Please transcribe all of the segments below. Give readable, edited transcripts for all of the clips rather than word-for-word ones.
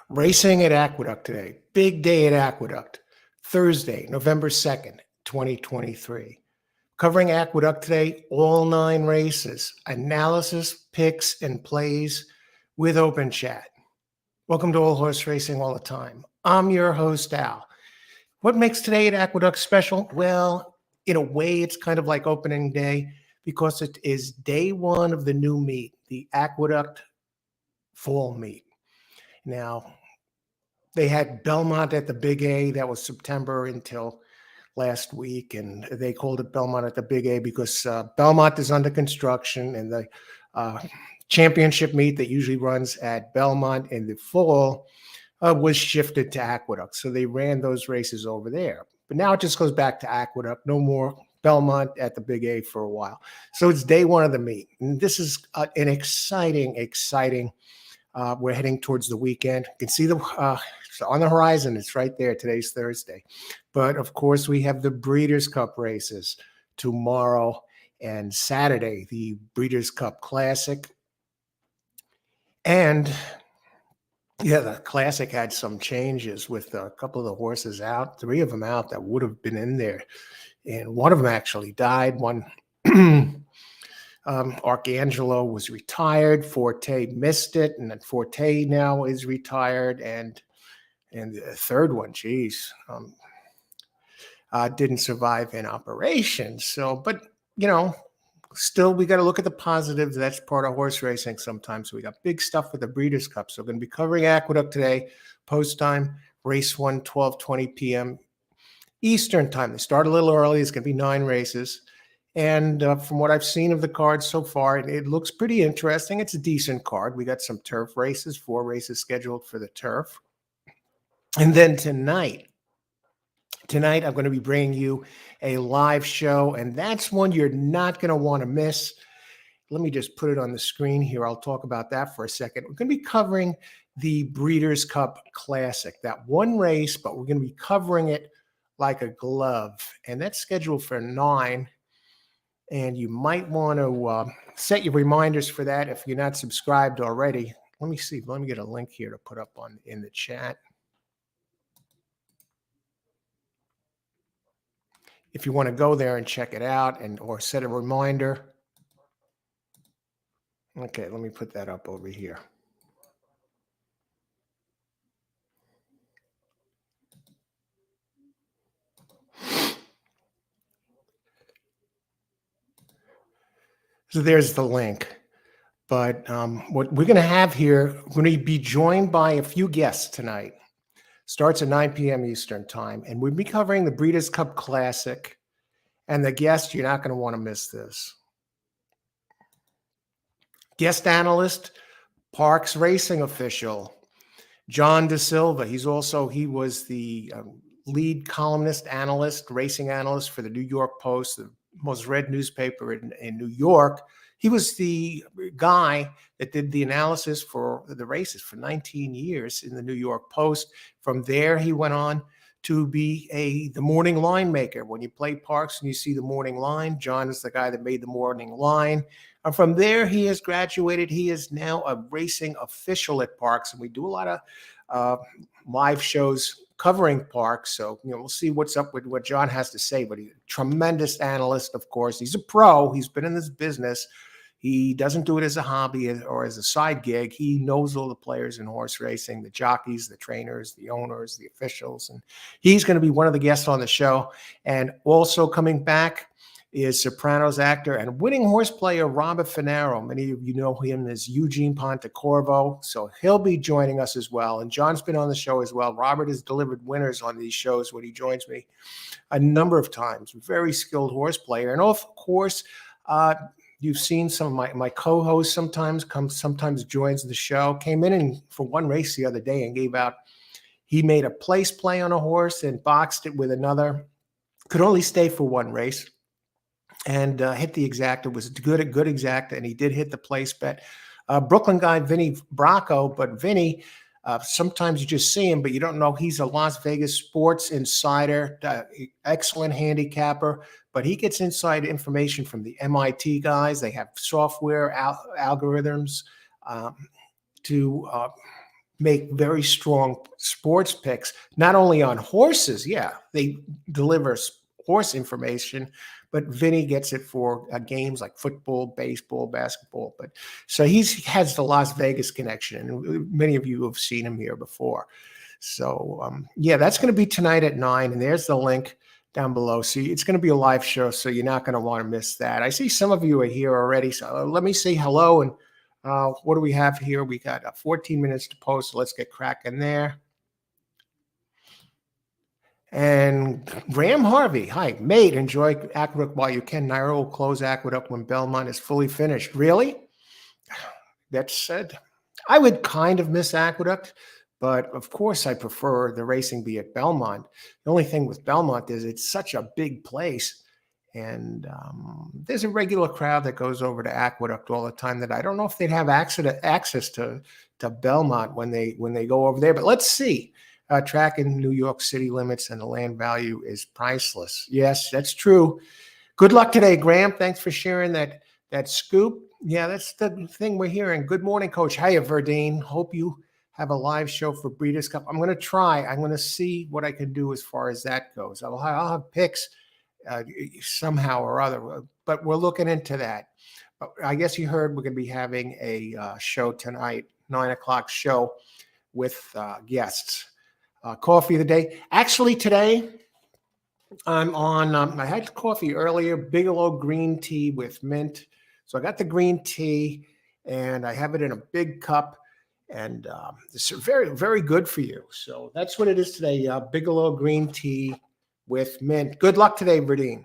Racing at Aqueduct today. Big day at Aqueduct. Thursday, November 2nd, 2023. Covering Aqueduct today, all 9 races, analysis, picks, and plays with open chat. Welcome to All Horse Racing All the Time. I'm your host, Al. What makes today at Aqueduct special? Well, in a way, it's kind of like opening day because it is day 1 of the new meet, the Aqueduct Fall Meet. Now, they had Belmont at the Big A. That was September until last week, and they called it Belmont at the Big A because Belmont is under construction, and the championship meet that usually runs at Belmont in the fall was shifted to Aqueduct. So they ran those races over there. But now it just goes back to Aqueduct. No more Belmont at the Big A for a while. So it's day 1 of the meet. And this is an exciting we're heading towards the weekend. You can see on the horizon. It's right there. Today's Thursday. But of course, we have the Breeders' Cup races tomorrow and Saturday, the Breeders' Cup Classic. And yeah, the Classic had some changes with a couple of the horses out, 3 of them out that would have been in there. And one of them actually died. One Archangelo was retired. Forte missed it, and then Forte now is retired. And the third one, didn't survive an operation. So, but still, we got to look at the positives. That's part of horse racing. Sometimes we got big stuff with the Breeders' Cup. So, we're going to be covering Aqueduct today. Post time, race 1, 12:20 p.m. Eastern time. They start a little early. It's going to be 9 races. And from what I've seen of the card so far, it looks pretty interesting. It's a decent card. We got some turf races, 4 races scheduled for the turf. And then tonight I'm going to be bringing you a live show, and that's one you're not going to want to miss. Let me just put it on the screen here. I'll talk about that for a second. We're going to be covering the Breeders' Cup Classic, that one race, but we're going to be covering it like a glove. And that's scheduled for 9. And you might want to set your reminders for that if you're not subscribed already. Let me see. Let me get a link here to put up in the chat. If you want to go there and check it out or set a reminder. Okay, let me put that up over here. So there's the link. But what we're going to have here, we're going to be joined by a few guests tonight. Starts at 9 p.m. Eastern time. And we'll be covering the Breeders' Cup Classic. And the guest, you're not going to want to miss this. Guest analyst, Parks Racing official, John Da Silva. He was the lead columnist, racing analyst for the New York Post, the most read newspaper in New York. He was the guy that did the analysis for the races for 19 years in the New York Post. From there, he went on to be the morning line maker. When you play Parks and you see the morning line, John is the guy that made the morning line. And from there, he has graduated. He is now a racing official at Parks, and we do a lot of live shows covering Parks. So, we'll see what's up with what John has to say. But he's a tremendous analyst, of course. He's a pro. He's been in this business. He doesn't do it as a hobby or as a side gig. He knows all the players in horse racing, the jockeys, the trainers, the owners, the officials. And he's going to be one of the guests on the show. And also coming back is Sopranos actor and winning horse player Robert Finaro. Many of you know him as Eugene Pontecorvo. So he'll be joining us as well. And John's been on the show as well. Robert has delivered winners on these shows when he joins me a number of times. Very skilled horse player. And of course, you've seen some of my co-hosts sometimes joins the show. Came in and for one race the other day and he made a place play on a horse and boxed it with another. Could only stay for one race and hit the exacta. Was a good exacta, and he did hit the place bet. Brooklyn guy, Vinny Bracco, but Vinny, sometimes you just see him, but you don't know he's a Las Vegas sports insider, excellent handicapper. But he gets inside information from the MIT guys. They have software algorithms to make very strong sports picks, not only on horses. Yeah, they deliver horse information, but Vinny gets it for games like football, baseball, basketball. But so he has the Las Vegas connection, and many of you have seen him here before. So yeah, that's going to be tonight at 9, and there's the link down below. So it's going to be a live show, so you're not going to want to miss that. I see some of you are here already, so let me say hello. And what do we have here? We got 14 minutes to post, so let's get cracking there. And Graham Harvey, hi, mate, enjoy Aqueduct while you can. Naira will close Aqueduct when Belmont is fully finished. Really? That said, I would kind of miss Aqueduct, but of course I prefer the racing be at Belmont. The only thing with Belmont is it's such a big place, and there's a regular crowd that goes over to Aqueduct all the time that I don't know if they'd have access to Belmont when they go over there. But let's see. Track in New York City limits and the land value is priceless. Yes, that's true. Good luck today, Graham. Thanks for sharing that scoop. Yeah, that's the thing we're hearing. Good morning, Coach. Hiya, Verdine. Hope you have a live show for Breeders' Cup. I'm going to try. I'm going to see what I can do as far as that goes. I'll have picks somehow or other, but we're looking into that. I guess you heard we're going to be having a show tonight, 9 o'clock show with guests. Coffee of the day. Actually, today I'm on, I had coffee earlier, Bigelow green tea with mint. So I got the green tea and I have it in a big cup, and it's very, very good for you. So that's what it is today, Bigelow green tea with mint. Good luck today, Verdine.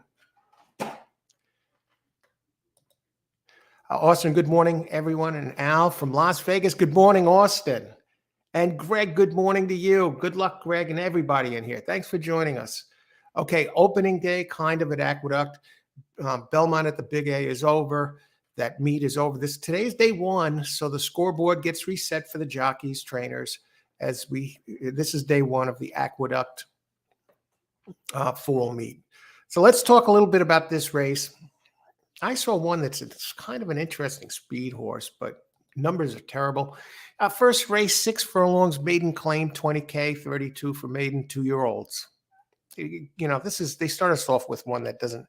Austin, good morning, everyone. And Al from Las Vegas, good morning, Austin. And Greg, good morning to you. Good luck, Greg, and everybody in here. Thanks for joining us. Okay, opening day, kind of at Aqueduct. Belmont at the Big A is over. That meet is over. Today's day 1, so the scoreboard gets reset for the jockeys, trainers. This is day 1 of the Aqueduct fall meet. So let's talk a little bit about this race. I saw one it's kind of an interesting speed horse, but numbers are terrible. First race, 6 furlongs, maiden claim, 20K, 32 for maiden 2-year-olds. You know, they start us off with one that doesn't,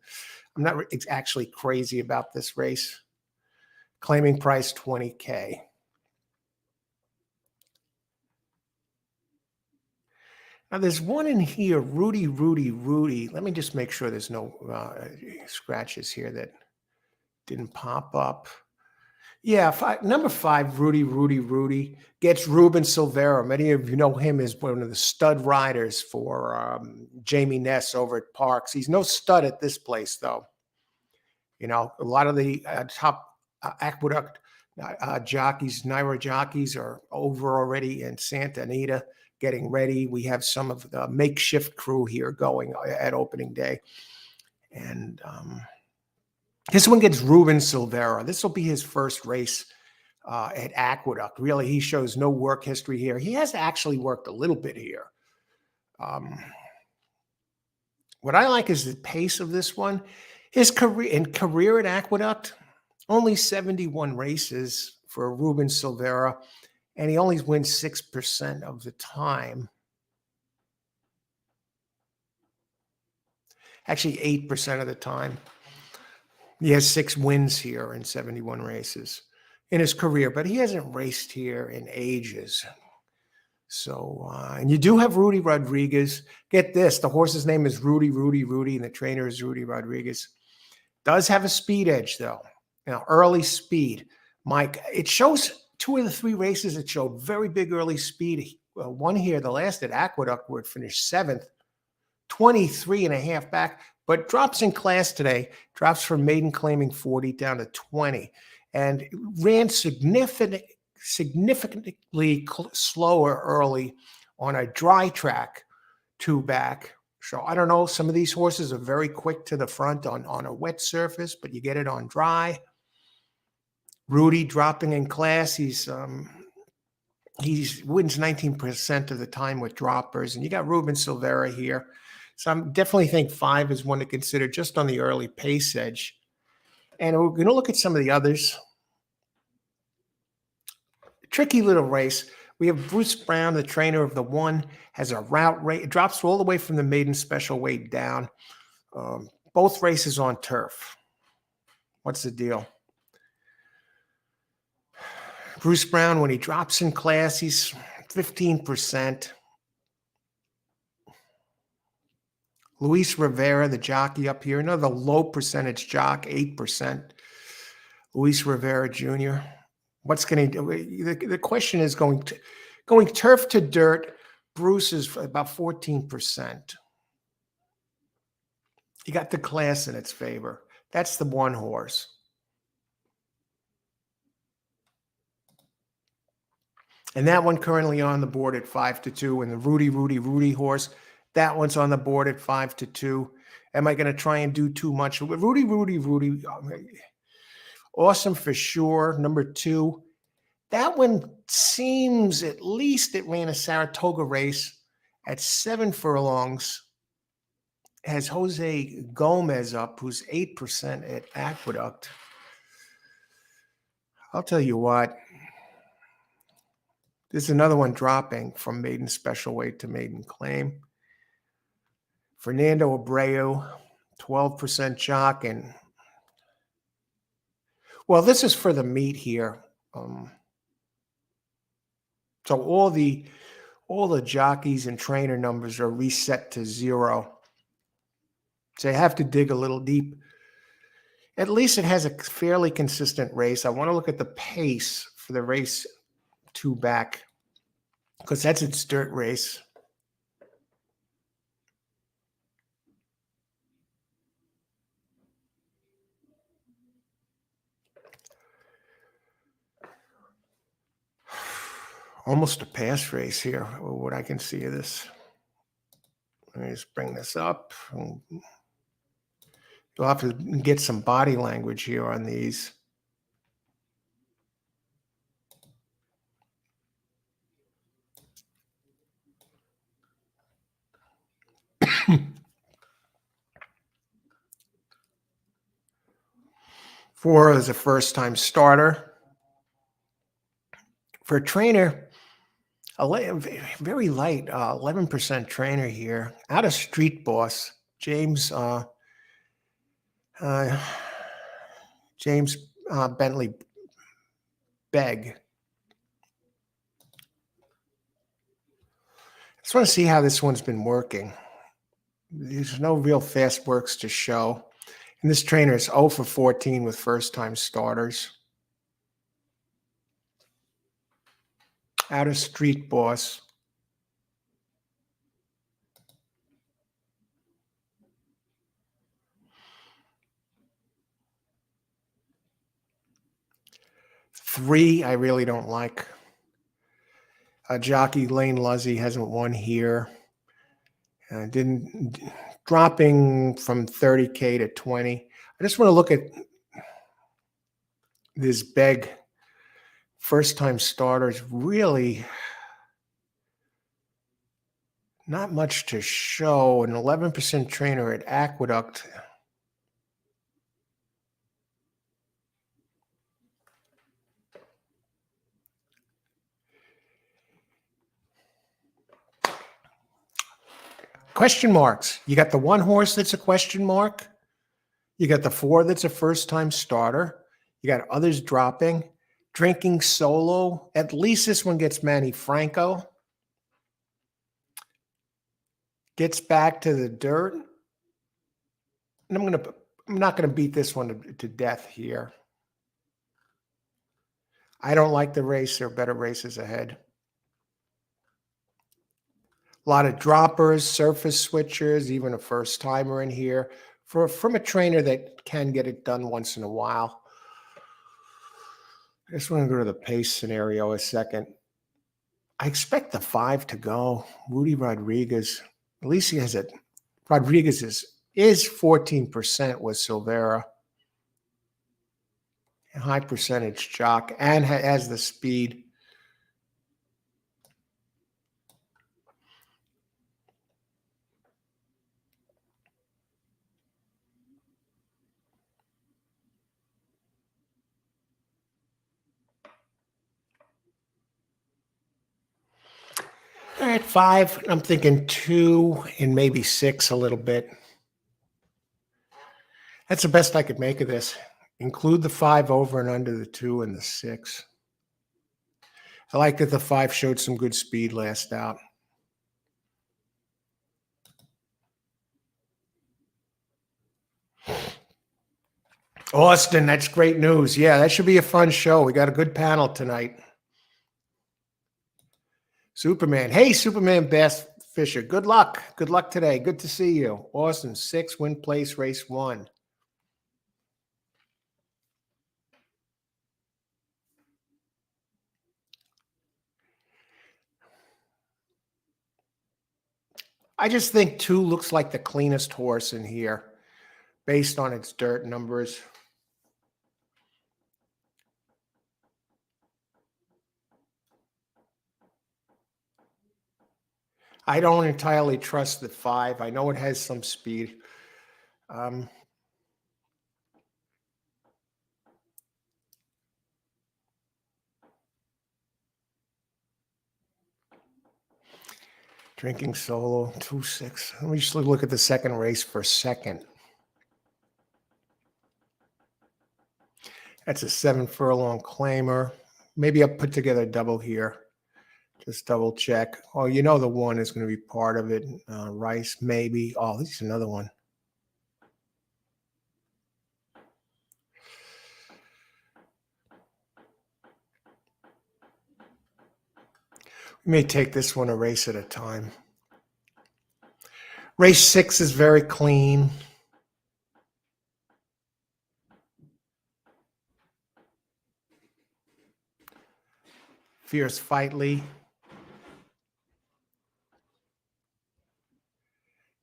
I'm not actually crazy about this race. Claiming price 20K. Now there's one in here, Rudy. Let me just make sure there's no scratches here that didn't pop up. Yeah, number 5, Rudy gets Ruben Silvera. Many of you know him as one of the stud riders for Jamie Ness over at Parks. He's no stud at this place, though. You know, a lot of the top Aqueduct jockeys, Naira jockeys, are over already in Santa Anita getting ready. We have some of the makeshift crew here going at opening day. And this one gets Ruben Silvera. This will be his first race at Aqueduct. Really, he shows no work history here. He has actually worked a little bit here. What I like is the pace of this one. His career at Aqueduct, only 71 races for Ruben Silvera, and he only wins 6% of the time. Actually, 8% of the time. He has 6 wins here in 71 races in his career, but he hasn't raced here in ages. So, and you do have Rudy Rodriguez. Get this, the horse's name is Rudy, and the trainer is Rudy Rodriguez. Does have a speed edge, though. Now, early speed. Mike, it shows 2 of the 3 races, it showed very big early speed. One here, the last at Aqueduct, where it finished 7th, 23.5 back, but drops in class today, drops from maiden claiming 40 down to 20, and ran significantly slower early on a dry track 2 back. So I don't know, some of these horses are very quick to the front on a wet surface, but you get it on dry. Rudy dropping in class, he wins 19% of the time with droppers, and you got Ruben Silvera here. So I definitely think 5 is one to consider just on the early pace edge. And we're going to look at some of the others. Tricky little race. We have Bruce Brown, the trainer of the one, has a route rate. It drops all the way from the maiden special weight down. Both races on turf. What's the deal? Bruce Brown, when he drops in class, he's 15%. Luis Rivera, the jockey up here, another low percentage jock, 8%. Luis Rivera Jr. What's going to do? The question is going turf to dirt. Bruce is about 14%. You got the class in its favor. That's the one horse. And that one currently on the board at 5-2. And the Rudy horse, that one's on the board at 5-2. Am I going to try and do too much? Rudy, awesome for sure. Number 2. That one seems, at least it ran a Saratoga race at 7 furlongs. Has Jose Gomez up, who's 8% at Aqueduct. I'll tell you what. There's another one dropping from maiden special weight to maiden claim. Fernando Abreu, 12% jock. And, well, this is for the meet here. So all the jockeys and trainer numbers are reset to 0. So you have to dig a little deep. At least it has a fairly consistent race. I want to look at the pace for the race 2 back, because that's its dirt race. Almost a pass race here, what I can see of this. Let me just bring this up. You'll have to get some body language here on these. Four is a first-time starter. For a trainer, very light, 11% trainer here. Out of Street Boss, James Bentley Begg. I just want to see how this one's been working. There's no real fast works to show. And this trainer is 0 for 14 with first-time starters. Out of Street Boss. Three, I really don't like. Jockey Lane Luzzy hasn't won here. Dropping from 30K to 20. I just want to look at this Begg first-time starters. Really not much to show. An 11% trainer at Aqueduct. Question marks. You got the one horse that's a question mark. You got the 4 that's a first-time starter. You got others dropping. Drinking Solo. At least this one gets Manny Franco. Gets back to the dirt. And I'm not going to beat this one to death here. I don't like the race. There are better races ahead. A lot of droppers, surface switchers, even a first-timer in here from a trainer that can get it done once in a while. I just want to go to the pace scenario a second. I expect the 5 to go. Rudy Rodriguez. At least he has it. Rodriguez is 14% with Silvera. A high percentage jock and has the speed. All right, 5. I'm thinking 2 and maybe 6 a little bit. That's the best I could make of this. Include the 5 over and under the 2 and the 6. I like that the 5 showed some good speed last out. Austin, that's great news. Yeah, that should be a fun show. We got a good panel tonight. Superman. Hey, Superman Bass Fisher. Good luck. Good luck today. Good to see you. Austin, 6, win place, race 1. I just think 2 looks like the cleanest horse in here based on its dirt numbers. I don't entirely trust the 5. I know it has some speed. Drinking solo, 2-6. Let me just look at the second race for a second. That's a 7 furlong claimer. Maybe I'll put together a double here. Just double check. Oh, you know the 1 is going to be part of it. Rice, maybe. Oh, this is another one. We may take this one a race at a time. Race 6 is very clean. Fierce Fightly.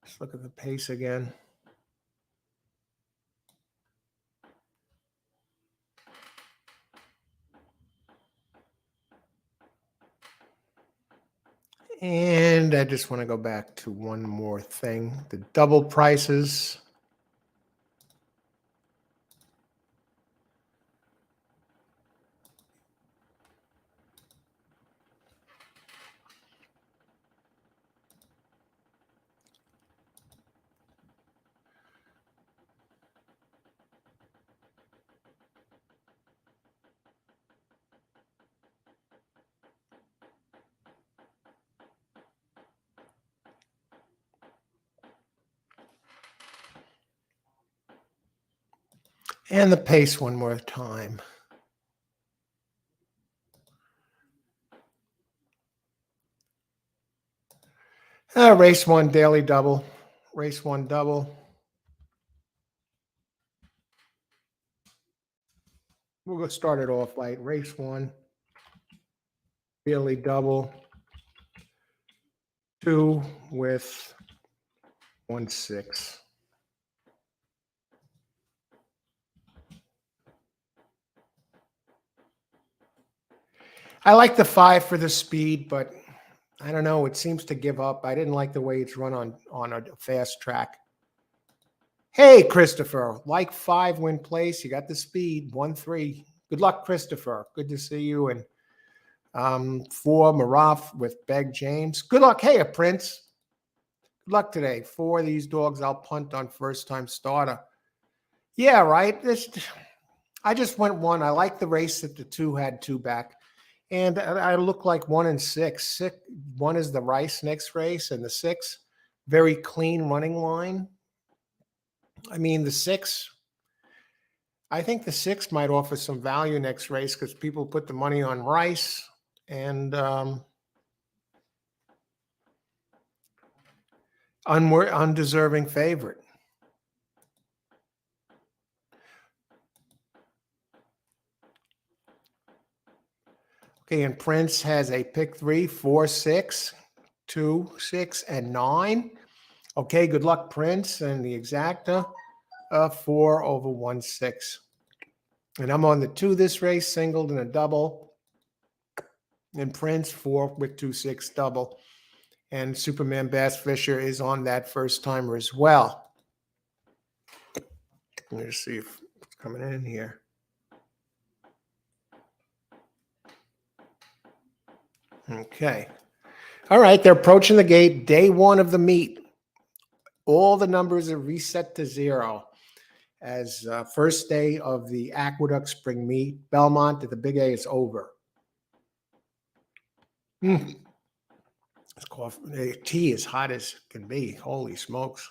Let's look at the pace again. And I just want to go back to one more thing. The double prices. And the pace one more time. Race 1 daily double. Race 1 double. We'll go start it off light. Race 1 daily double. 2 with 1-6. I like the 5 for the speed, but I don't know. It seems to give up. I didn't like the way it's run on a fast track. Hey, Christopher, like 5 win place. You got the speed, 1-3. Good luck, Christopher. Good to see you. And 4, Maraf with Beg James. Good luck. Hey, a Prince. Good luck today. 4 of these dogs I'll punt on first-time starter. Yeah, right. I just went 1. I like the race that the 2 had 2 back. And I look like 1 and 6. 1 is the Rice next race, and the 6, very clean running line. I mean, the 6, I think the 6 might offer some value next race because people put the money on Rice and undeserving favorite. Okay, and Prince has a pick 3, 4, 6, 2, 6, and 9. Okay, good luck, Prince, and the exacta 4 over 1-6. And I'm on the 2 this race, singled and a double. And Prince 4 with 2-6 double. And Superman Bass Fisher is on that first timer as well. Let me see if it's coming in here. Okay. All right, they're approaching the gate. Day one of the meet. All the numbers are reset to 0 as first day of the Aqueduct Spring Meet. Belmont at the Big A is over. This coffee, the tea is hot as can be. Holy smokes.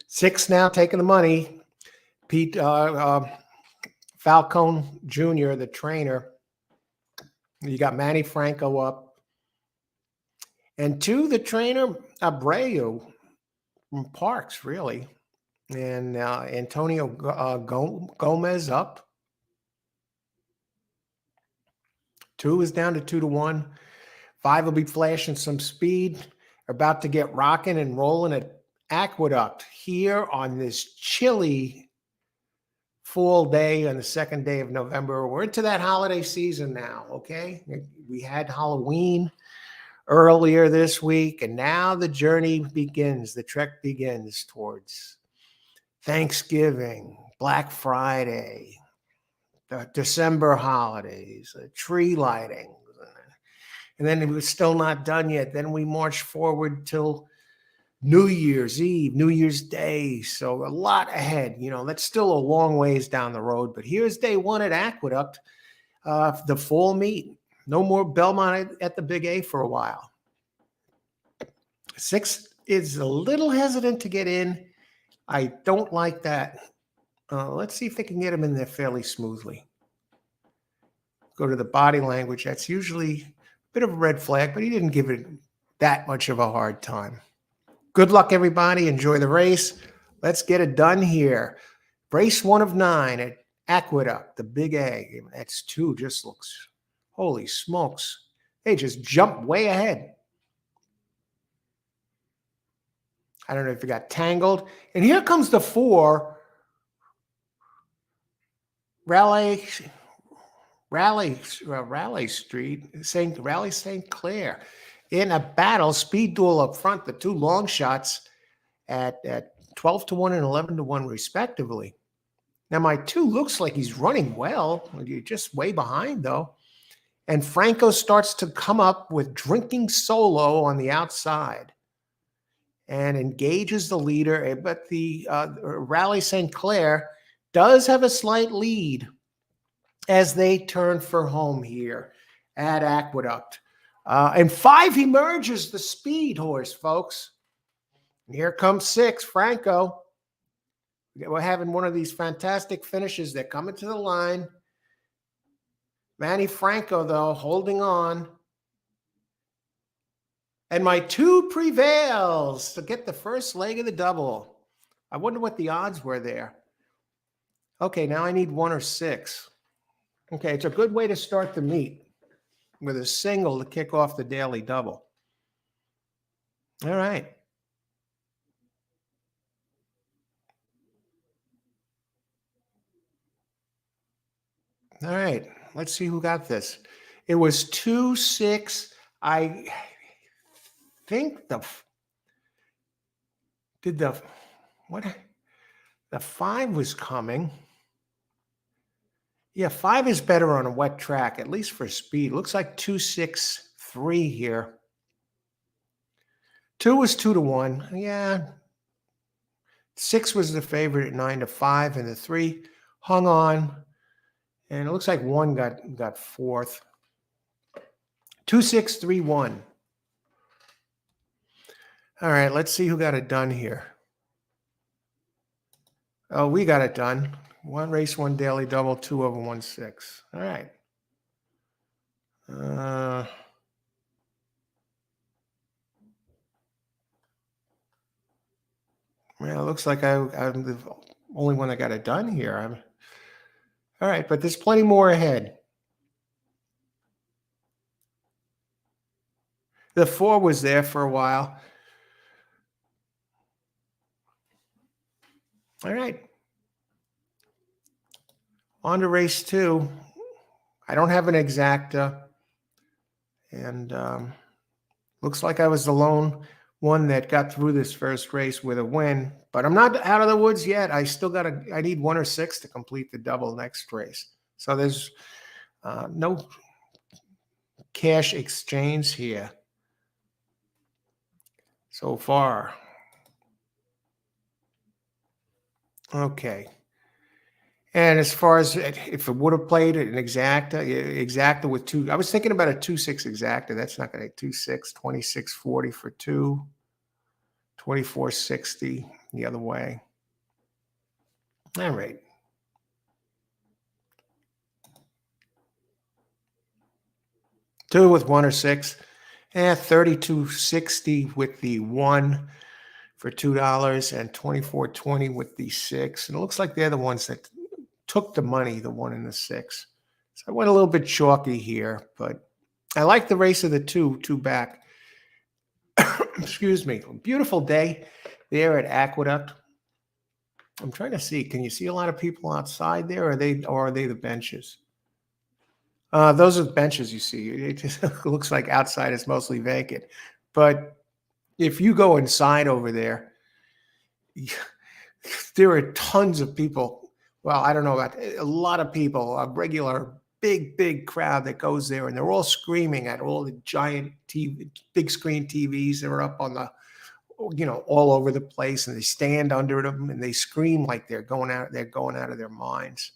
6 now taking the money. Pete Falcone Jr., the trainer. You got Manny Franco up. And 2, the trainer, Abreu from Parks, really. And Antonio Gomez up. 2 is down to 2-1. 5 will be flashing some speed. About to get rocking and rolling at Aqueduct here on this chilly fall day on the 2nd day of November. We're into that holiday season now, okay? We had Halloween earlier this week, and now the journey begins. The trek begins towards Thanksgiving, Black Friday, the December holidays, tree lighting. And then it was still not done yet. Then we marched forward till New Year's Eve, New Year's Day. So a lot ahead. You know, that's still a long ways down the road. But here's day one at Aqueduct, the fall meet. No more Belmont at the Big A for a while. 6 is a little hesitant to get in. I don't like that. Let's see if they can get him in there fairly smoothly. Go to the body language. That's usually a bit of a red flag, but he didn't give it that much of a hard time. Good luck, everybody. Enjoy the race. Let's get it done here. Race 1 of 9 at Aqueduct, the Big A. That's 2, just looks, holy smokes. They just jump way ahead. I don't know if it got tangled. And here comes the 4. Raleigh Street, St. Clair, in a battle, speed duel up front, the 2 long shots at 12-1 and 11-1 respectively. Now my 2 looks like he's running well. You're just way behind though. And Franco starts to come up with Drinking Solo on the outside and engages the leader, but the Raleigh St. Clair does have a slight lead as they turn for home here at Aqueduct. And 5 emerges, the speed horse, folks. And here comes 6, Franco. We're having one of these fantastic finishes. They're coming to the line. Manny Franco, though, holding on. And my 2 prevails to get the first leg of the double. I wonder what the odds were there. Okay, now I need 1 or 6. Okay, it's a good way to start the meet with a single to kick off the daily double. All right. All right, let's see who got this. It was 2-6. I think the 5 was coming. Yeah, 5 is better on a wet track, at least for speed. Looks like 2-6-3 here. 2 was 2-1. Yeah. 6 was the favorite at 9-5, and the 3 hung on. And it looks like 1 got 4th. 2-6-3-1. All right, let's see who got it done here. Oh, we got it done. 1 race, 1 daily double, 2 over 1-6. All right. Well, it looks like I'm the only one that got it done here. All right, but there's plenty more ahead. The 4 was there for a while. All right. On to race 2. I don't have an exacta. And looks like I was the lone one that got through this first race with a win. But I'm not out of the woods yet. I still I need 1 or 6 to complete the double next race. So there's no cash exchange here. so far. Okay. And as far as if it would have played an exacta with two, I was thinking about a 2-6 exacta. That's not going to 2-6, 26-40 for two, 24-60 the other way. All right. Two with one or six. 32.60 with the one for $2 and 24.20 with the six. And it looks like they're the ones that took the money, the one and the six. So I went a little bit chalky here, but I like the race of the two back. Excuse me. Beautiful day there at Aqueduct. I'm trying to see. Can you see a lot of people outside there? Or are they the benches? Those are the benches you see. It just looks like outside is mostly vacant. But if you go inside over there, there are tons of people. Well, I don't know about a lot of people, a regular big crowd that goes there, and they're all screaming at all the giant TV, big screen TVs that are up on the, all over the place, and they stand under them and they scream like they're going out of their minds.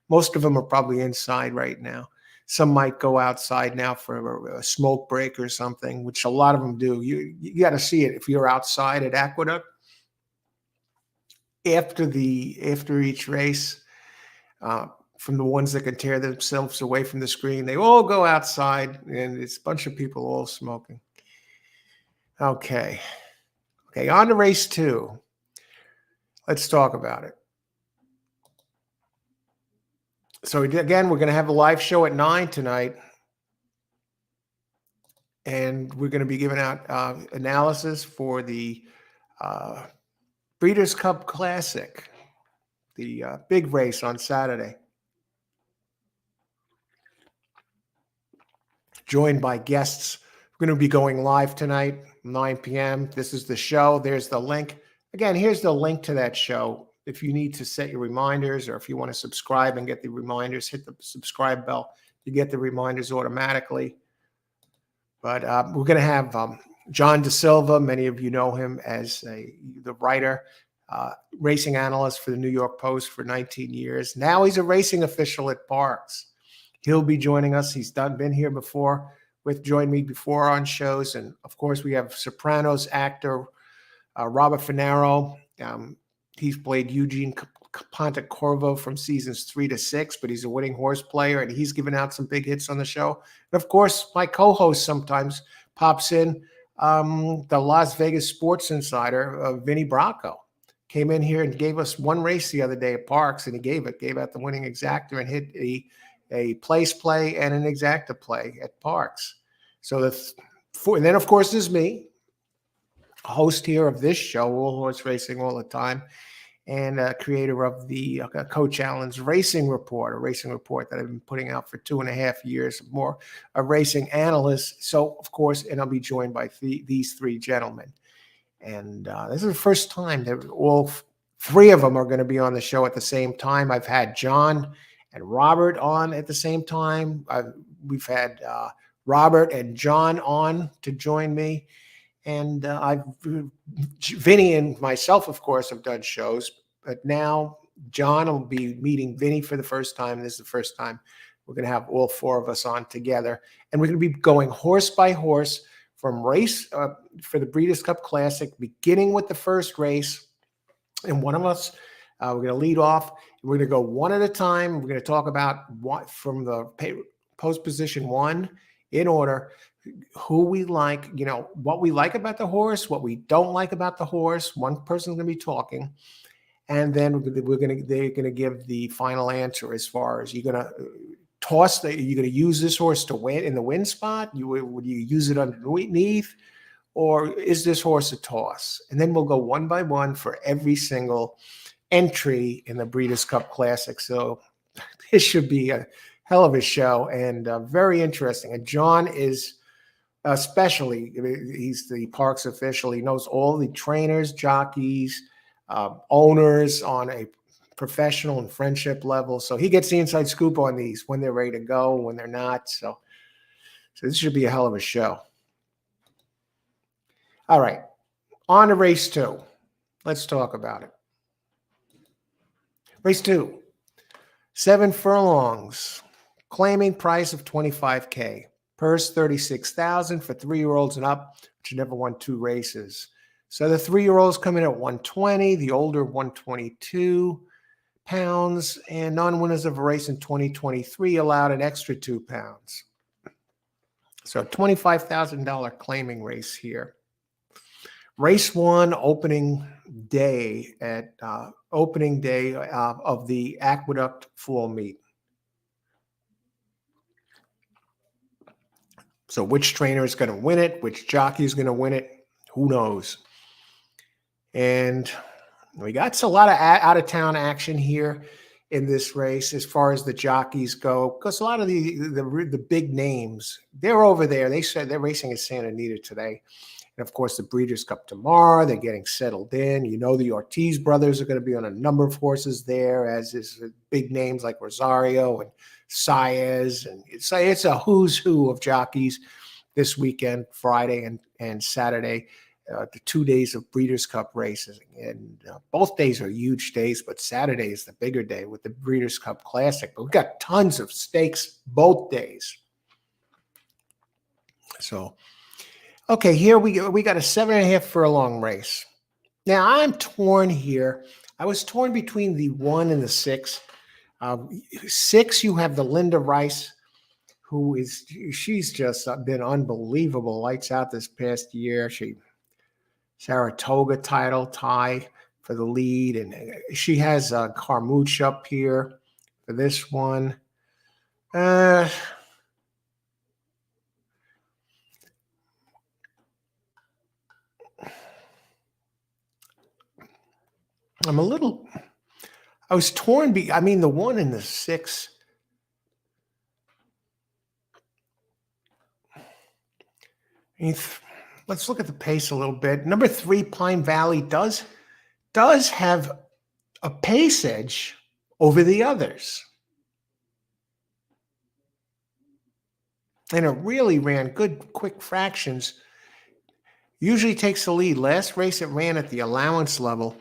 Most of them are probably inside right now. Some might go outside now for a smoke break or something, which a lot of them do. You got to see it if you're outside at Aqueduct after each race. From the ones that can tear themselves away from the screen, they all go outside, and it's a bunch of people all smoking. Okay, on to race two. Let's talk about it. So again, we're going to have a live show at 9 tonight, and we're going to be giving out analysis for the Breeders' Cup Classic, the big race on Saturday. Joined by guests. We're going to be going live tonight, 9 p.m. This is the show. There's the link. Again, here's the link to that show. If you need to set your reminders, or if you want to subscribe and get the reminders, hit the subscribe bell. You get the reminders automatically. But we're going to have John DeSilva. Many of you know him as the writer, racing analyst for the New York Post for 19 years. Now he's a racing official at Parks. He'll be joining us. He's been here before, joined me before on shows. And of course, we have Sopranos actor Robert Finaro. He's played Eugene Pontecorvo from seasons 3 to 6, but he's a winning horse player, and he's given out some big hits on the show. And of course, my co-host sometimes pops in, the Las Vegas Sports Insider, Vinny Bracco. Came in here and gave us one race the other day at Parks, and he gave out the winning exactor and hit a place play and an exacta play at Parks. So and then of course there's me, host here of this show, All Horse Racing All the Time, and creator of the Coach Allen's Racing Report, a racing report that I've been putting out for 2.5 years, more a racing analyst. So of course, and I'll be joined by these three gentlemen. And this is the first time that all three of them are going to be on the show at the same time. I've had John and Robert on at the same time. We've had Robert and John on to join me. And Vinny and myself, of course, have done shows. But now John will be meeting Vinny for the first time. This is the first time we're going to have all four of us on together. And we're going to be going horse by horse from race for the Breeders' Cup Classic, beginning with the first race. And one of us, we're going to lead off. We're going to go one at a time. We're going to talk about what from the post position 1 in order, who we like, what we like about the horse, what we don't like about the horse. One person's going to be talking, and then they're going to give the final answer as far as you're going to toss. You're going to use this horse to win in the win spot. Would you use it underneath, or is this horse a toss? And then we'll go one by one for every single entry in the Breeders' Cup Classic. So this should be a hell of a show, and very interesting. And John is especially, he's the Parks official. He knows all the trainers, jockeys, owners on a professional and friendship level. So he gets the inside scoop on these, when they're ready to go, when they're not. So this should be a hell of a show. All right. On to race 2. Let's talk about it. Race 2, 7 furlongs, claiming price of $25K. Purse $36,000 for 3-year-olds and up, which never won 2 races. So the 3-year-olds come in at 120, the older 122 pounds, and non-winners of a race in 2023 allowed an extra 2 pounds. So $25,000 claiming race here. Race 1, opening day of the Aqueduct Fall Meet. So which trainer is going to win it? Which jockey is going to win it? Who knows? And we got a lot of out-of-town action here in this race as far as the jockeys go, because a lot of the big names, they're over there. They said they're racing in Santa Anita today. And of course, the Breeders' Cup tomorrow. They're getting settled in. You know, the Ortiz brothers are going to be on a number of horses there, as is big names like Rosario and Saez. And it's a who's who of jockeys this weekend, Friday and Saturday, the 2 days of Breeders' Cup races. And both days are huge days, but Saturday is the bigger day with the Breeders' Cup Classic. But we've got tons of stakes both days. So, okay, here we got a 7.5 furlong race. Now, I'm torn here. I was torn between the 1 and the 6. 6, you have the Linda Rice, she's just been unbelievable. Lights out this past year. Saratoga title tie for the lead, and she has Carmouche up here for this one. I'm I was torn. The 1 and the 6. Let's look at the pace a little bit. Number 3, Pine Valley, does have a pace edge over the others. And it really ran good, quick fractions. Usually takes the lead. Last race it ran at the allowance level.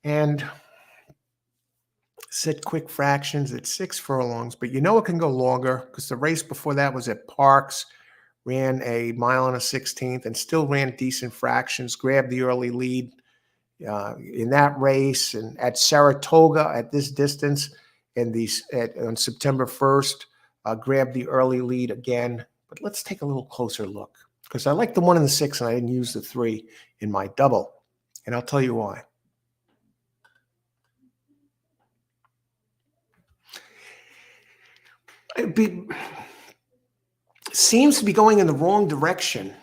And set quick fractions at 6 furlongs. But you know it can go longer because the race before that was at Parks. Ran a 1 1/16 and still ran decent fractions, grabbed the early lead in that race. And at Saratoga, at this distance, on September 1st, grabbed the early lead again. But let's take a little closer look, because I like the 1 and the 6, and I didn't use the 3 in my double. And I'll tell you why. Seems to be going in the wrong direction.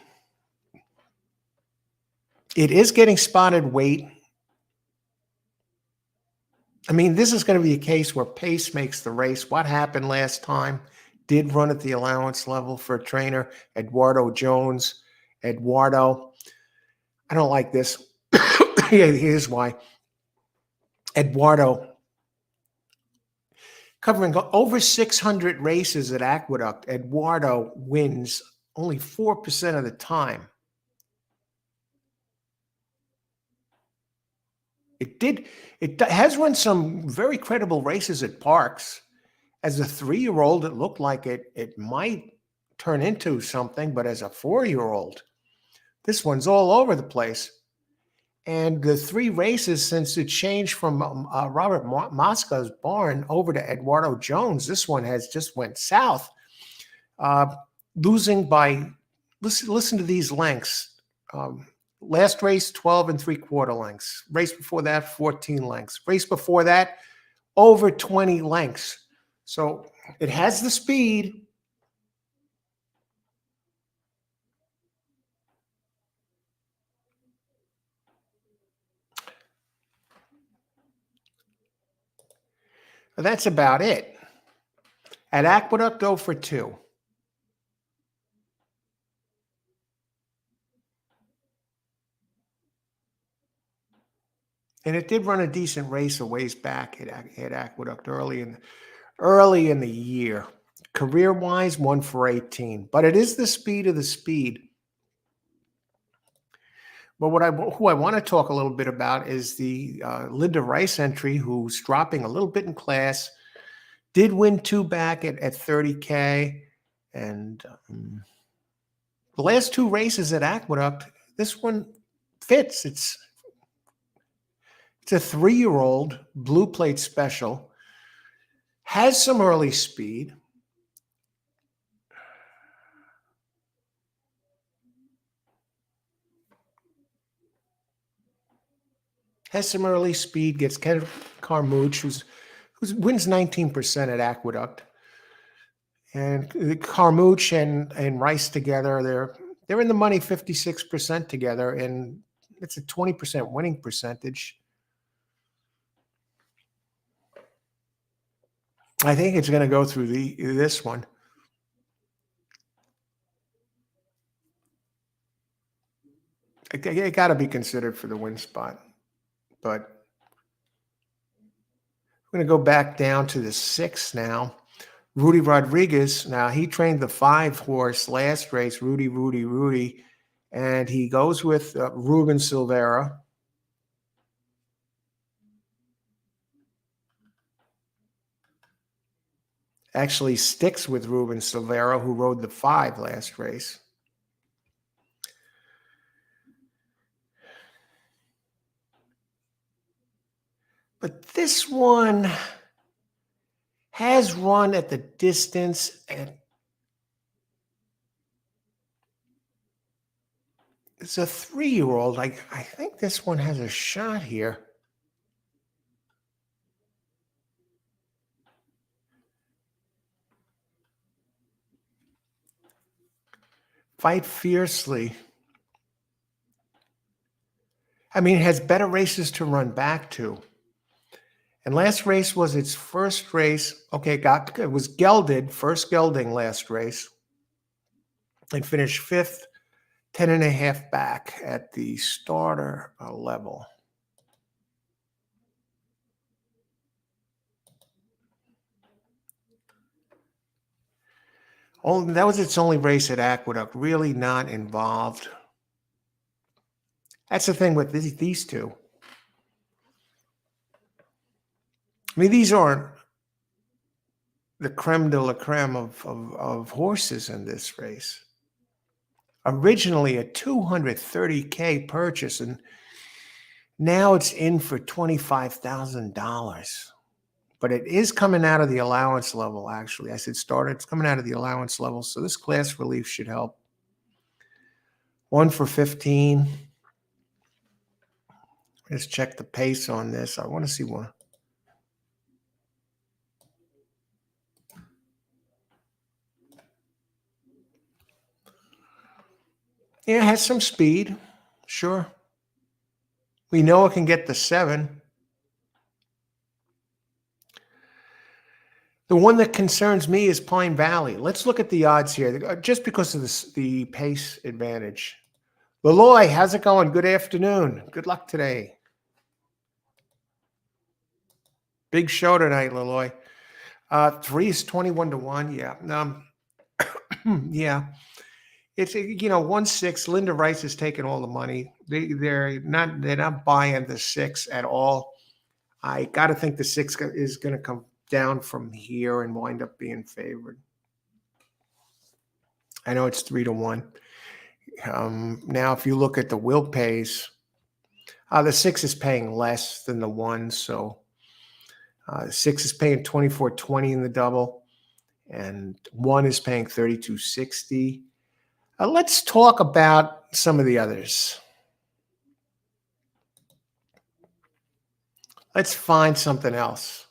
It is getting spotted weight. This is going to be a case where pace makes the race. What happened last time? Did run at the allowance level for trainer Eduardo Jones. Eduardo, I don't like this. Here's why. Eduardo, covering over 600 races at Aqueduct, Eduardo wins only 4% of the time. It has run some very credible races at Parks. As a 3-year-old, it looked like it might turn into something, but as a 4-year-old, this one's all over the place. And the 3 races since it changed from Robert Mosca's barn over to Eduardo Jones, this one has just went south, losing by, listen to these lengths. Last race, 12 3/4 lengths. Race before that, 14 lengths. Race before that, over 20 lengths. So it has the speed. But that's about it. At Aqueduct, 0 for 2. And it did run a decent race a ways back at Aqueduct early in the year. Career-wise, 1 for 18. But it is the speed of the speed. But who I want to talk a little bit about is the Linda Rice entry, who's dropping a little bit in class. Did win 2 back at 30K, and the last 2 races at Aqueduct, this one fits. It's a 3-year-old blue plate special, has some early speed. Has some early speed, gets Ken Carmouche, who wins 19% at Aqueduct. And Carmouche and Rice together, they're in the money 56% together, and it's a 20% winning percentage. I think it's going to go through this one. It got to be considered for the win spot, but we're going to go back down to the 6 now. Rudy Rodriguez. Now he trained the 5 horse last race, Rudy, and he goes with Ruben Silvera. Actually sticks with Ruben Silvera, who rode the 5 last race. But this one has run at the distance, and it's a 3-year-old. I think this one has a shot here. Fight Fiercely. I mean, it has better races to run back to. And last race was its first race. Okay, it was gelded, first gelding last race. And finished 5th, 10.5 back at the starter level. That was its only race at Aqueduct, really not involved. That's the thing with these two. I mean, these aren't the creme de la creme of horses in this race. Originally a $230K purchase, and now it's in for $25,000. But it is coming out of the allowance level, actually. I said starter, it's coming out of the allowance level, so this class relief should help. 1 for 15. Let's check the pace on this. I want to see one. Yeah, it has some speed. Sure. We know it can get the 7. The one that concerns me is Pine Valley. Let's look at the odds here, just because of the pace advantage. Laloy, how's it going? Good afternoon. Good luck today. Big show tonight, Laloy. 3 is 21-1. Yeah. Yeah. It's 1-6. Linda Rice is taking all the money. They're not buying the 6 at all. I got to think the 6 is going to come down from here and wind up being favored. I know it's 3-1. Now, if you look at the will pays, the 6 is paying less than the 1, so 6 is paying 24.20 in the double, and 1 is paying 32.60. Let's talk about some of the others. Let's find something else.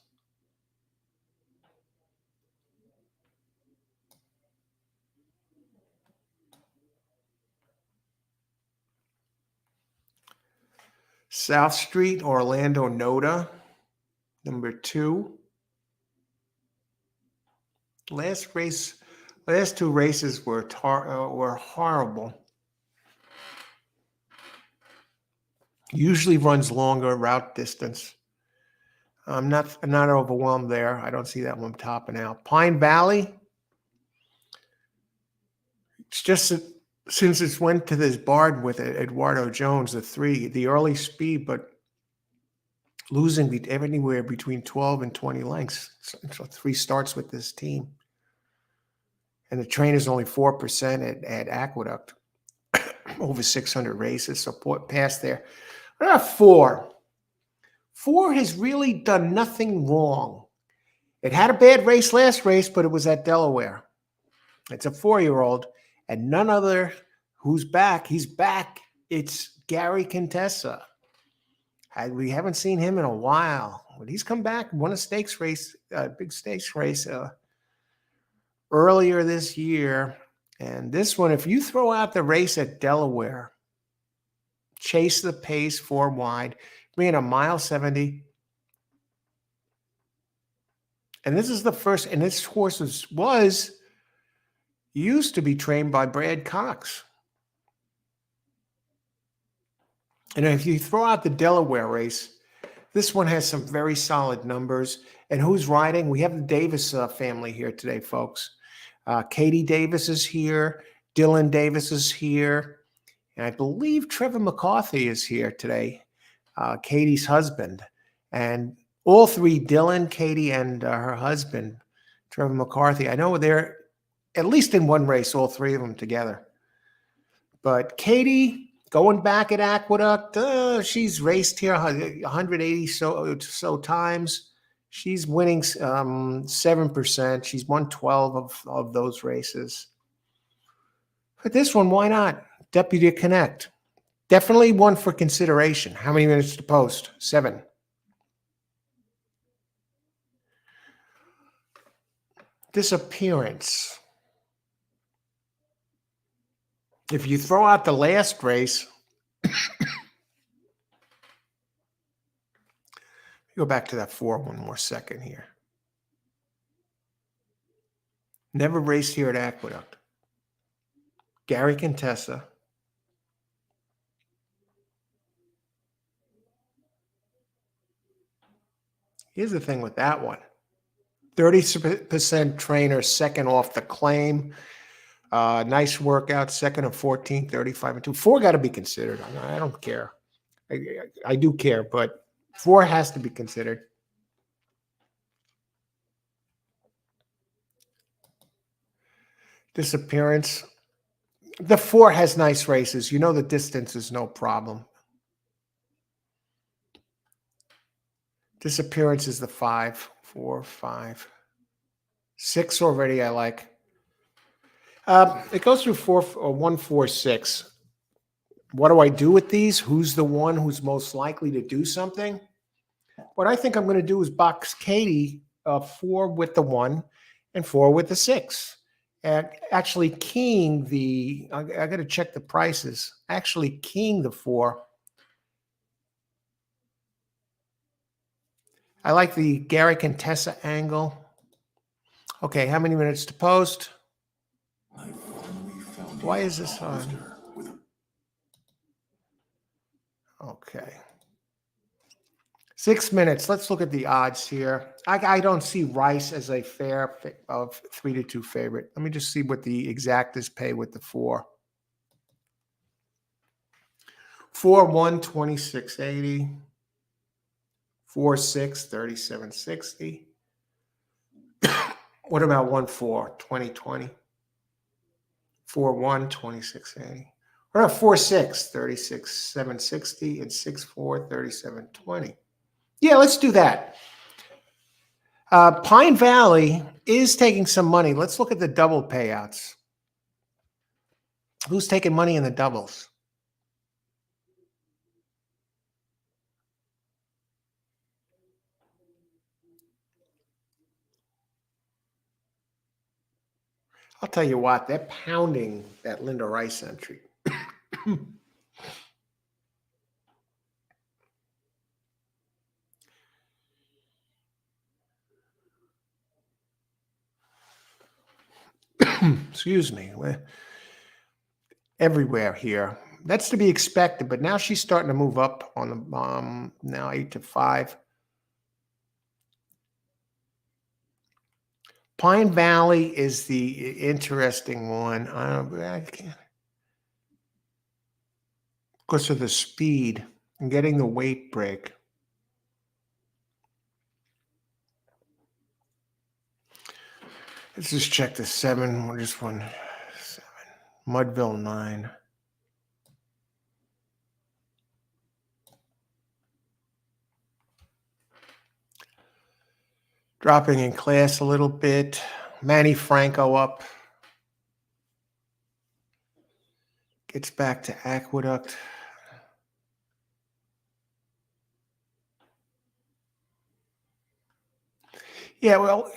South Street, Orlando Noda, number 2. Last 2 races were horrible. Usually runs longer route distance. I'm not overwhelmed there. I don't see that one topping out. Pine Valley. It's just since it's went to this barred with Eduardo Jones, the early speed, but losing anywhere between 12 and 20 lengths. So 3 starts with this team. And the train is only 4% at Aqueduct, over 600 races, so past there. What about 4? 4 has really done nothing wrong. It had a bad race last race, but it was at Delaware. It's a 4-year-old, and none other who's back. He's back. It's Gary Contessa. We haven't seen him in a while, but he's come back, won a stakes race, big stakes race earlier this year. And this one, if you throw out the race at Delaware, chase the pace 4 wide, being a mile 70. And this is the first, and this horse was used to be trained by Brad Cox. And if you throw out the Delaware race, this one has some very solid numbers. And who's riding? We have the Davis family here today, folks. Katie Davis is here. Dylan Davis is here. And I believe Trevor McCarthy is here today, Katie's husband. And all 3, Dylan, Katie, and her husband, Trevor McCarthy, I know they're at least in one race, all 3 of them together. But Katie, going back at Aqueduct, she's raced here 180 so times. She's winning 7%. She's won 12 of those races. But this one, why not? Deputy Connect. Definitely one for consideration. How many minutes to post? 7. Disappearance. If you throw out the last race, go back to that 4 one more second here. Never raced here at Aqueduct. Gary Contessa. Here's the thing with that one. 30% trainer, second off the claim. Nice workout, second of 14, 35 and 2. 4 got to be considered. I don't care. I do care, but 4 has to be considered. Disappearance. The 4 has nice races. You know the distance is no problem. Disappearance is the 5, 4, 5. 6 already I like. It goes through 1, 4, 6. What do I do with these? Who's the one who's most likely to do something? What I think I'm going to do is box Katie 4 with the 1 and 4 with the 6. And actually keying I got to check the prices. Actually keying the 4. I like the Gary Contessa angle. Okay, how many minutes to post? Why is this on? Okay. 6 minutes. Let's look at the odds here. I don't see Rice as a fair of 3-2 favorite. Let me just see what the exactas pay with the 4. 4-1, 26.80. 4-6, 37.60. What about 1-4, 20.20? 4-1, 26.80. What about 4-6, 36.760, and 6-4, 37.20? Yeah, let's do that. Pine Valley is taking some money. Let's look at the double payouts. Who's taking money in the doubles? I'll tell you what, they're pounding that Linda Rice entry. Excuse me. We're everywhere here. That's to be expected, but now she's starting to move up on the now 8-5. Pine Valley is the interesting one. I can't. because of the speed and getting the weight break. Let's just check the 7. We're just 7. Mudville 9. Dropping in class a little bit. Manny Franco up. Gets back to Aqueduct. Yeah, well,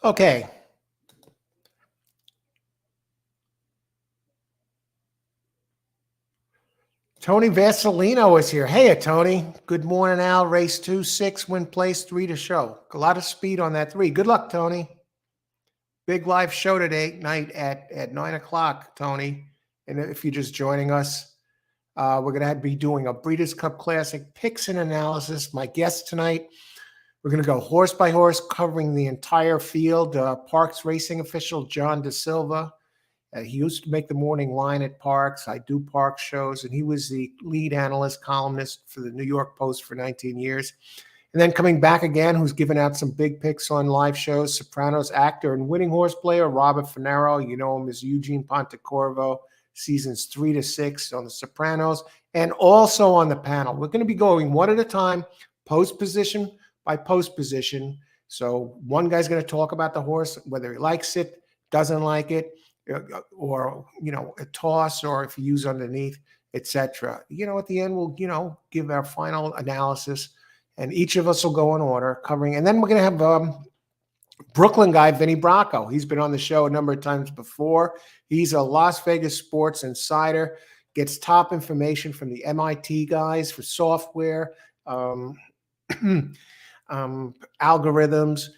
okay. Tony Vasilino is here. Hey, Tony. Good morning, Al. Race 2, 6, win place, 3 to show. A lot of speed on that 3. Good luck, Tony. Big live show today night at 9 o'clock, Tony. And if you're just joining us, we're going to be doing a Breeders' Cup Classic picks and analysis. My guest tonight, we're going to go horse by horse, covering the entire field. Parks racing official John DeSilva. He used to make the morning line at Parks. I do Parks shows, and he was the lead analyst, columnist for the New York Post for 19 years. And then coming back again, who's given out some big picks on live shows, Sopranos actor and winning horse player Robert Finero. You know him as Eugene Pontecorvo, seasons 3 to 6 on the Sopranos, and also on the panel. We're going to be going one at a time, post position by post position. So one guy's going to talk about the horse, whether he likes it, doesn't like it, or, a toss, or if you use underneath, etc. At the end, we'll, give our final analysis, and each of us will go in order covering. And then we're going to have Brooklyn guy, Vinny Bracco. He's been on the show a number of times before. He's a Las Vegas sports insider, gets top information from the MIT guys for software, algorithms,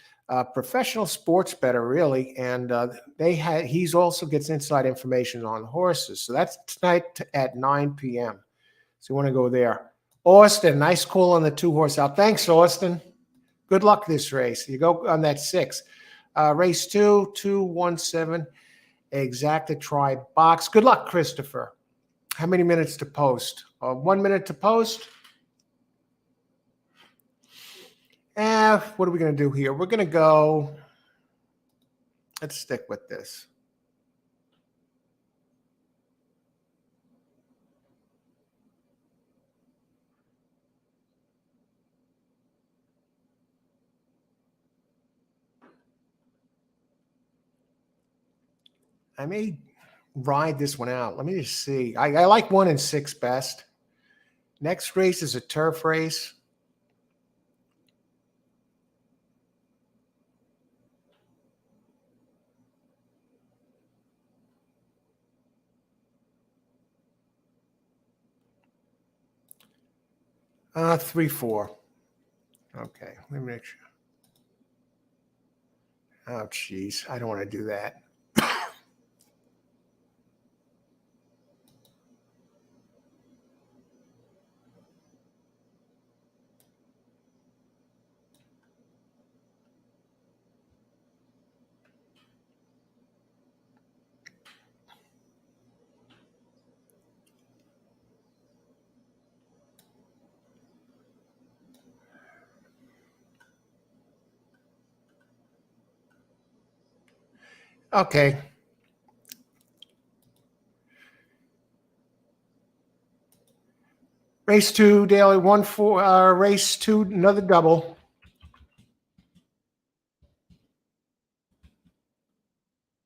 professional sports bettor, really. And he's also gets inside information on horses. So that's tonight at 9 p.m. So you want to go there. Austin, nice call on the 2-horse out. Thanks, Austin. Good luck this race. You go on that 6. Race 2, 2-1-7, exacta try box. Good luck, Christopher. How many minutes to post? 1 minute to post. What are we going to do here? We're going to go, let's stick with this. I may ride this one out. Let me just see. I like 1 and 6 best. Next race is a turf race. Uh, 3-4. Okay, let me make sure. Oh, geez. I don't want to do that. Okay. Race 2, daily 1-4. Race 2, another double.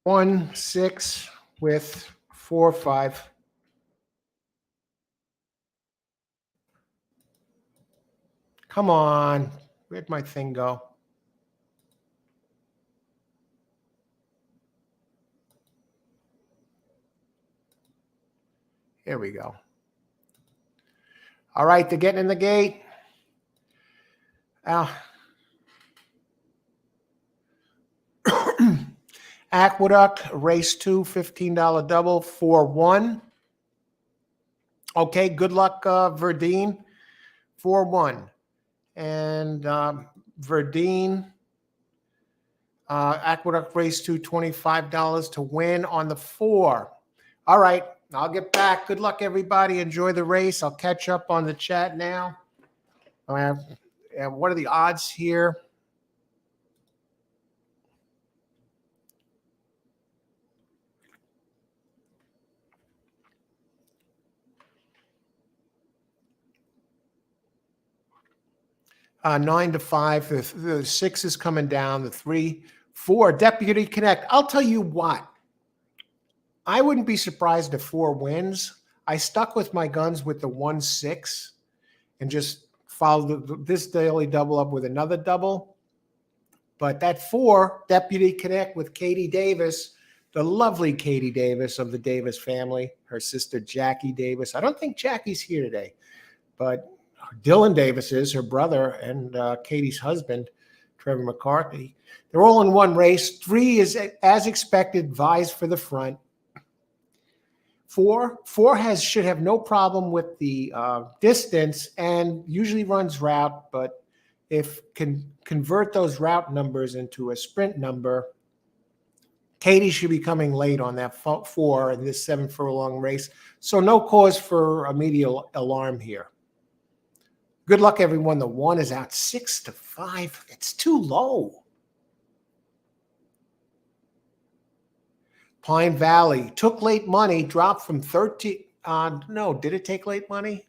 1, 6 with 4, 5. Come on. Where'd my thing go? Here we go. All right, they're getting in the gate. Aqueduct, race 2, $15 double, 4-1. Okay, good luck, Verdine. 4-1. And Verdine, Aqueduct race to $25 to win on the 4. All right, I'll get back. Good luck, everybody. Enjoy the race. I'll catch up on the chat now. And what are the odds here? Uh, 9-5. The 6 is coming down. The 3, 4. Deputy Connect. I'll tell you what. I wouldn't be surprised if 4 wins. I stuck with my guns with the 1-6 and just followed this daily double up with another double. But that 4, Deputy Connect with Katie Davis, the lovely Katie Davis of the Davis family, her sister Jackie Davis. I don't think Jackie's here today, but Dylan Davis is her brother, and Katie's husband, Trevor McCarthy. They're all in one race. 3 is, as expected, vies for the front. 4 should have no problem with the distance and usually runs route, but if can convert those route numbers into a sprint number, Katie should be coming late on that 4 in this 7 furlong race. So no cause for immediate alarm here. Good luck, everyone. The 1 is out 6-5. It's too low. Pine Valley took late money, dropped from 13. No, did it take late money?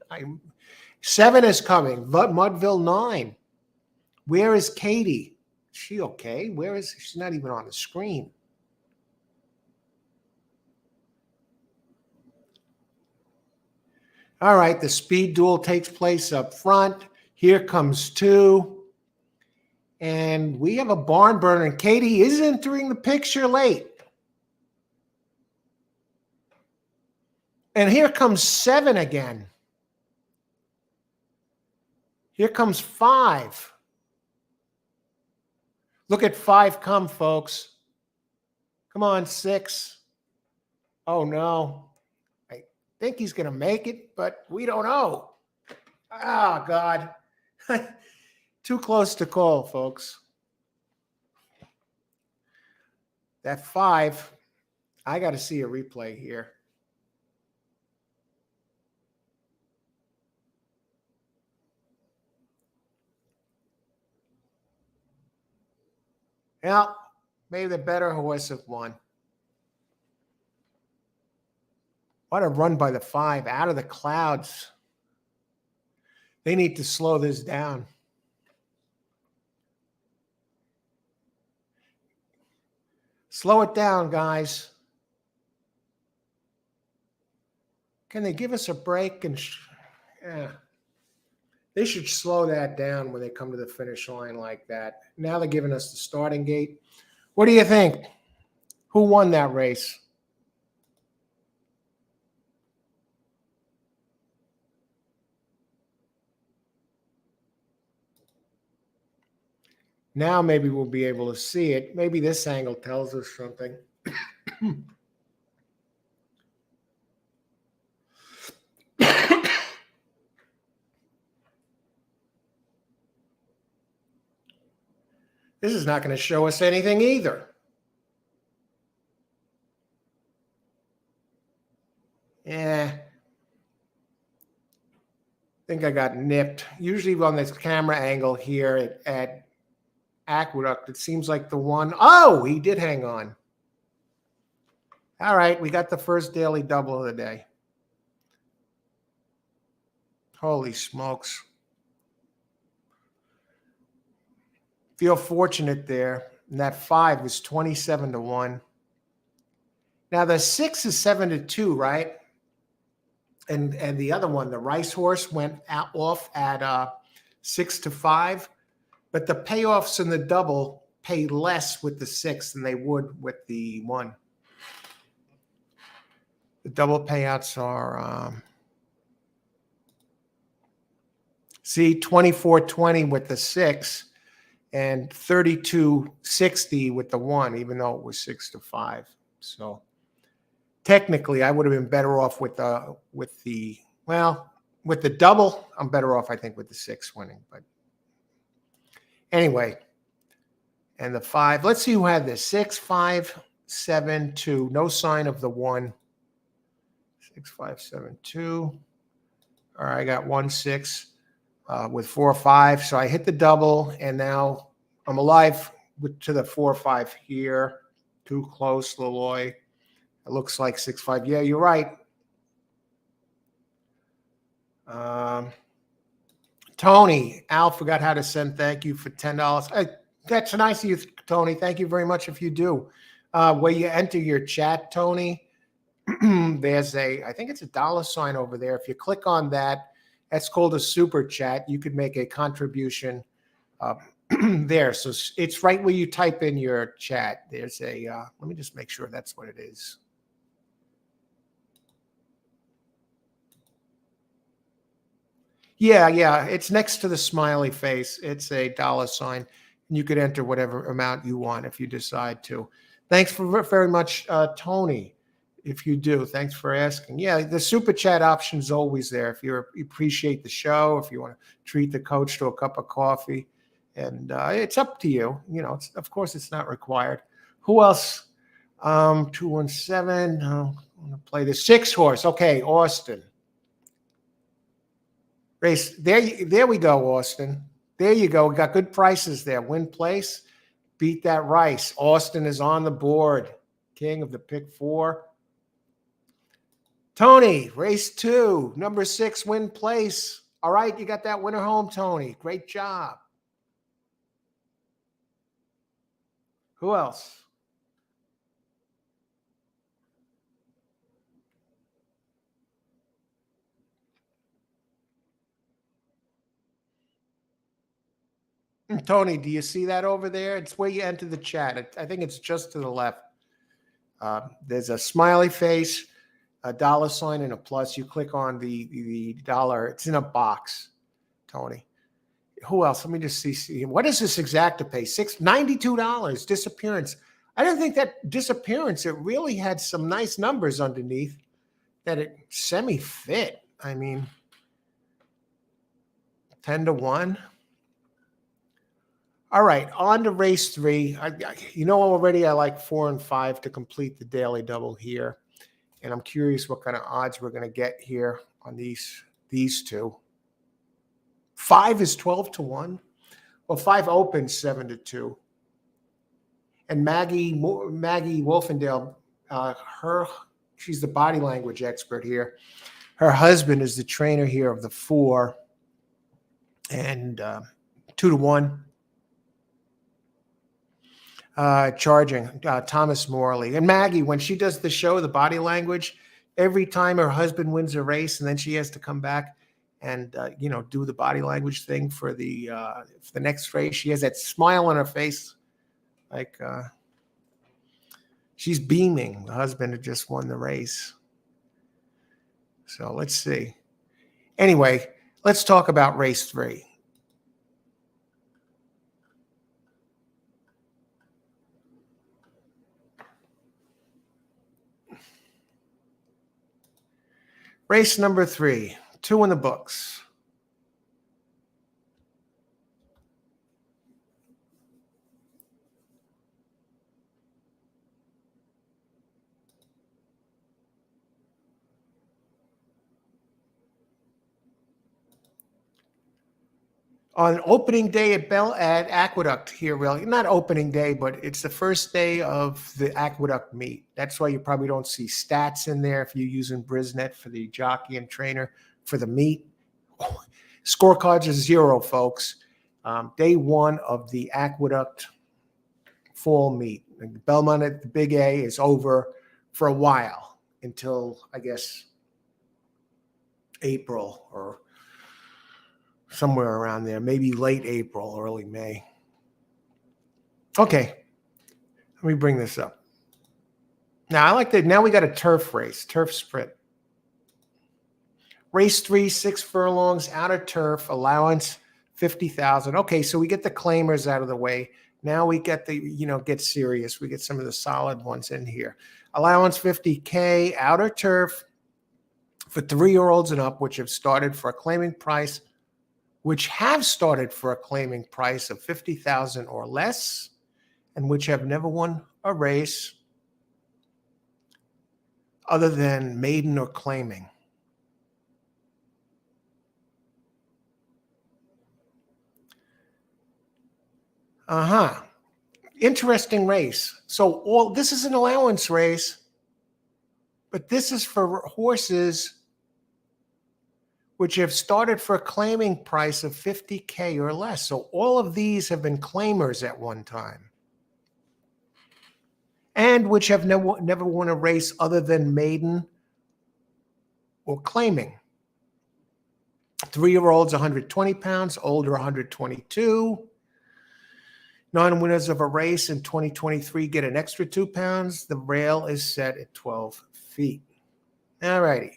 7 is coming. Mudville 9. Where is Katie? Is she okay? Where is she's not even on the screen? All right, the speed duel takes place up front. Here comes 2. And we have a barn burner, and Katie is entering the picture late. And here comes 7 again. Here comes 5. Look at 5 come, folks. Come on, 6. Oh, no. I think he's going to make it, but we don't know. Oh, God. Too close to call, folks. That 5, I got to see a replay here. Well, maybe the better horse have won. What a run by the 5 out of the clouds. They need to slow this down. Slow it down, guys. Can they give us a break? And yeah. They should slow that down when they come to the finish line like that. Now they're giving us the starting gate. What do you think? Who won that race? Now maybe we'll be able to see it. Maybe this angle tells us something. This is not going to show us anything either. Yeah. I think I got nipped. Usually on this camera angle here at Aqueduct, it seems like the 1. Oh, he did hang on. All right, we got the first daily double of the day. Holy smokes. Feel fortunate there. And that 5 was 27-1. Now the 6 is 7-2, right? And the other one, the Rice Horse, went off at 6-5. But the payoffs in the double pay less with the 6 than they would with the 1. The double payouts are, see, 24-20 with the 6 and 32-60 with the 1, even though it was 6-5. So technically, I would have been better off with the Well, with the double, I'm better off, I think, with the 6 winning. But anyway, and the 5. Let's see who had this. 6, 5, 7, 2. No sign of the 1. 6, 5, 7, 2. All right, I got 1, 6 with 4, 5. So I hit the double, and now I'm alive to the 4, 5 here. Too close, Leloy. It looks like 6, 5. Yeah, you're right. Tony, Al forgot how to send thank you for $10. That's nice of you, Tony. Thank you very much if you do. Where you enter your chat, Tony, there's I think it's a $ over there. If you click on that, that's called a super chat. You could make a contribution there. So it's right where you type in your chat. There's let me just make sure that's what it is. Yeah. It's next to the smiley face. It's a $. And you could enter whatever amount you want if you decide to. Thanks very much, Tony. If you do, thanks for asking. Yeah, the super chat option is always there. If you appreciate the show, if you want to treat the coach to a cup of coffee, and it's up to you. Of course, it's not required. Who else? 217. I want to play the 6 horse. Okay, Austin. Race there we go, Austin. There you go. We got good prices there. Win place, beat that Rice. Austin is on the board. King of the pick 4. Tony, race 2, number 6, win place. All right, you got that winner home, Tony. Great job. Who else? Tony, do you see that over there? It's where you enter the chat. I think it's just to the left. There's a smiley face, a $, and a plus. You click on the dollar. It's in a box, Tony. Who else? Let me just see. What is this Exacta pay? $92. Disappearance. I don't think that disappearance, it really had some nice numbers underneath that it semi-fit. I mean, 10-1. All right, on to race 3. Already I like 4 and 5 to complete the daily double here. And I'm curious what kind of odds we're going to get here on these two. 5 is 12-1. Well, 5 opens 7-2. And Maggie Wolfendale, she's the body language expert here. Her husband is the trainer here of the 4. And 2-1. Charging Thomas Morley. And Maggie, when she does the show, the body language, every time her husband wins a race and then she has to come back and do the body language thing for the next race, she has that smile on her face like she's beaming. The husband had just won the race. So let's see. Anyway, let's talk about race 3. Race number 3, 2 in the books. On opening day at Aqueduct here, really, not opening day, but it's the first day of the Aqueduct meet. That's why you probably don't see stats in there if you're using Brisnet for the jockey and trainer for the meet. Scorecards are 0, folks. Day 1 of the Aqueduct fall meet. Belmont at the Big A is over for a while until, I guess, April or somewhere around there, maybe late April, early May. Okay, let me bring this up. Now, I like that. Now we got a turf race, turf sprint. Race 3, 6 furlongs, out of turf, allowance 50,000. Okay, so we get the claimers out of the way. Now we get get serious. We get some of the solid ones in here. Allowance 50K, outer turf, For 3-year-olds and up, which have started for a claiming price, of 50,000 or less, and which have never won a race other than maiden or claiming. Interesting race. So this is an allowance race, but this is for horses which have started for a claiming price of 50K or less. So all of these have been claimers at one time, and which have never won a race other than maiden or claiming. 3-year-olds, 120 pounds, older, 122. Non-winners of a race in 2023 get an extra 2 pounds. The rail is set at 12 feet. All righty.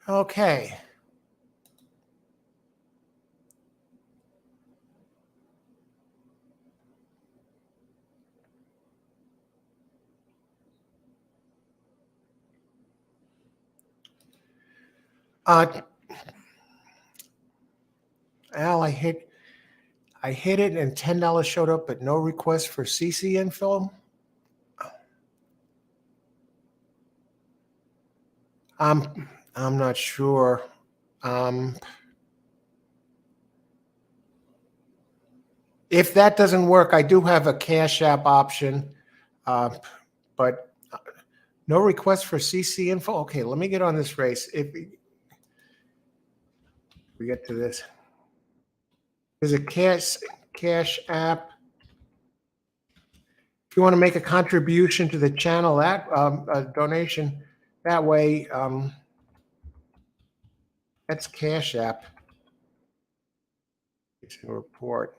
Okay. Al, I hit it and $10 showed up, but no request for CC info. I'm not sure. If that doesn't work, I do have a Cash App option, but no request for CC info. Okay, let me get on this race. If we get to this, there's a Cash App. If you want to make a contribution to the channel, that a donation, that way, that's Cash App. It's a report.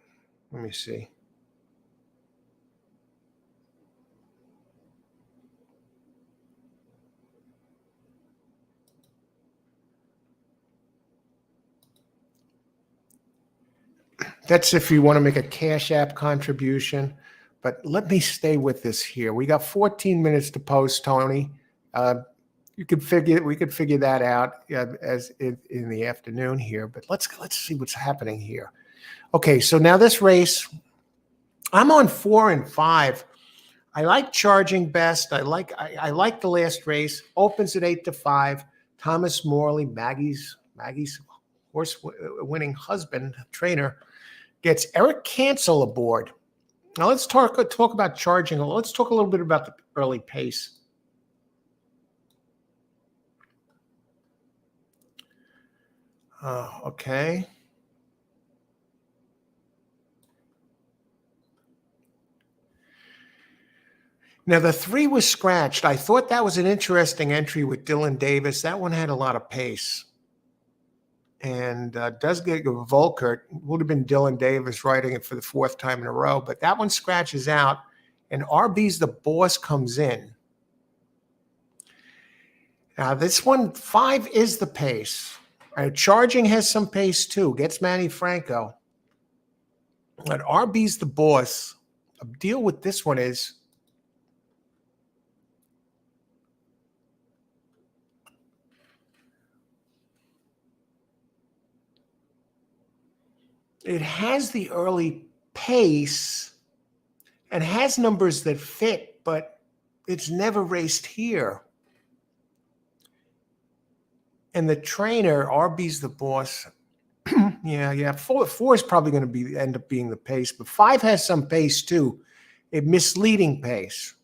Let me see. That's if you want to make a Cash App contribution. But let me stay with this here. We got 14 minutes to post, Tony. We could figure that out as in the afternoon here. But let's see what's happening here. Okay, so now this race, I'm on 4 and 5. I like charging best. I like the last race. Opens at 8-5. Thomas Morley, Maggie's horse winning husband, trainer, gets Eric Cancel aboard. Now let's talk about charging. Let's talk a little bit about the early pace. Okay. Now the 3 was scratched. I thought that was an interesting entry with Dylan Davis. That one had a lot of pace. And does get Volkert. Would have been Dylan Davis riding it for the 4th time in a row, but that one scratches out, and RB's the Boss comes in. Now this one, 5 is the pace. Charging has some pace too. Gets Manny Franco. But RB's the Boss. The deal with this one is it has the early pace and has numbers that fit, but it's never raced here. And the trainer, RB's the Boss. yeah. 4 is probably going to end up being the pace, but 5 has some pace too. A misleading pace.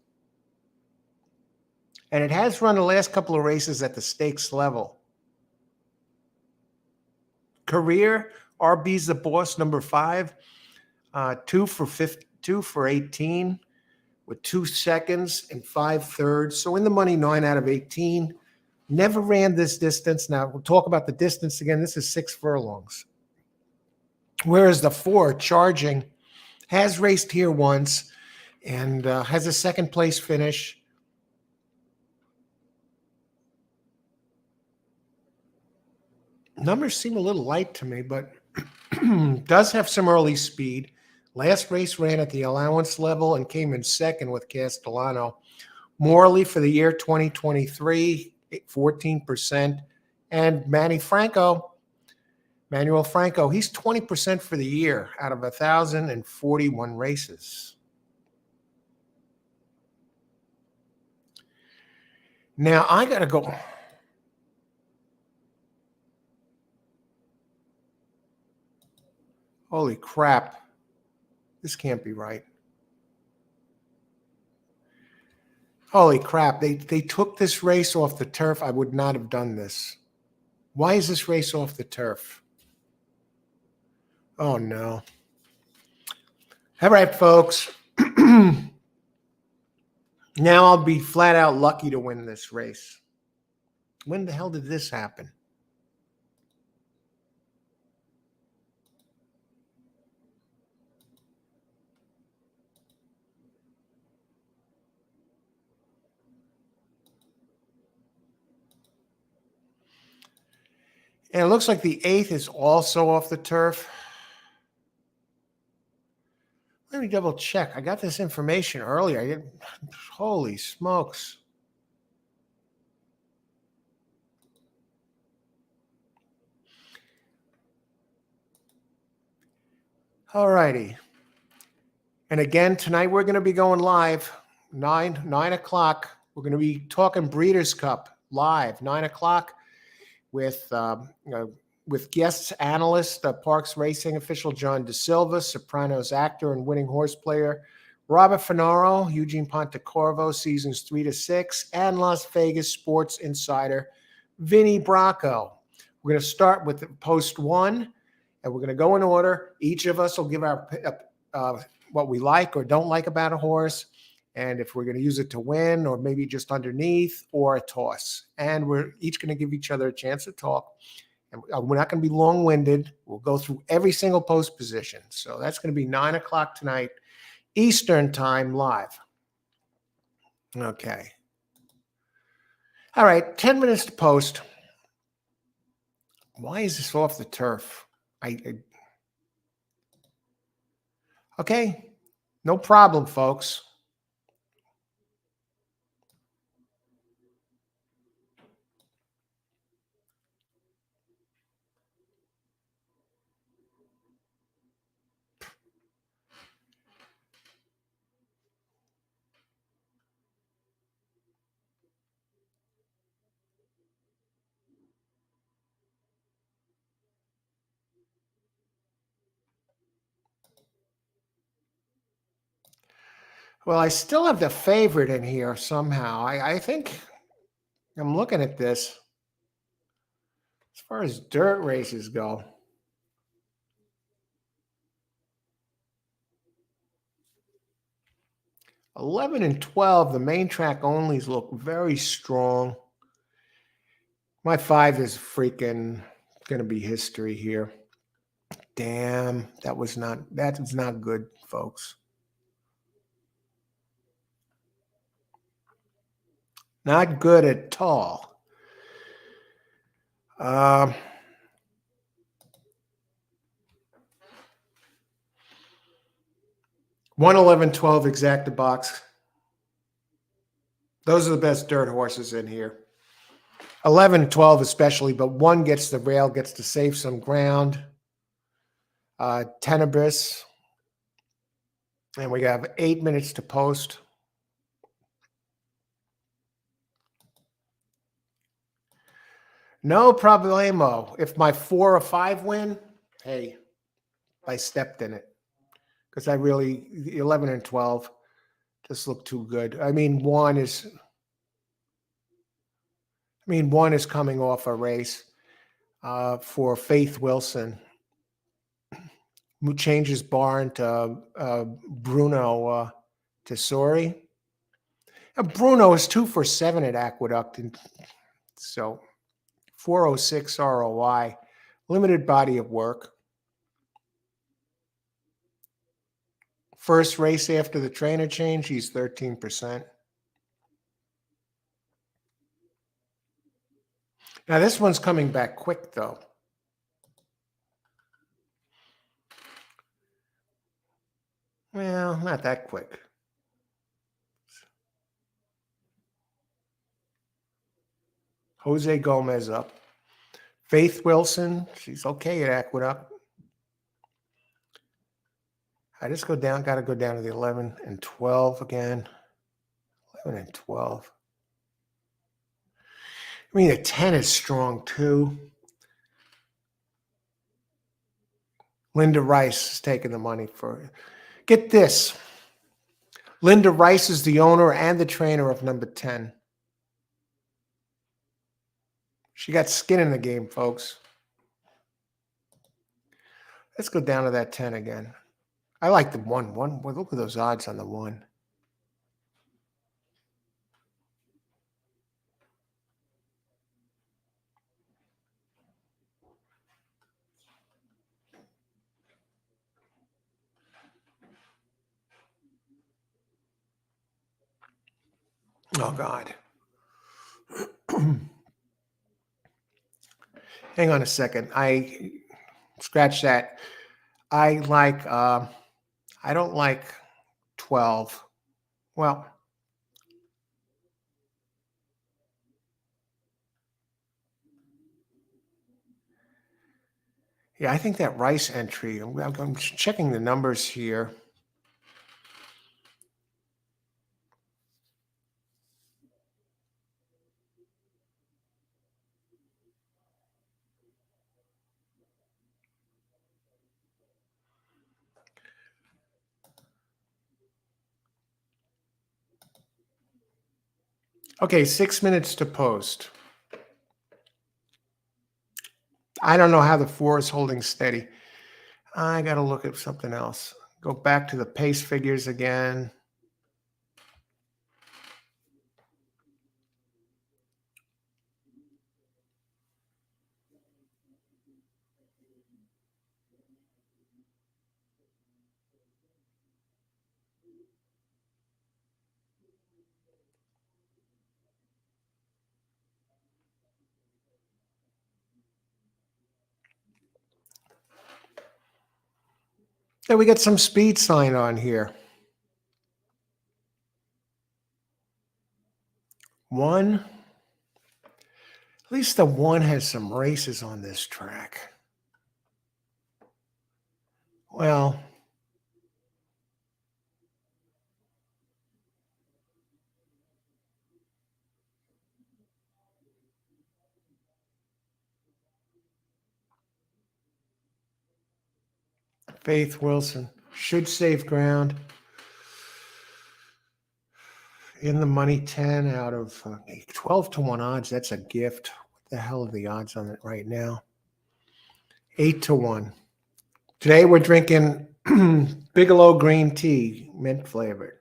And it has run the last couple of races at the stakes level. Career, RB's the Boss, number 5, 2 for 18 with 2 seconds and 5 thirds. So in the money, 9 out of 18. Never ran this distance. Now we'll talk about the distance again. This is 6 furlongs. Whereas the 4, Charging, has raced here once and has a second place finish. Numbers seem a little light to me, but does have some early speed. Last race ran at the allowance level and came in second with Castellano. Morley for the year 2023, 14%. And Manuel Franco, he's 20% for the year out of 1,041 races. Now I got to go. Holy crap. This can't be right. Holy crap. They took this race off the turf. I would not have done this. Why is this race off the turf? Oh, no. All right, folks. Now I'll be flat out lucky to win this race. When the hell did this happen? And it looks like the 8th is also off the turf. Let me double check. I got this information earlier. Holy smokes. All righty. And again, tonight we're going to be going live, 9 o'clock. We're going to be talking Breeders' Cup live, 9 o'clock, with guests, analyst, Parks Racing official John DeSilva, Sopranos actor and winning horse player Robert Finaro, Eugene Pontecorvo, seasons 3 to 6, and Las Vegas sports insider Vinny Bracco. We're going to start with post 1, and we're going to go in order. Each of us will give our what we like or don't like about a horse, and if we're going to use it to win or maybe just underneath or a toss. And we're each going to give each other a chance to talk. And we're not going to be long-winded. We'll go through every single post position. So that's going to be 9 o'clock tonight, Eastern time, live. Okay. All right, 10 minutes to post. Why is this off the turf? Okay, no problem, folks. Well, I still have the favorite in here somehow. I think I'm looking at this. As far as dirt races go, 11 and 12, the main track onlys look very strong. My 5 is freaking going to be history here. Damn, that was not good, folks. Not good at all. 111-12 exacta box. Those are the best dirt horses in here. 11-12 especially, but 1 gets the rail, gets to save some ground. Tenebris. And we have 8 minutes to post. No problemo. If my 4 or 5 win, hey, I stepped in it. Because I really, 11 and 12 just look too good. I mean, one is coming off a race for Faith Wilson, who changes barn to Bruno Tesori. Bruno is 2 for 7 at Aqueduct, and so 406 ROI, limited body of work. First race after the trainer change, he's 13%. Now this one's coming back quick though. Well, not that quick. Jose Gomez up. Faith Wilson, she's okay at Aqueduct. I just got to go down to the 11 and 12 again. 11 and 12. I mean, the 10 is strong too. Linda Rice is taking the money for it. Get this. Linda Rice is the owner and the trainer of number 10. She got skin in the game, folks. Let's go down to that 10 again. I like the 1. Well, look at those odds on the 1. Oh, God. Hang on a second. I scratch that. I don't like 12. Well, yeah, I think that Rice entry, I'm checking the numbers here. Okay, 6 minutes to post. I don't know how the 4 is holding steady. I got to look at something else. Go back to the pace figures again. Yeah, we got some speed sign on here. 1. At least the 1 has some races on this track. Well, Faith Wilson should save ground. In the money 10 out of 12 to 1 odds. That's a gift. What the hell are the odds on it right now? 8 to 1. Today we're drinking Bigelow green tea, mint flavored.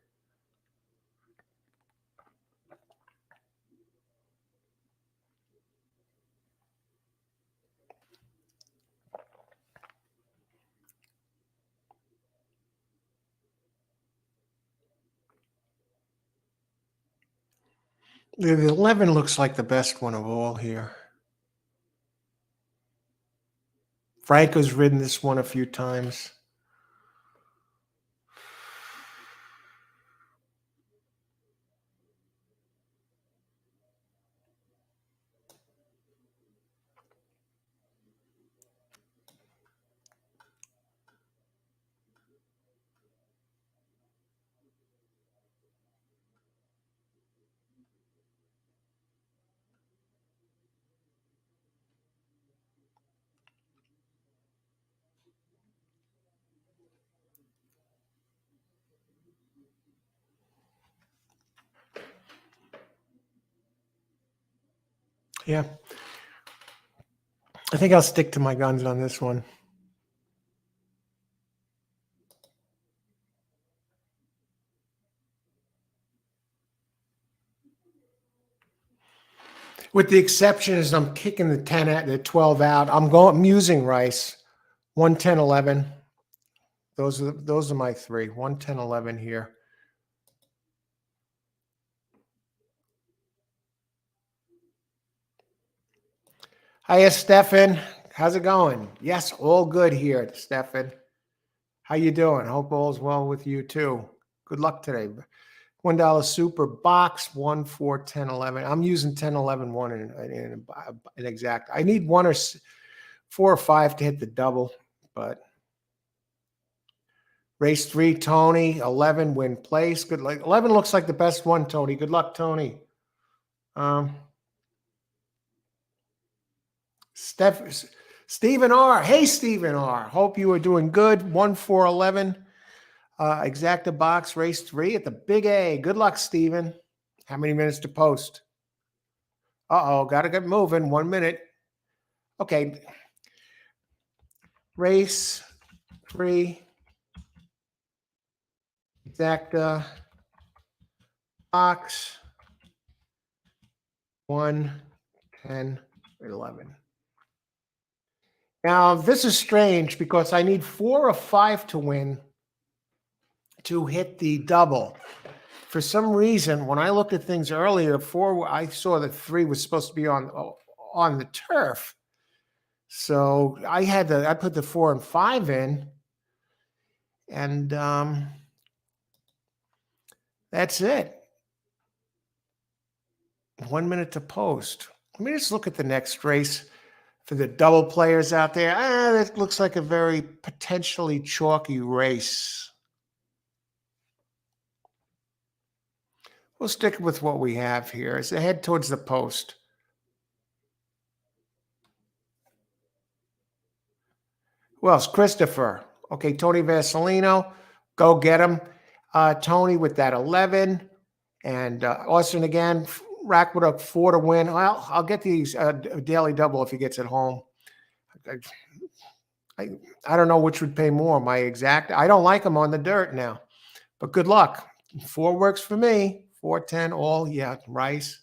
The 11 looks like the best one of all here. Franco's ridden this one a few times. Yeah. I think I'll stick to my guns on this one. With the exception is I'm kicking the 10 out, the 12 out. I'm using Rice, 1, 10, 11. those are my three. 1, 10, 11 here. Hiya, Stefan. How's it going? Yes, all good here, Stefan. How you doing? Hope all's well with you too. Good luck today. $1 super box, 1, 4, 10, 11. I'm using 10, 11, 1 in an exact. I need 1 or 4 or 5 to hit the double, but race 3, Tony. 11, win place. Good luck. 11 looks like the best one, Tony. Good luck, Tony. Stephen R. Hey, Stephen R. Hope you are doing good. 1, 4, 11. Exacta box, race 3 at the Big A. Good luck, Stephen. How many minutes to post? Uh-oh, got to get moving. 1 minute. Okay. Race 3. Exacta box. 1, 10, 11. Now, this is strange because I need 4 or 5 to win to hit the double. For some reason, when I looked at things earlier, 4, I saw that 3 was supposed to be on the turf. So I put the 4 and 5 in, and that's it. 1 minute to post. Let me just look at the next race for the double players out there. That looks like a very potentially chalky race. We'll stick with what we have here as I head towards the post. Who else? Christopher. Okay, Tony Vasilino. Go get him. Tony with that 11. And Austin again. Rack with a 4 to win. Well, I'll get these daily double if he gets it home. I don't know which would pay more. My exact. I don't like them on the dirt now. But good luck. 4 works for me. 4, 10, all. Yeah, Rice.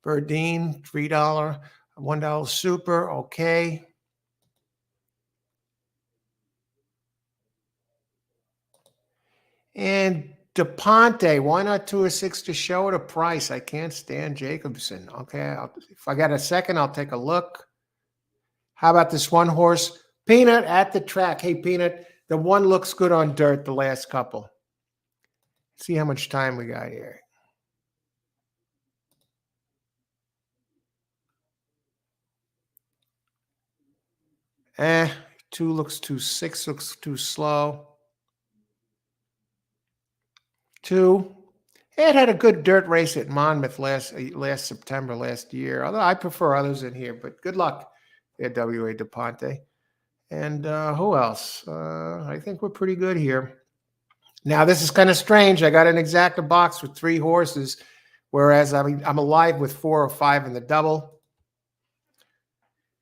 Verdine, $3. $1 super. Okay. And DePonte, why not 2 or 6 to show at a price? I can't stand Jacobson. Okay, if I got a second, I'll take a look. How about this one horse? Peanut at the track. Hey, Peanut, the one looks good on dirt, the last couple. See how much time we got here. Eh, 2 looks too, 6 looks too slow. 2. It had a good dirt race at Monmouth last September, last year. Although I prefer others in here, but good luck at W.A. DePonte. And who else? I think we're pretty good here. Now, this is kind of strange. I got an exacta box with 3 horses, whereas I'm alive with 4 or 5 in the double.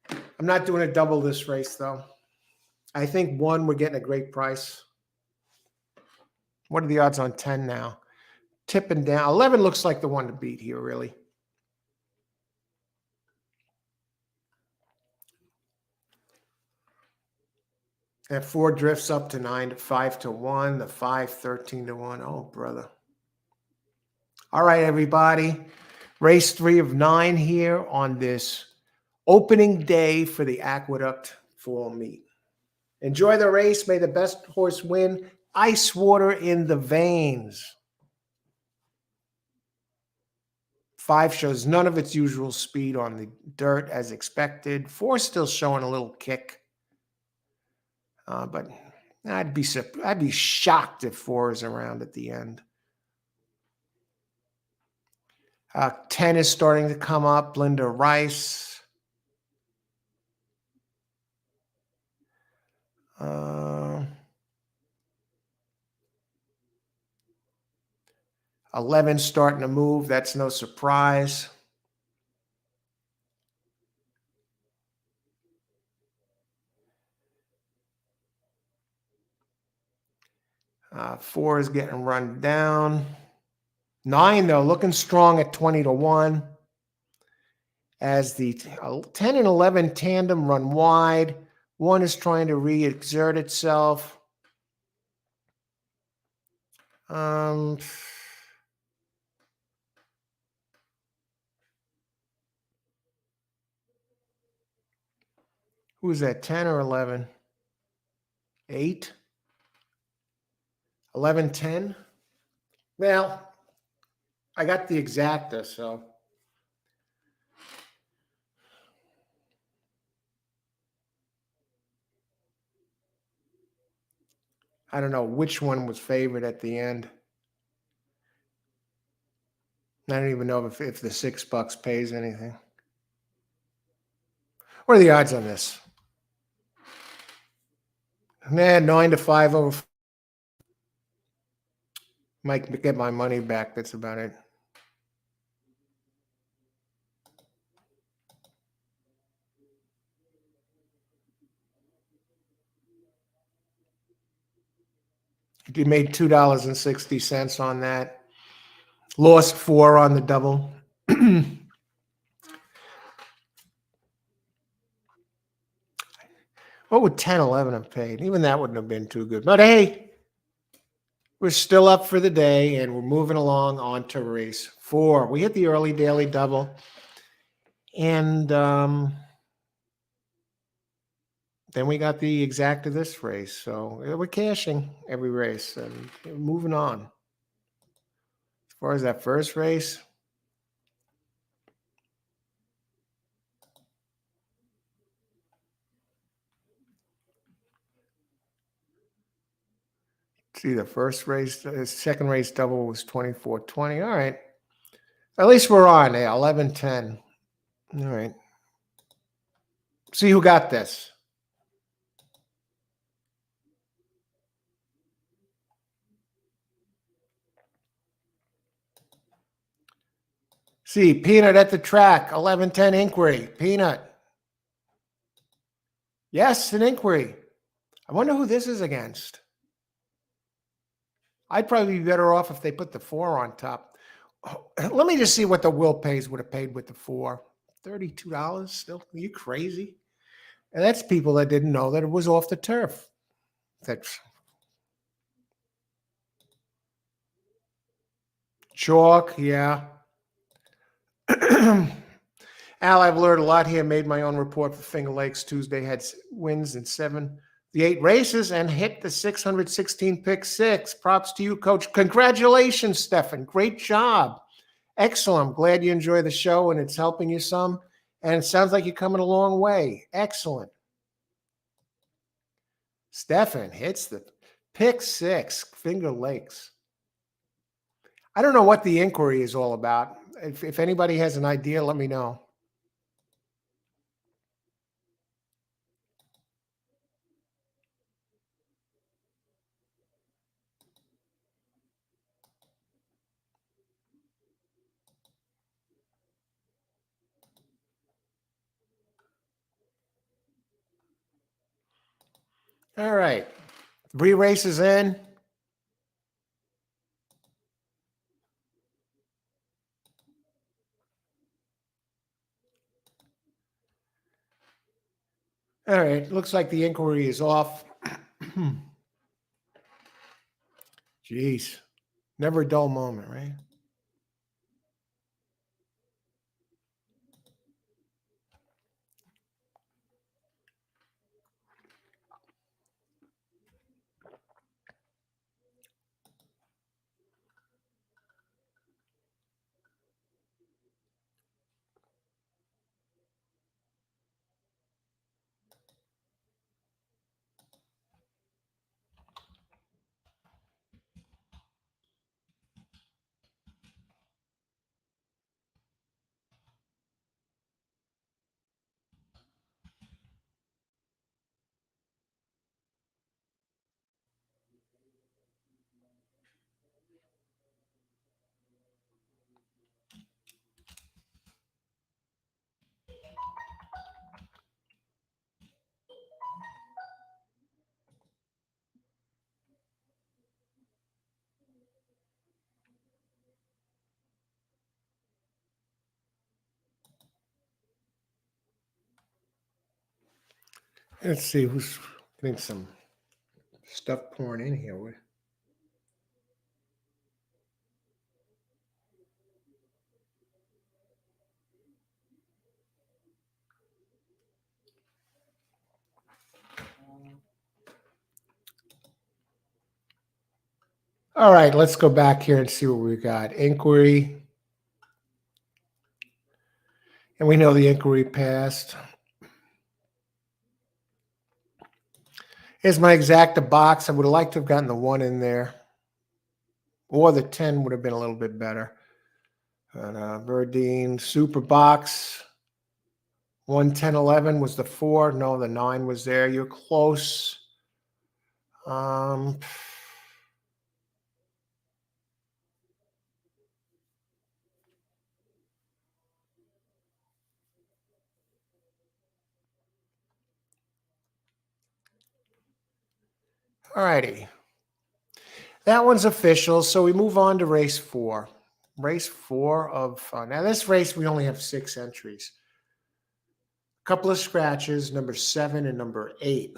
I'm not doing a double this race, though. I think 1, we're getting a great price. What are the odds on 10 now? Tipping down. 11 looks like the one to beat here, really. That 4 drifts up to 9 to 5 to 1. The 5, 13 to 1. Oh, brother. All right, everybody. Race 3 of 9 here on this opening day for the Aqueduct Fall Meet. Enjoy the race. May the best horse win. Ice water in the veins. 5 shows none of its usual speed on the dirt as expected. 4 still showing a little kick. But I'd be shocked if 4 is around at the end. 10 is starting to come up. Linda Rice. 11 starting to move. That's no surprise. Uh, 4 is getting run down. 9, though, looking strong at 20 to 1. As the 10 and 11 tandem run wide. 1 is trying to re-exert itself. Um, who was that? 10 or 11? 8? 11, 10? Well, I got the exacta, so I don't know which one was favored at the end. I don't even know if the $6 pays anything. What are the odds on this? Nah, 9 to 5 over. Might get my money back. That's about it. You made $2.60 on that. Lost 4 on the double. What would 10, 11 have paid? Even that wouldn't have been too good. But hey, we're still up for the day and we're moving along on to race 4. We hit the early daily double. And then we got the exact of this race. So we're cashing every race and moving on. As far as that first race, see, the first race, the second race double was 24-20. All right. At least we're on there, 11-10. All right. See who got this. See, Peanut at the track, 11-10 inquiry. Peanut. Yes, an inquiry. I wonder who this is against. I'd probably be better off if they put the 4 on top. Let me just see what the Will pays would have paid with the 4. $32 still? Are you crazy? And that's people that didn't know that it was off the turf. That's chalk, yeah. Al, I've learned a lot here. Made my own report for Finger Lakes. Tuesday had wins in 7 the 8 races and hit the 616 pick 6. Props to you, Coach. Congratulations, Stefan. Great job. Excellent. I'm glad you enjoy the show and it's helping you some. And it sounds like you're coming a long way. Excellent. Stefan hits the pick 6, Finger Lakes. I don't know what the inquiry is all about. If anybody has an idea, let me know. All right. 3 races in. All right. Looks like the inquiry is off. Jeez. Never a dull moment, right? Let's see who's getting some stuff pouring in here. All right, let's go back here and see what we got. Inquiry. And we know the inquiry passed. Here's my exacta box. I would have liked to have gotten the 1 in there. Or the 10 would have been a little bit better. And Verdine, super box. 1, 10, 11 was the 4. No, the 9 was there. You're close. All righty. That one's official. So we move on to race 4. Race 4 of, now this race, we only have 6 entries. A couple of scratches, number 7 and number 8.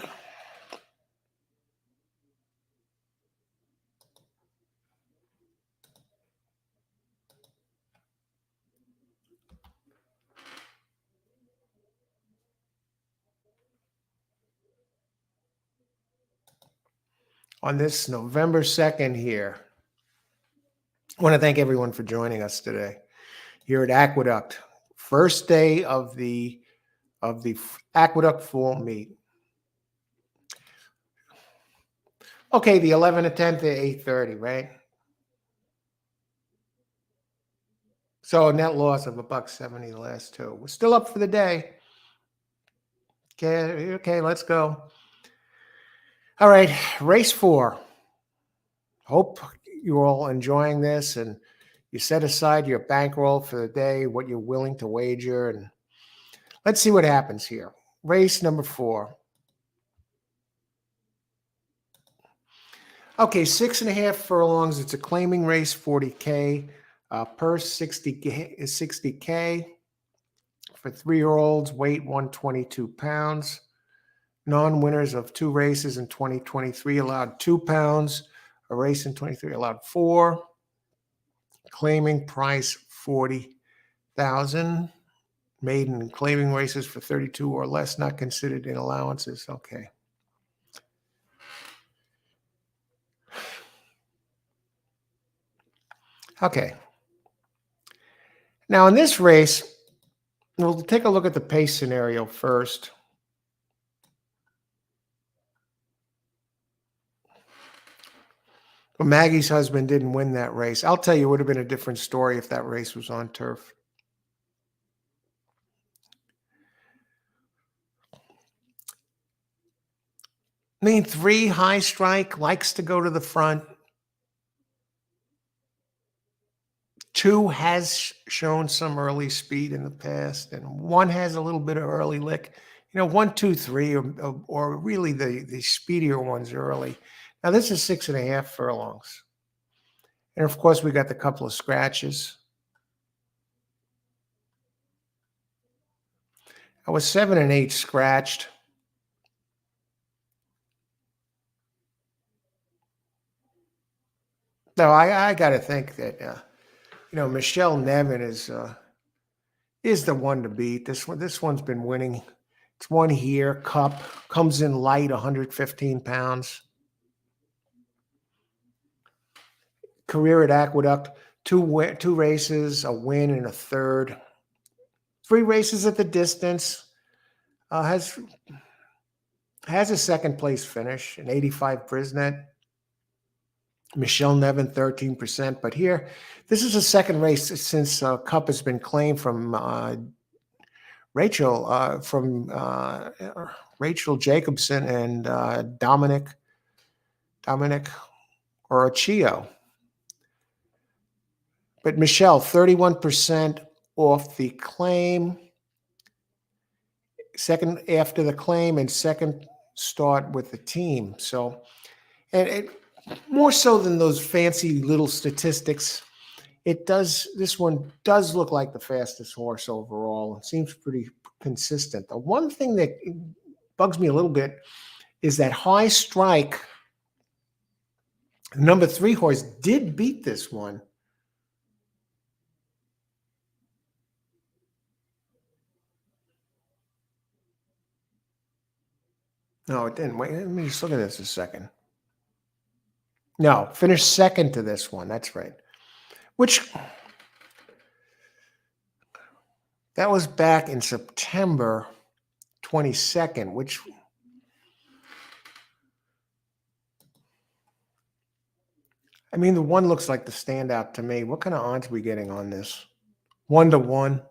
On this November 2nd here, I want to thank everyone for joining us today here at Aqueduct. First day of the Aqueduct Fall Meet. Okay, the 11 to 10 to 8:30, right? So a net loss of $1.70 the last 2. We're still up for the day. Okay, let's go. All right, race 4. Hope you're all enjoying this and you set aside your bankroll for the day, what you're willing to wager, and let's see what happens here. Race number 4. Okay, 6.5 furlongs. It's a claiming race, 40K. Purse 60K is 60K. For 3-year-olds, weight 122 pounds. Non-winners of 2 races in 2023 allowed 2 pounds. A race in 23 allowed 4. Claiming price 40,000. Maiden and claiming races for 32 or less not considered in allowances. Okay. Okay. Now in this race, we'll take a look at the pace scenario first. Well, Maggie's husband didn't win that race. I'll tell you, it would have been a different story if that race was on turf. I mean, 3 high strike, likes to go to the front. 2 has shown some early speed in the past, and 1 has a little bit of early lick. 1, 2, 3, or really the speedier ones early. Now this is 6.5 furlongs, and of course we got the couple of scratches. I was 7 and 8 scratched. No, I got to think that Michelle Nevin is the one to beat. This one's been winning. It's 1 here. Cup comes in light, 115 pounds. Career at Aqueduct, 2 races, a win and a third. 3 races at the distance. Has a second place finish, an 85 Brisnet. Michelle Nevin, 13%. But here, this is the second race since Cup has been claimed from Rachel Jacobson and Dominic Orachio. But Michelle, 31% off the claim. Second after the claim and second start with the team. So, and more so than those fancy little statistics, this one does look like the fastest horse overall. It seems pretty consistent. The one thing that bugs me a little bit is that High Strike, number 3 horse, did beat this one. No, it didn't. Wait, let me just look at this a second. No, finished second to this one. That's right. Which that was back in September 22nd, which I mean, the one looks like the standout to me. What kind of odds are we getting on this? 1-1.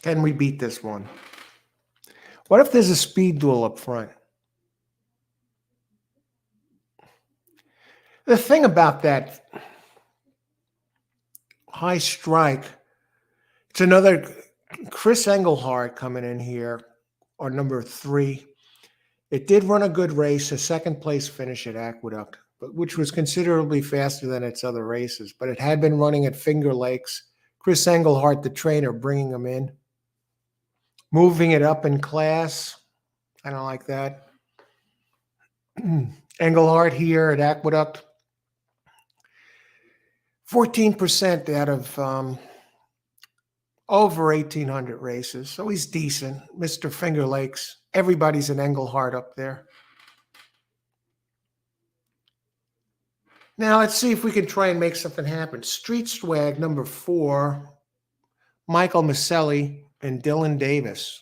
Can we beat this one? What if there's a speed duel up front? The thing about that high strike, it's another Chris Engelhardt coming in here, or number 3. It did run a good race, a second place finish at Aqueduct, which was considerably faster than its other races. But it had been running at Finger Lakes. Chris Engelhardt, the trainer, bringing him in, moving it up in class. I don't like that. Engelhardt here at Aqueduct, 14% out of over 1,800 races. So he's decent. Mr. Finger Lakes. Everybody's an Engelhardt up there. Now let's see if we can try and make something happen. Street Swag number 4, Michael Maselli and Dylan Davis.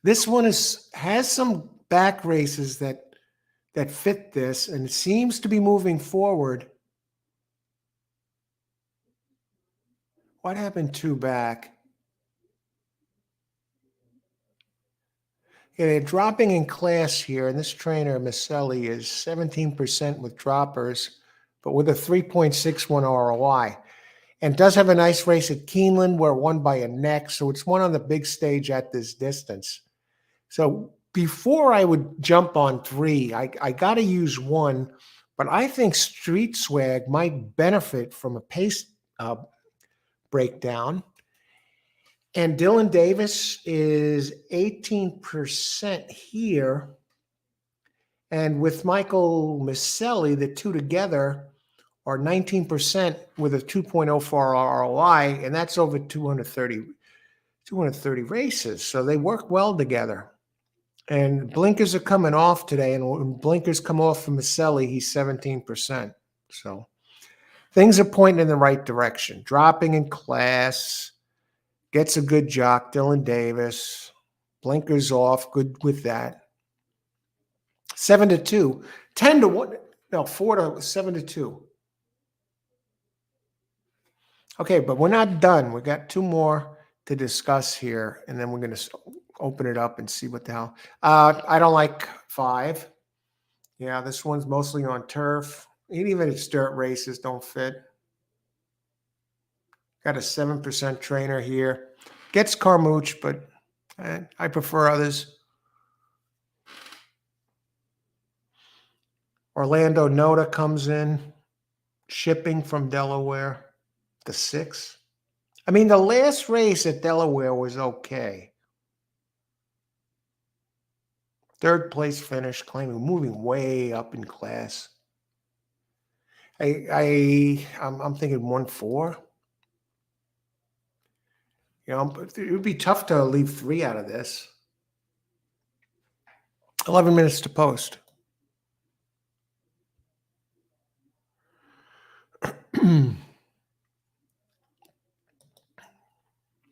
This one has some back races that fit this, and it seems to be moving forward. What happened 2 back? Yeah, they're dropping in class here, and this trainer, Maselli, is 17% with droppers, but with a 3.61 ROI. And does have a nice race at Keeneland where it won by a neck, so it's one on the big stage at this distance. So before I would jump on 3, I got to use 1, but I think Street Swag might benefit from a pace breakdown. And Dylan Davis is 18% here. And with Michael Maselli, the two together are 19% with a 2.04 ROI, and that's over 230 races. So they work well together. And blinkers are coming off today, and when blinkers come off from Maselli, he's 17%. So things are pointing in the right direction. Dropping in class, gets a good jock, Dylan Davis. Blinkers off, good with that. 7-2, 10-1, no, 7-2. Okay, but we're not done. We got 2 more to discuss here, and then we're going to open it up and see what the hell. I don't like 5. Yeah, this one's mostly on turf. Even its dirt races don't fit. Got a 7% trainer here. Gets Carmouche, but I prefer others. Orlando Noda comes in, shipping from Delaware, the 6. I mean, the last race at Delaware was okay. 3rd place finish, claiming moving way up in class. I'm thinking 1-4. You know, it would be tough to leave 3 out of this. 11 minutes to post.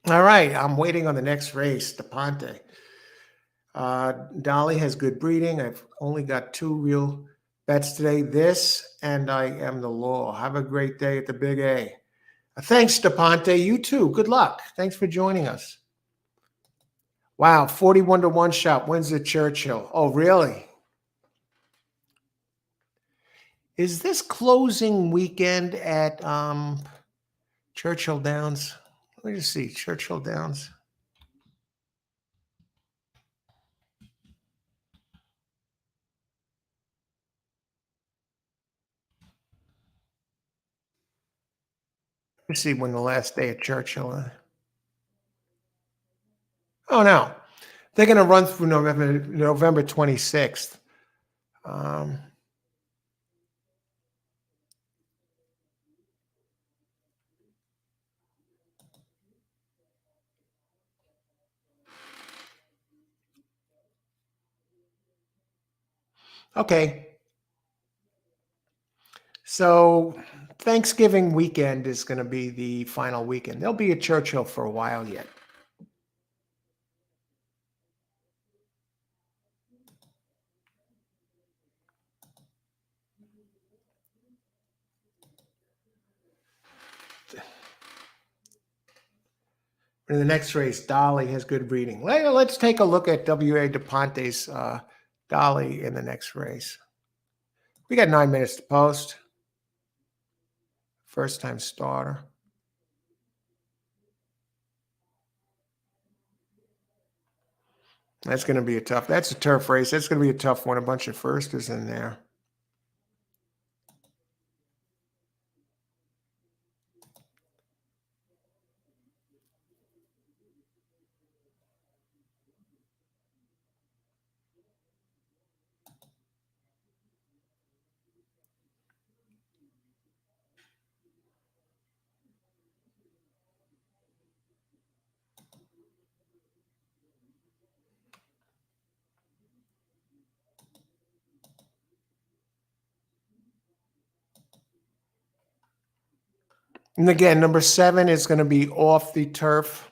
All right, I'm waiting on the next race, DePonte. Dolly has good breeding. I've only got 2 real bets today. This and I Am the Law. Have a great day at the Big A. Thanks, DePonte. You too. Good luck. Thanks for joining us. Wow, 41-1 shot wins at Churchill. Oh, really? Is this closing weekend at Churchill Downs? Let me just see. Churchill Downs. Let me see when the last day at Churchill is. Oh, no. They're going to run through November 26th. Okay. So Thanksgiving weekend is going to be the final weekend. There'll be a Churchill for a while yet. In the next race, Dolly has good breeding. Let's take a look at W.A. DePonte's Dolly in the next race. We got 9 minutes to post. First time starter. That's going to be that's a turf race. That's going to be a tough one. A bunch of firsters in there. And again, number 7 is going to be off the turf.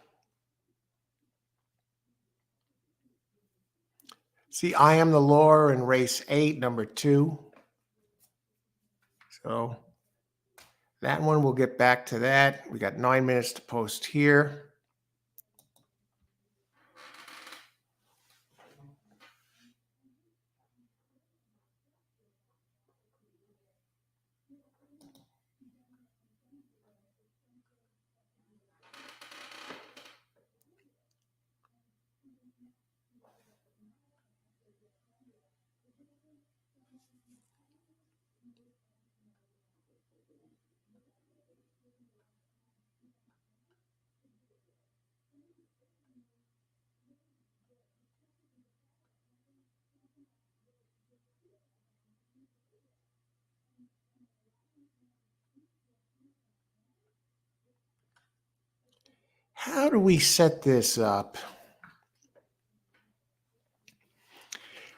See, I Am the Law in race 8, number 2. So that one, we'll get back to that. We got 9 minutes to post here. How do we set this up?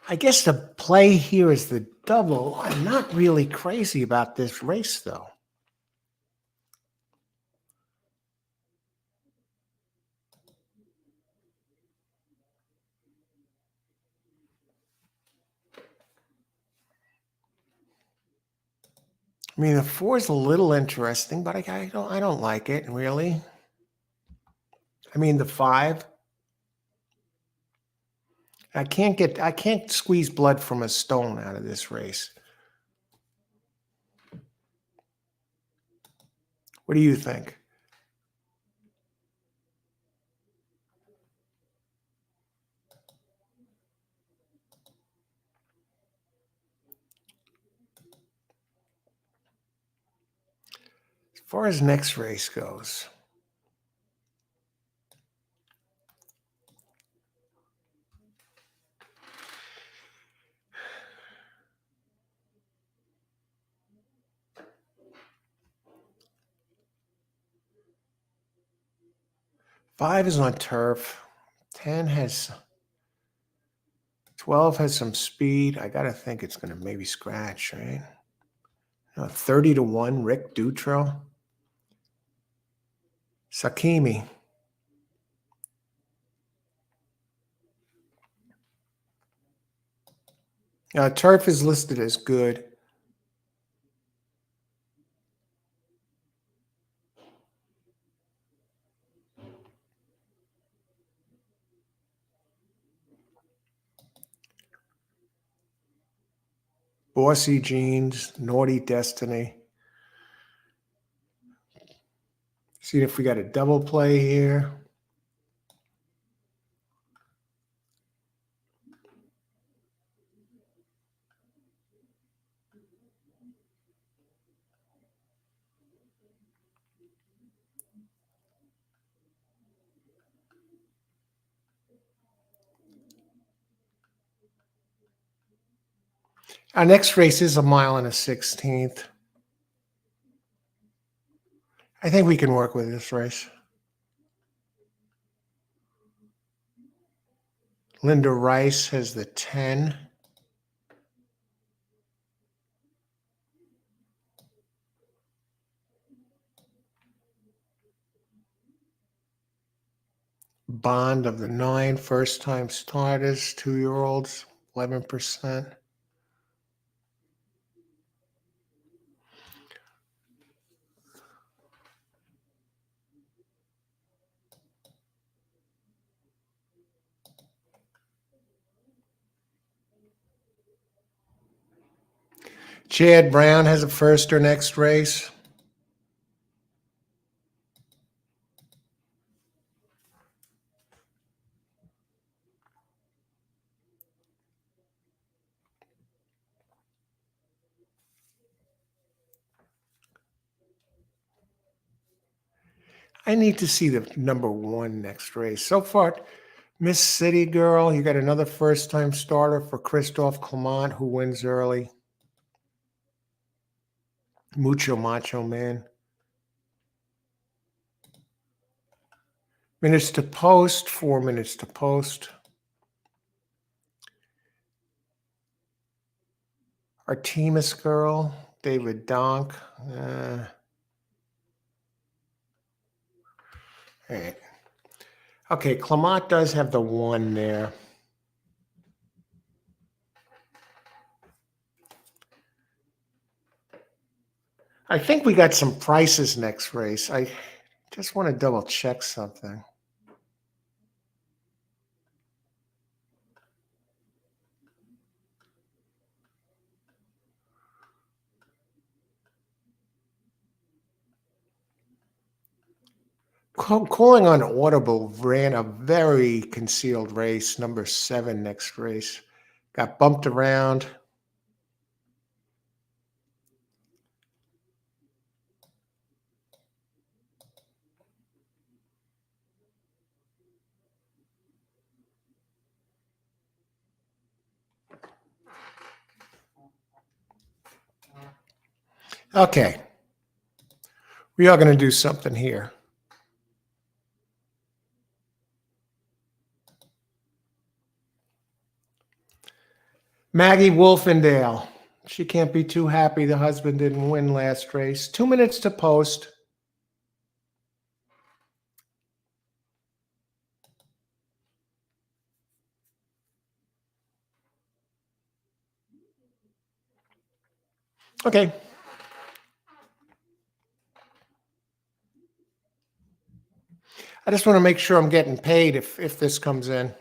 I guess the play here is the double. I'm not really crazy about this race, though. I mean, the 4 is a little interesting, but I don't like it really. I mean, the 5. I can't squeeze blood from a stone out of this race. What do you think? As far as next race goes, five is on turf. 12 has some speed. I got to think it's going to maybe scratch, right? 30-1, Rick Dutro. Sakimi. Turf is listed as good. Bossy Jeans, Naughty Destiny. See if we got a double play here. Our next race is 1 mile and a 16th. I think we can work with this race. Linda Rice has the 10. bond of the 9 first-time starters, 2-year-olds, 11%. Chad Brown has a first or next race. I need to see the number 1 next race. So far, Miss City Girl, you got another first-time starter for Christophe Clement, who wins early. Mucho Macho Man. Minutes to post, 4 minutes to post. Artemis Girl, David Donk. All right. Okay, Clement does have the 1 there. I think we got some prices next race. I just want to double check something. Calling on Audible ran a very concealed race, number 7 next race. Got bumped around. Okay. We are going to do something here. Maggie Wolfendale. She can't be too happy the husband didn't win last race. 2 minutes to post. Okay. I just want to make sure I'm getting paid if this comes in.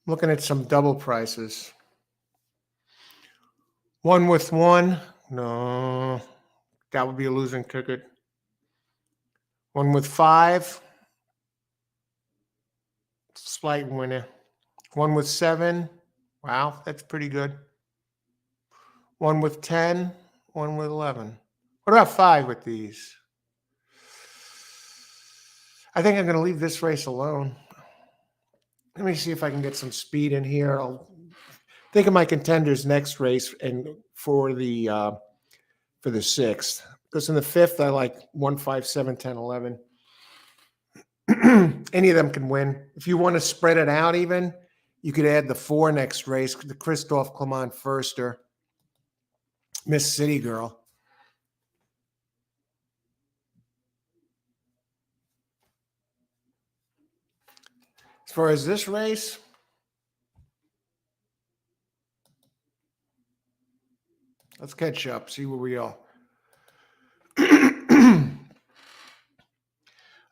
Looking at some double prices. 1 with 1. No, that would be a losing ticket. 1 with 5. Slight winner. 1 with 7. Wow, that's pretty good. 1 with 10. 1 with 11. What about 5 with these? I think I'm going to leave this race alone. Let me see if I can get some speed in here. I'll think of my contenders next race and for the 6th. Because in the 5th, I like 1, 5, 7, 10, 11. Any of them can win. If you want to spread it out even, you could add the 4 next race, the Christophe Clement Firster, Miss City Girl. As far as this race, let's catch up, see where we are.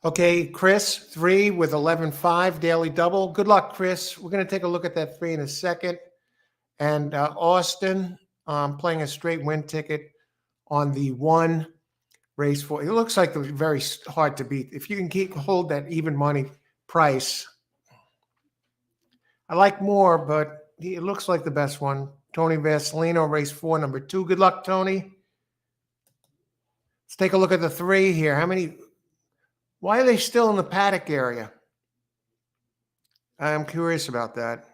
Okay, Chris, 3 with 11.5 daily double. Good luck, Chris. We're going to take a look at that 3 in a second. And Austin playing a straight win ticket on the 1 race 4. It looks like they're very hard to beat. If you can hold that even money price, I like more, but it looks like the best one. Tony Vasilino, race 4, number 2. Good luck, Tony. Let's take a look at the 3 here. Why are they still in the paddock area? I'm curious about that.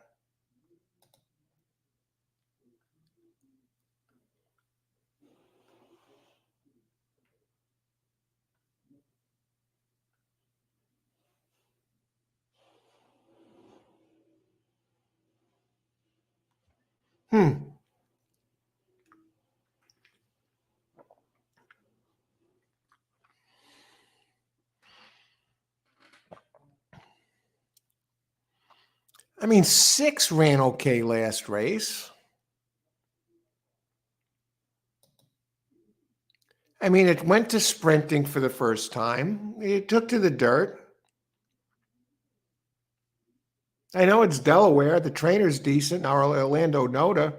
I mean, 6 ran okay last race. I mean, it went to sprinting for the first time. It took to the dirt. I know it's Delaware. The trainer's decent. Our Orlando Noda,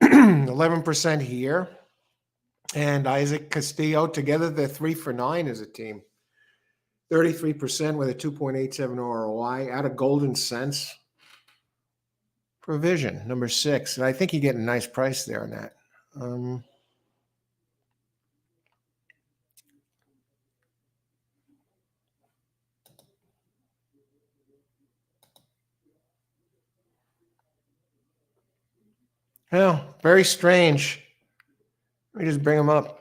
11% here. And Isaac Castillo, together they're 3 for 9 as a team. 33% with a 2.87 ROI out of Golden Sense. Provision, number 6. And I think you get a nice price there on that. Well, very strange. Let me just bring them up.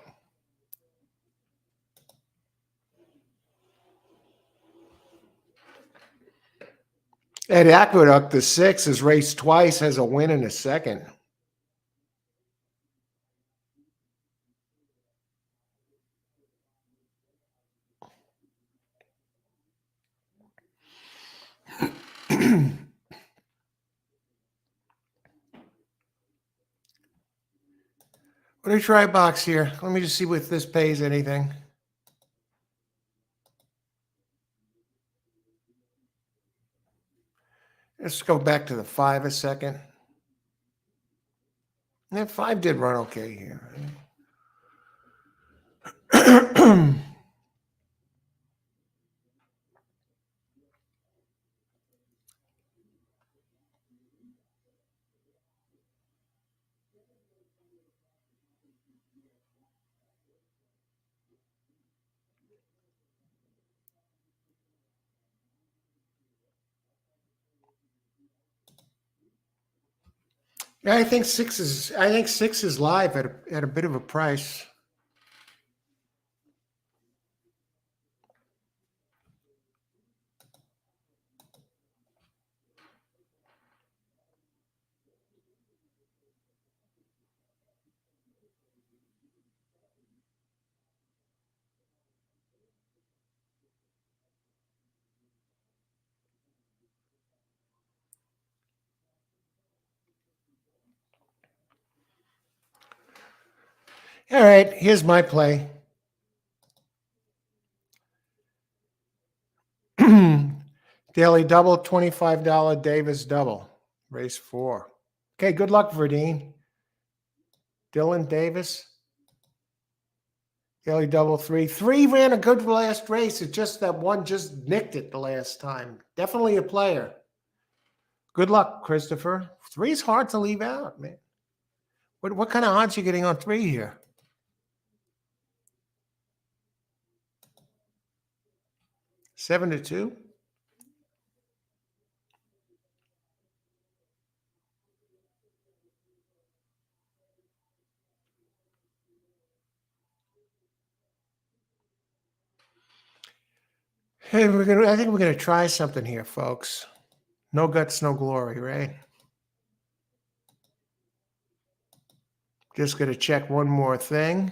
At Aqueduct, the 6 has raced twice, has a win and a second. What do we try a box here? Let me just see if this pays anything. Let's go back to the 5 a second. That 5 did run okay here. Yeah, I think 6 is live at a bit of a price. All right, here's my play. Daily double, $25 Davis double, race 4. Okay, good luck, Verdine. Dylan Davis, daily double 3. 3 ran a good last race. It's just that one just nicked it the last time. Definitely a player. Good luck, Christopher. 3 is hard to leave out, man. What kind of odds are you getting on 3 here? 7-2? Hey, I think we're gonna try something here, folks. No guts, no glory, right? Just gonna check one more thing.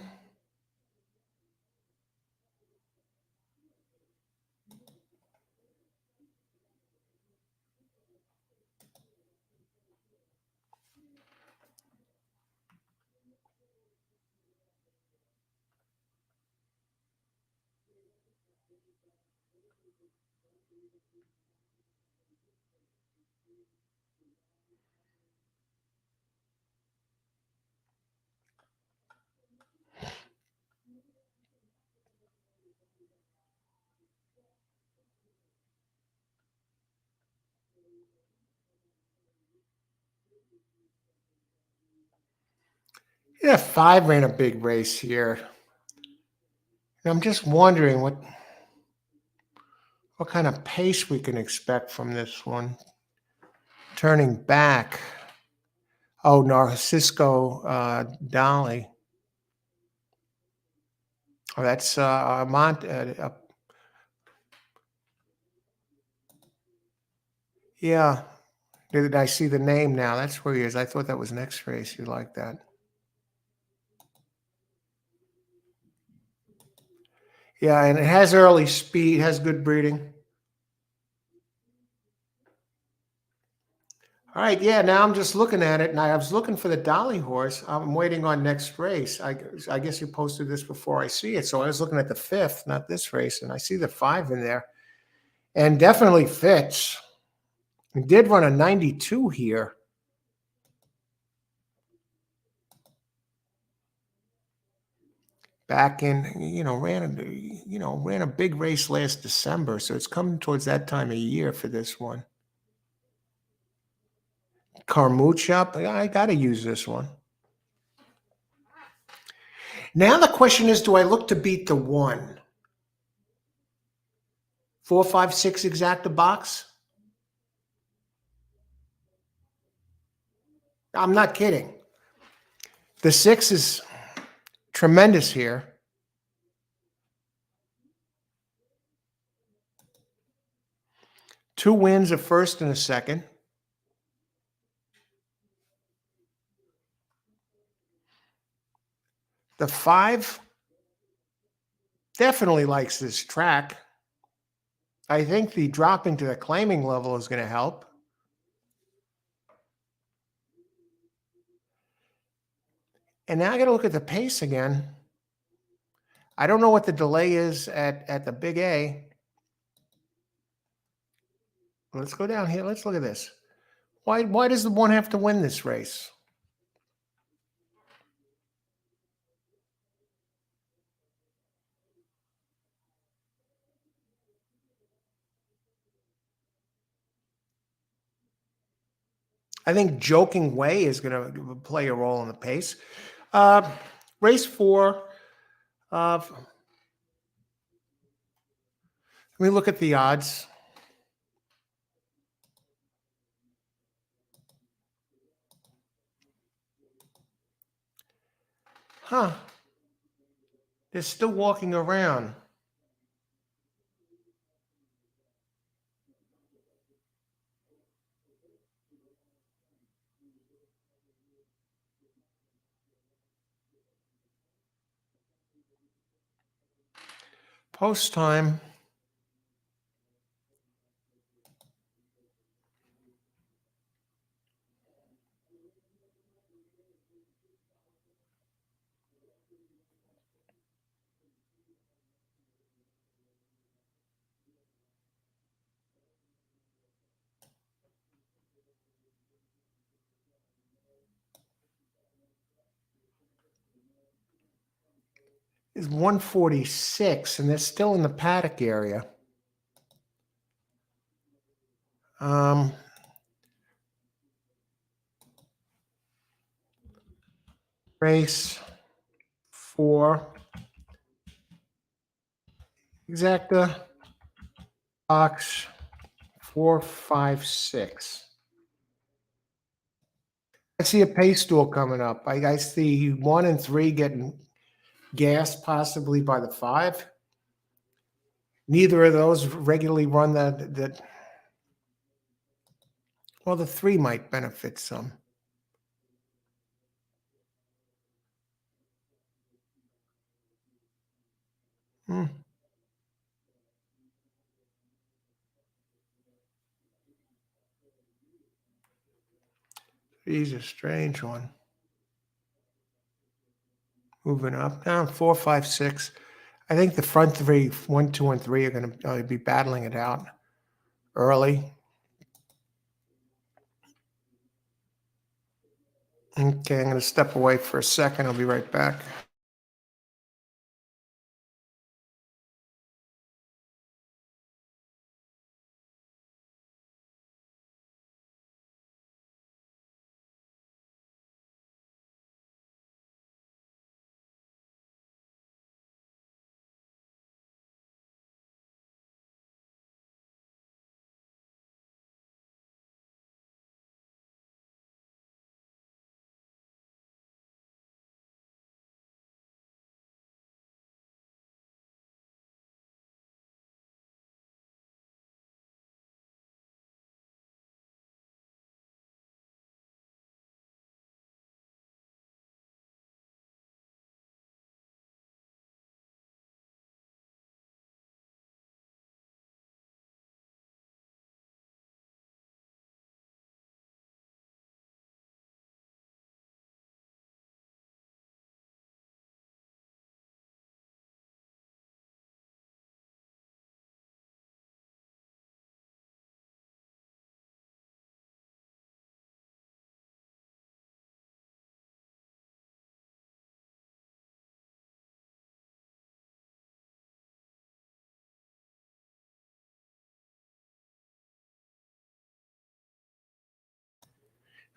Yeah, 5 ran a big race here. And I'm just wondering what kind of pace we can expect from this one. Turning back. Oh, Narcisco Dolly. Oh, that's yeah. Did I see the name now? That's where he is. I thought that was next race. You like that? Yeah, and it has early speed, has good breeding. All right, yeah, now I'm just looking at it, and I was looking for the Dolly horse. I'm waiting on next race. I guess you posted this before I see it, so I was looking at the 5th, not this race, and I see the 5 in there, and definitely fits. He did run a 92 here. Back in, ran a big race last December, so it's coming towards that time of year for this one. Carmucha, I got to use this one. Now the question is, do I look to beat the 1? 4, 5, 6 exacta box? I'm not kidding. The 6 is tremendous here. Two wins, a first and a second. The 5 definitely likes this track. I think the dropping to the claiming level is going to help. And now I got to look at the pace again. I don't know what the delay is at the big A. Let's go down here. Let's look at this. Why does the 1 have to win this race? I think Joking Way is going to play a role in the pace. Race 4. Let me look at the odds. Huh. They're still walking around. Post time. Is 146, and they're still in the paddock area. Race 4. Exacta box 4, 5, 6. I see a pace duel coming up. I see 1 and 3 getting gassed possibly by the 5. Neither of those regularly run the well, the 3 might benefit some. Hmm. He's a strange one. Moving up now, 4, 5, 6. I think the front 3, 1, 2, and 3 are going to be battling it out early. Okay, I'm going to step away for a second. I'll be right back.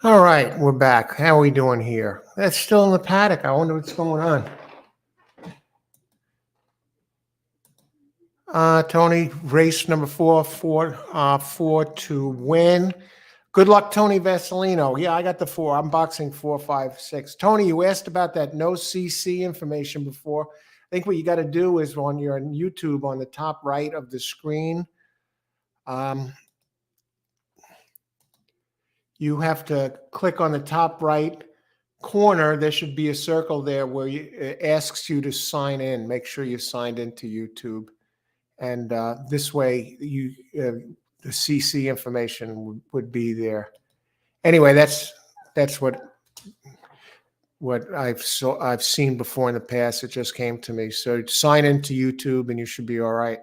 All right, we're back. How are we doing here? That's still in the paddock. I wonder what's going on. Tony, race number four to win. Good luck, Tony Vasilino. Yeah, I got the four. I'm boxing 4, 5, 6. Tony, you asked about that no CC information before. I think what you got to do is on your YouTube on the top right of the screen, you have to click on the top right corner. There should be a circle there where it asks you to sign in. Make sure you signed into YouTube. And this way, the CC information would be there. Anyway, that's what I've seen before in the past. It just came to me. So sign into YouTube, and you should be all right.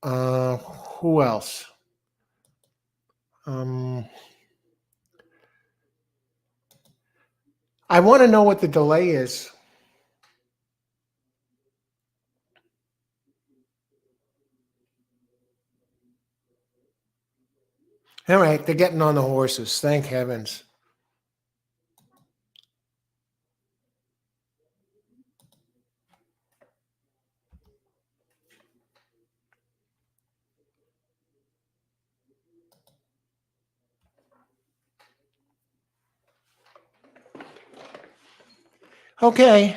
Who else? I want to know what the delay is. All right, they're getting on the horses. Thank heavens. Okay.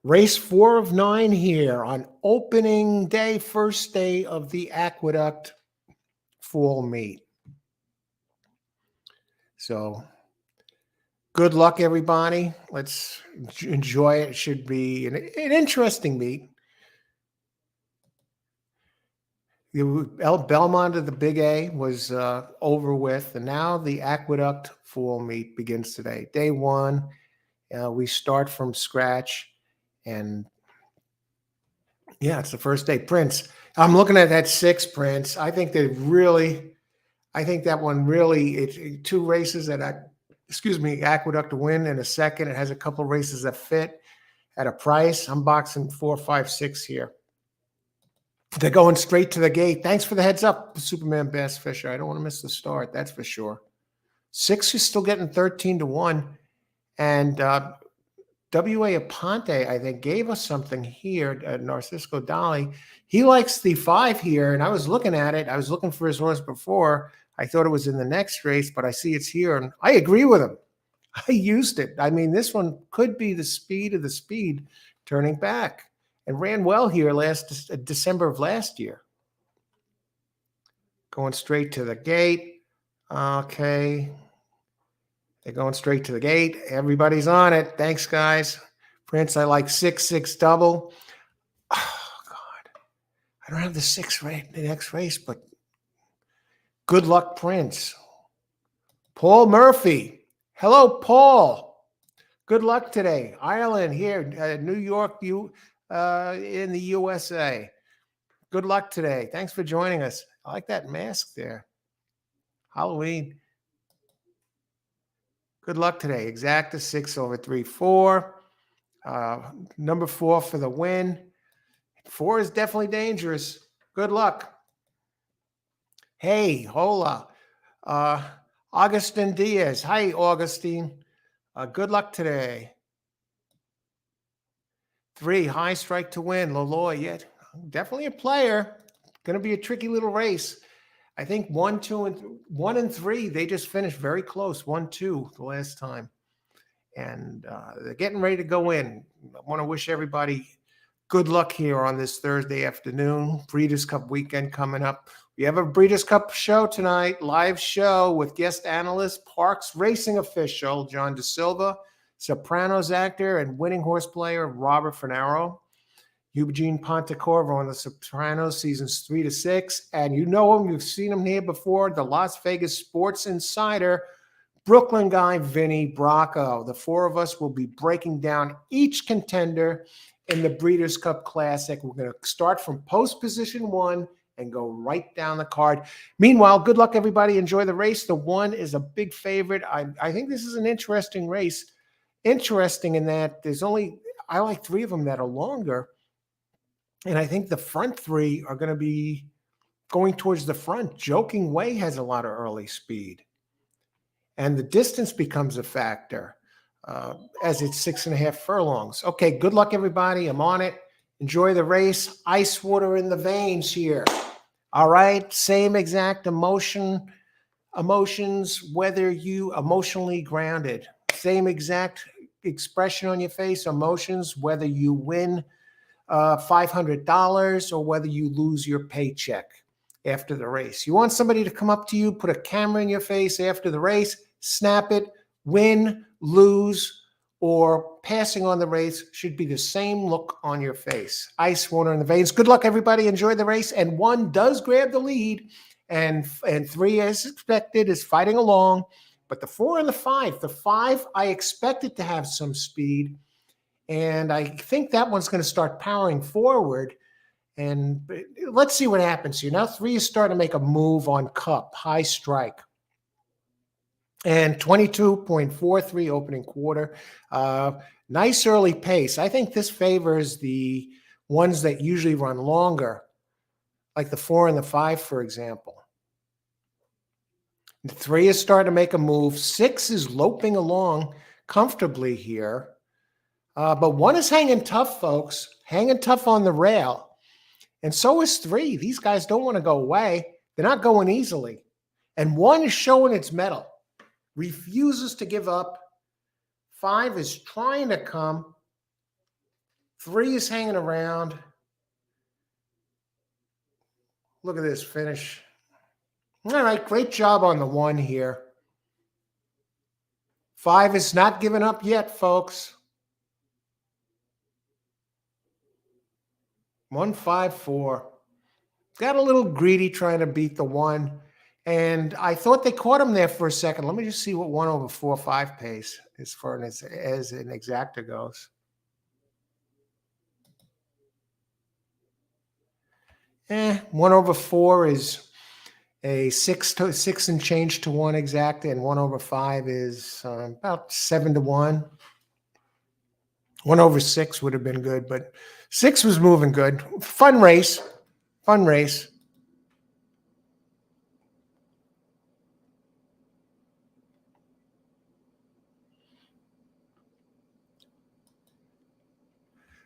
Race 4 of 9 here on opening day, first day of the Aqueduct fall meet. So good luck, everybody. Let's enjoy it. It should be an interesting meet. Belmont of the Big A was over with, and now the Aqueduct fall meet begins today. Day 1, we start from scratch, and yeah, it's the first day. Prince, I'm looking at that 6, Prince. I think that one really, it's 2 races that Aqueduct to win in a second. It has a couple of races that fit at a price. I'm boxing 4, 5, 6 here. They're going straight to the gate. Thanks for the heads up, Superman Bass Fisher. I don't want to miss the start, that's for sure. 6 is still getting 13 to 1. And W.A. Aponte, I think, gave us something here at Narcisco Dolly. He likes the 5 here, and I was looking at it. I was looking for his horse before. I thought it was in the next race, but I see it's here, and I agree with him. I used it. I mean, this one could be the speed of the speed turning back, and ran well here last December of last year. Going straight to the gate. Okay. They're going straight to the gate. Everybody's on it. Thanks, guys. Prince, I like 6, 6 double. Oh, God. I don't have the 6 right in the next race, but good luck, Prince. Paul Murphy. Hello, Paul. Good luck today. Ireland here, New York, in the USA. Good luck today. Thanks for joining us. I like that mask there. Halloween. Good luck today. Exacta 6 over 3, 4. Number 4 for the win. 4 is definitely dangerous. Good luck. Hey, hola. Augustine Diaz. Hi, Augustine. Good luck today. 3, high strike to win. Loloy, yet definitely a player. Going to be a tricky little race. I think 1, and 3, they just finished very close. 1, 2 the last time. And they're getting ready to go in. I want to wish everybody good luck here on this Thursday afternoon. Breeders' Cup weekend coming up. We have a Breeders' Cup show tonight, live show with guest analyst, Parks Racing official John DeSilva, Sopranos actor and winning horse player Robert Finaro, Eugene Pontecorvo on The Sopranos seasons 3 to 6. And you know him, you've seen him here before, the Las Vegas Sports Insider, Brooklyn guy, Vinny Bracco. The 4 of us will be breaking down each contender in the Breeders' Cup Classic. We're going to start from post position 1 and go right down the card. Meanwhile, good luck, everybody. Enjoy the race. The 1 is a big favorite. I think this is an interesting race. Interesting in that I like 3 of them that are longer. And I think the front 3 are going to be going towards the front. Joking Way has a lot of early speed. and the distance becomes a factor as it's 6.5 furlongs. Okay, good luck, everybody. I'm on it. Enjoy the race. Ice water in the veins here. All right, same exact emotions, whether you emotionally grounded, same exact expression on your face, emotions, whether you win $500 or whether you lose your paycheck after the race. You want somebody to come up to you, put a camera in your face after the race, snap it, win, lose, or passing on the race should be the same look on your face. Ice water in the veins. Good luck, everybody. Enjoy the race. And one does grab the lead, and three, as expected, is fighting along. But the 4 and the 5, the 5, I expected to have some speed. And I think that one's going to start powering forward. And let's see what happens here. Now 3 is starting to make a move on Cup, high strike. And 22.43 opening quarter. Nice early pace. I think this favors the ones that usually run longer, like the 4 and the 5, for example. The 3 is starting to make a move. 6 is loping along comfortably here. But 1 is hanging tough, folks, hanging tough on the rail. And so is 3. These guys don't want to go away. They're not going easily. And 1 is showing its mettle, refuses to give up. 5 is trying to come. 3 is hanging around. Look at this finish. All right, great job on the 1 here. 5 is not giving up yet, folks. 154. Got a little greedy trying to beat the 1. And I thought they caught him there for a second. Let me just see what 1 over 4.5 pays as far as an exacta goes. 1 over 4 is a 6 and change to 1 exacta, and 1 over 5 is about 7 to 1. 1 over 6 would have been good, but 6 was moving good. Fun race. Fun race.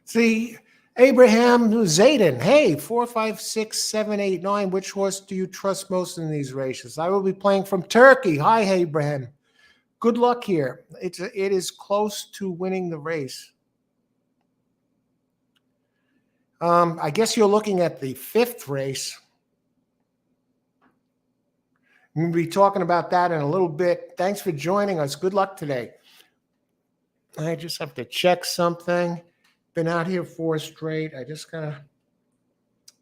See, Abraham Zayden, hey, 4, 5, 6, 7, 8, 9. Which horse do you trust most in these races? I will be playing from Turkey. Hi, Abraham. Good luck here. It is close to winning the race. I guess you're looking at the 5th race. We'll be talking about that in a little bit. Thanks for joining us. Good luck today. I just have to check something. Been out here 4 straight. I just gotta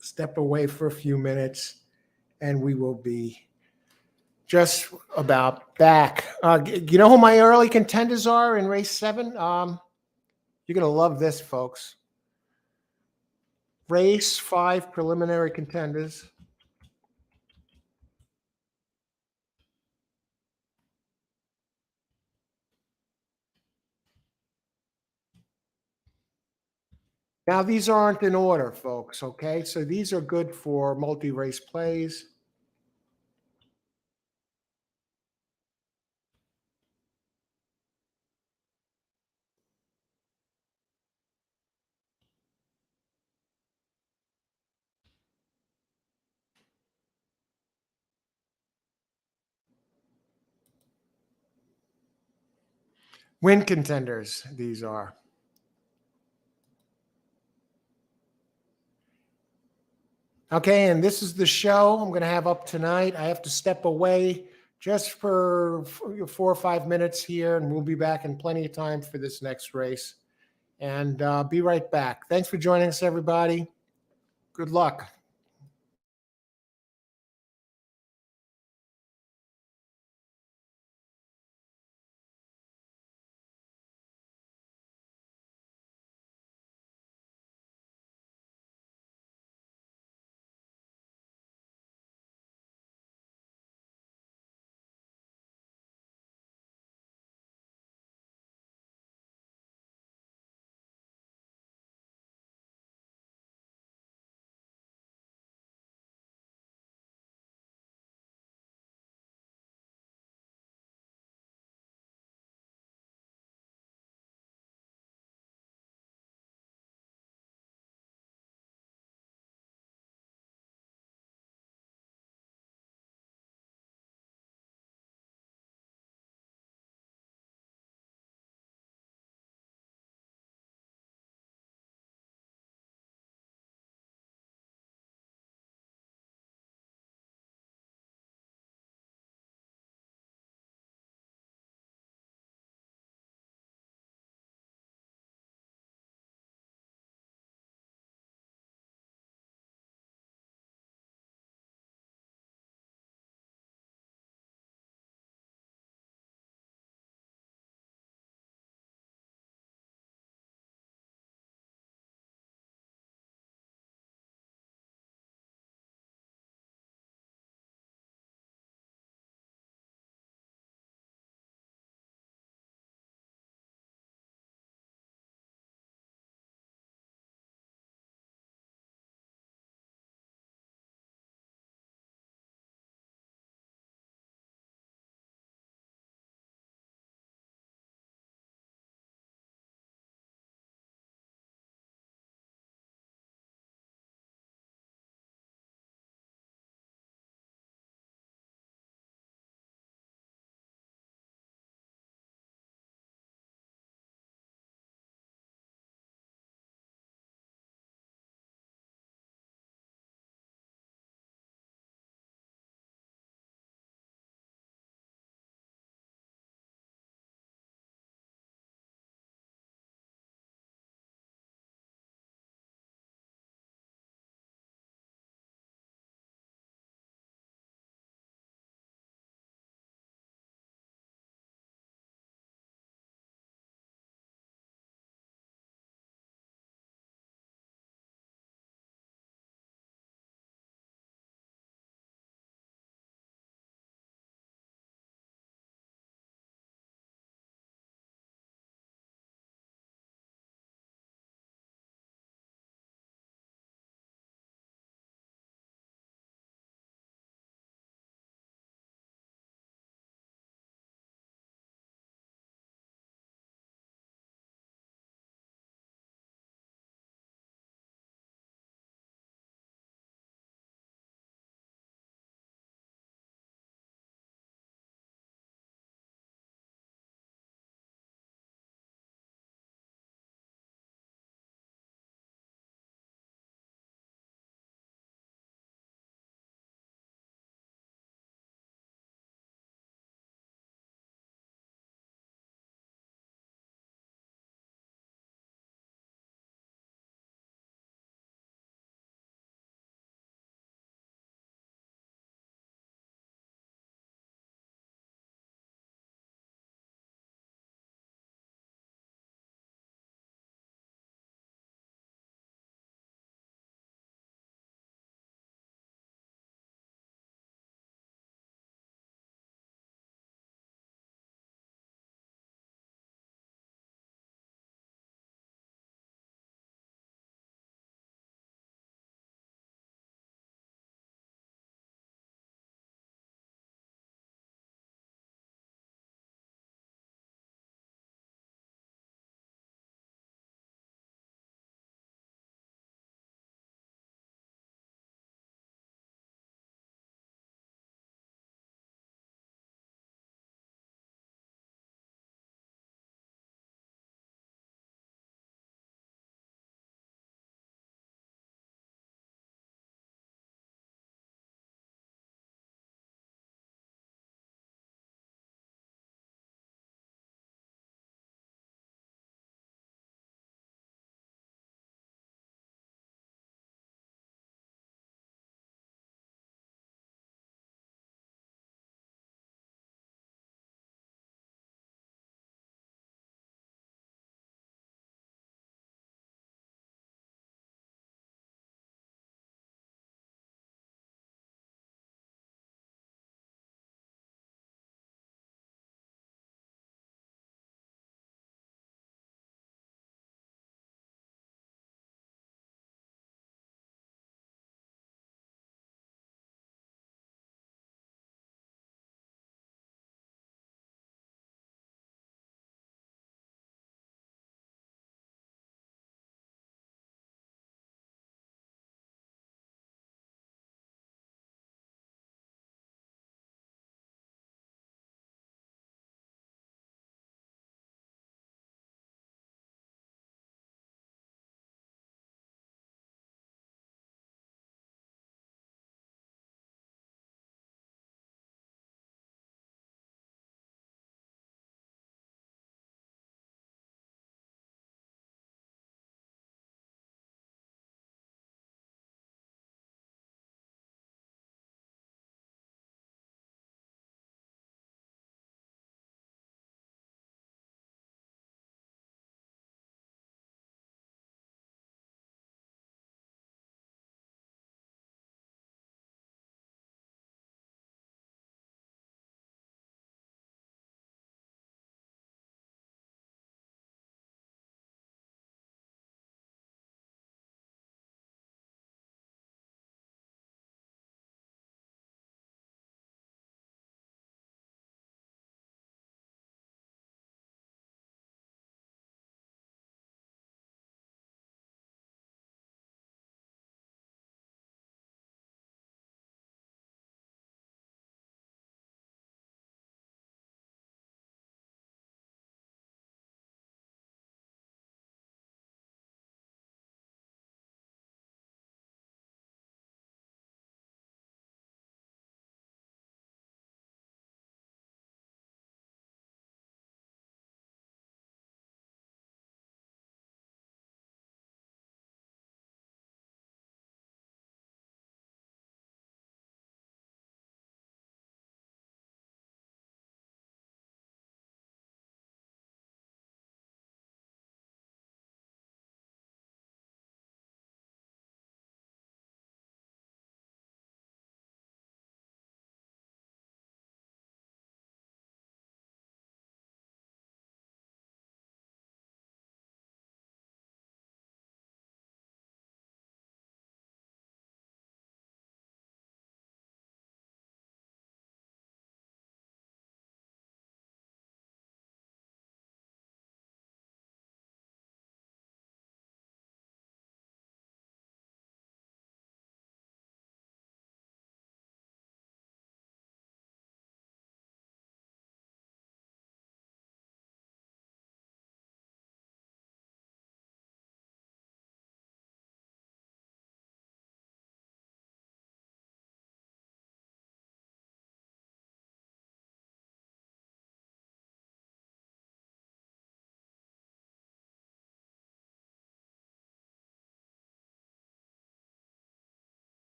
step away for a few minutes, and we will be just about back. You know who my early contenders are in race 7? You're gonna love this, folks. Race 5 preliminary contenders. Now, these aren't in order, folks, okay? So these are good for multi-race plays. Win contenders, these are. Okay, and this is the show I'm going to have up tonight. I have to step away just for 4 or 5 minutes here, and we'll be back in plenty of time for this next race. And be right back. Thanks for joining us, everybody. Good luck.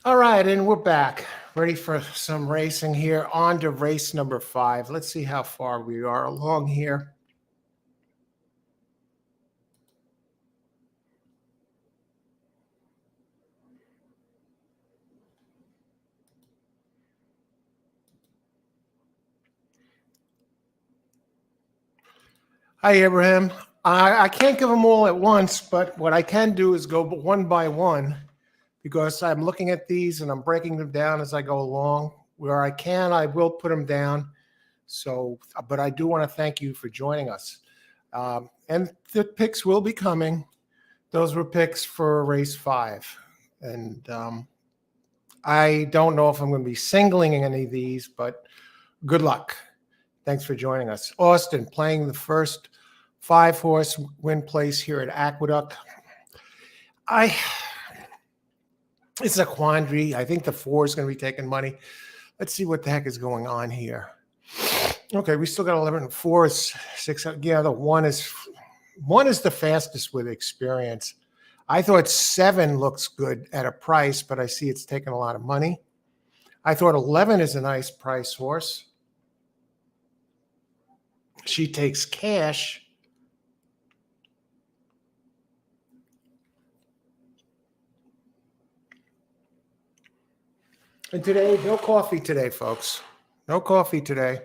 All right, and we're back. Ready for some racing here. On to race number 5. Let's see how far we are along here. Hi, Abraham. I can't give them all at once, but what I can do is go one by one because I'm looking at these and I'm breaking them down as I go along. Where I can, I will put them down. So, but I do want to thank you for joining us. And the picks will be coming. Those were picks for race 5. And I don't know if I'm going to be singling any of these, but good luck. Thanks for joining us. Austin playing the first 5-horse win place here at Aqueduct. It's a quandary. I think the 4 is going to be taking money. Let's see what the heck is going on here. Okay, we still got 11. 4 is 6. Yeah, the 1 is the fastest with experience. I thought 7 looks good at a price, but I see it's taking a lot of money. I thought 11 is a nice price horse. She takes cash. And today, no coffee today, folks. No coffee today.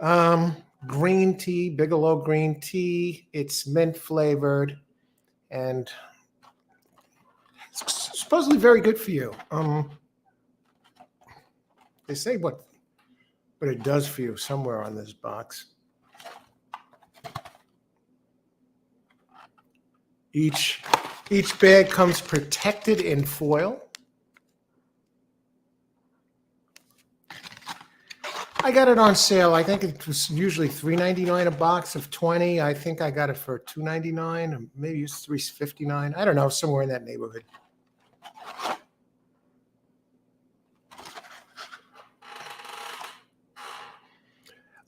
Green tea, Bigelow green tea. It's mint flavored and it's supposedly very good for you. They say what it does for you somewhere on this box. Each bag comes protected in foil. I got it on sale. I think it was usually $3.99 a box of 20. I think I got it for $2.99, or maybe it's $3.59. I don't know, somewhere in that neighborhood.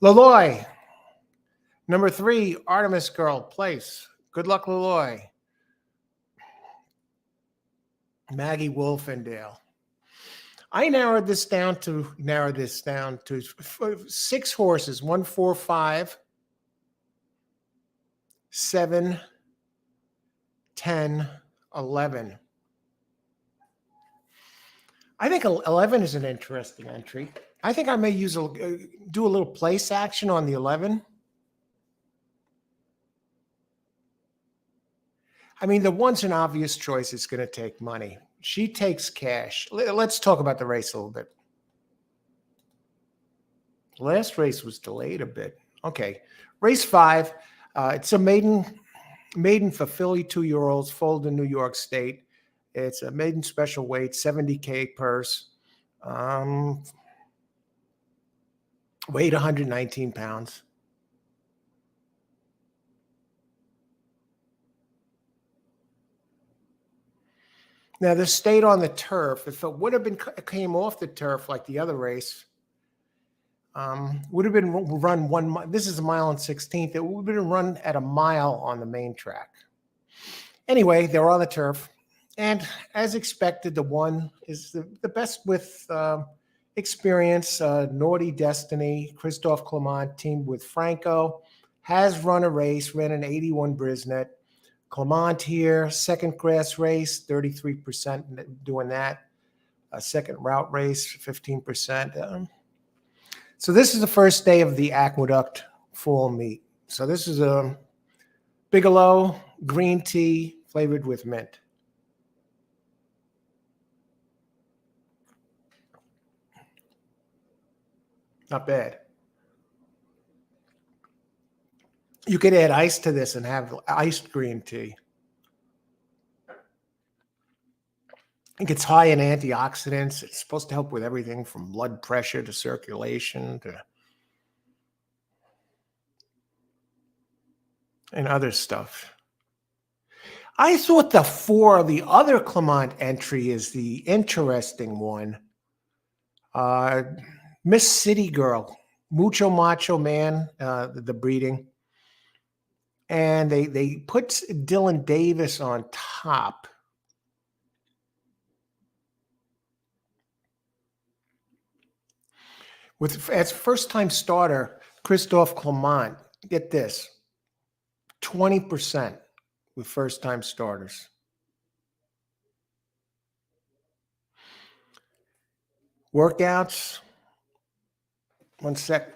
Laloy, number 3, Artemis Girl Place. Good luck, Laloy. Maggie Wolfendale. I narrowed this down to 6 horses, 1, 4, 5, 7, 10, 11. I think 11 is an interesting entry. I think I may do a little place action on the 11. I mean, the 1's an obvious choice. It's going to take money. She takes cash. Let's talk about the race a little bit. Last race was delayed a bit. Okay. Race 5. It's a maiden for filly 2-year-olds, foaled in New York State. It's a maiden special weight, 70K purse. Weight 119 pounds. Now, this stayed on the turf. If it would have came off the turf like the other race, would have been run 1 mile. This is a 1.16 miles. It would have been run at a mile on the main track. Anyway, they're on the turf. And as expected, the 1 is the best with experience. Naughty Destiny, Christophe Clement teamed with Franco, has run a race, ran an 81 Brisnet. Clement here, second grass race, 33% doing that. A second route race, 15%. So this is the first day of the Aqueduct fall meet. So this is a Bigelow green tea flavored with mint. Not bad. You could add ice to this and have iced green tea. I think it's high in antioxidants. It's supposed to help with everything from blood pressure to circulation and other stuff. I thought the 4, the other Clement entry, is the interesting one. Miss City Girl, Mucho Macho Man, the breeding. And they put Dylan Davis on top. With as first-time starter, Christophe Clement, get this, 20% with first-time starters. Workouts, one sec.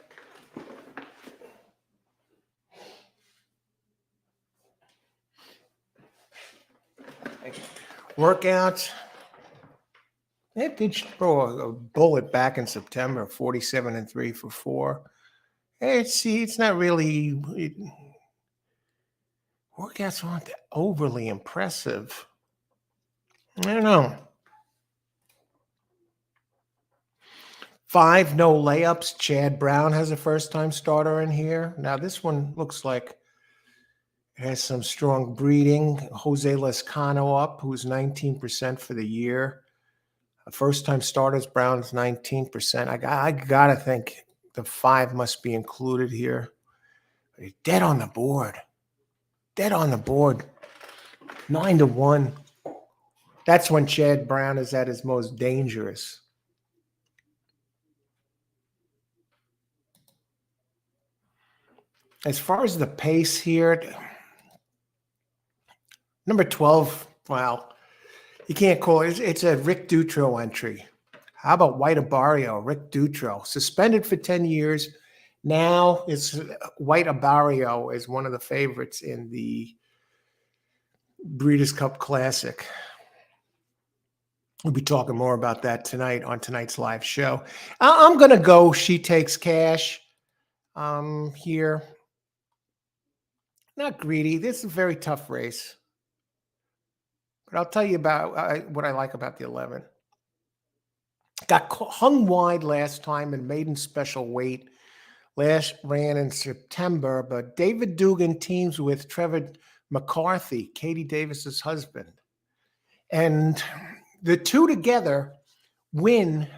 Workouts. It did throw a bullet back in September, 47 and 3 for 4. It's not really, workouts aren't overly impressive. I don't know. 5 no layups. Chad Brown has a first-time starter in here. Now this one looks like it has some strong breeding. Jose Lescano up, who's 19% for the year. First-time starters, Brown is 19%. I gotta think the 5 must be included here. Dead on the board. Dead on the board. 9-1. That's when Chad Brown is at his most dangerous. As far as the pace here, number 12, well, you can't call it. It's a Rick Dutro entry. How about White Abario, Rick Dutro, suspended for 10 years. Now it's White Abario is one of the favorites in the Breeders' Cup Classic. We'll be talking more about that tonight on tonight's live show. I'm going to go She Takes Cash here. Not greedy. This is a very tough race. But I'll tell you about what I like about the 11. Got hung wide last time in maiden special weight. Last ran in September, but David Dugan teams with Trevor McCarthy, Katie Davis's husband. And the two together win,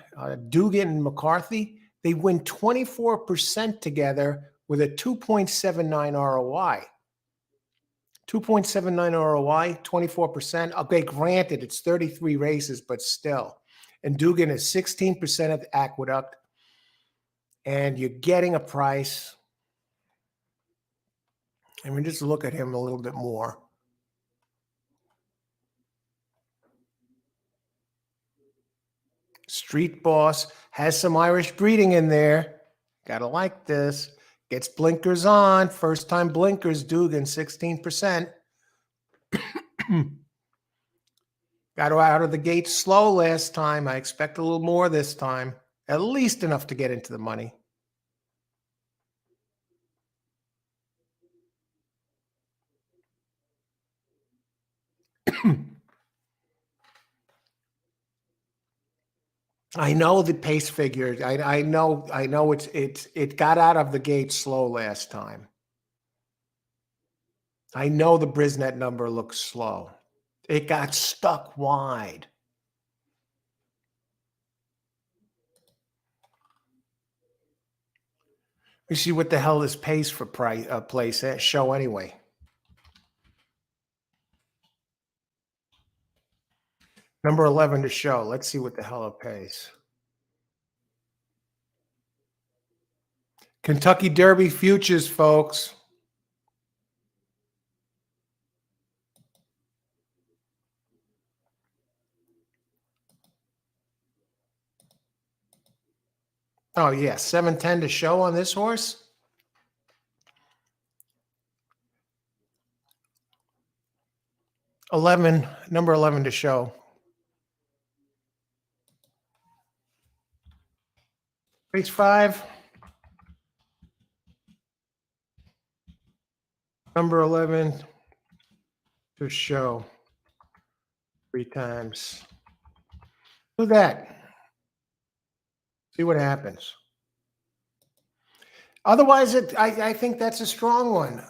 Dugan and McCarthy, they win 24% together with a 2.79 ROI. 2.79 ROI, 24%. Okay, granted, it's 33 races, but still. And Dugan is 16% at the Aqueduct. And you're getting a price. And we just look at him a little bit more. Street Boss has some Irish breeding in there. Gotta like this. Gets blinkers on. First time blinkers, Dugan, 16%. Got out of the gate slow last time. I expect a little more this time. At least enough to get into the money. I know the pace figure. I know it got out of the gate slow last time. I know the Brisnet number looks slow. It got stuck wide. We see what the hell this pace for place show anyway. Number 11 to show. Let's see what the hell it pays. Kentucky Derby futures, folks. Oh, yeah. 710 to show on this horse. Number 11 to show. Race 5. Number 11 to show 3 times. Do that. See what happens. Otherwise, I think that's a strong one.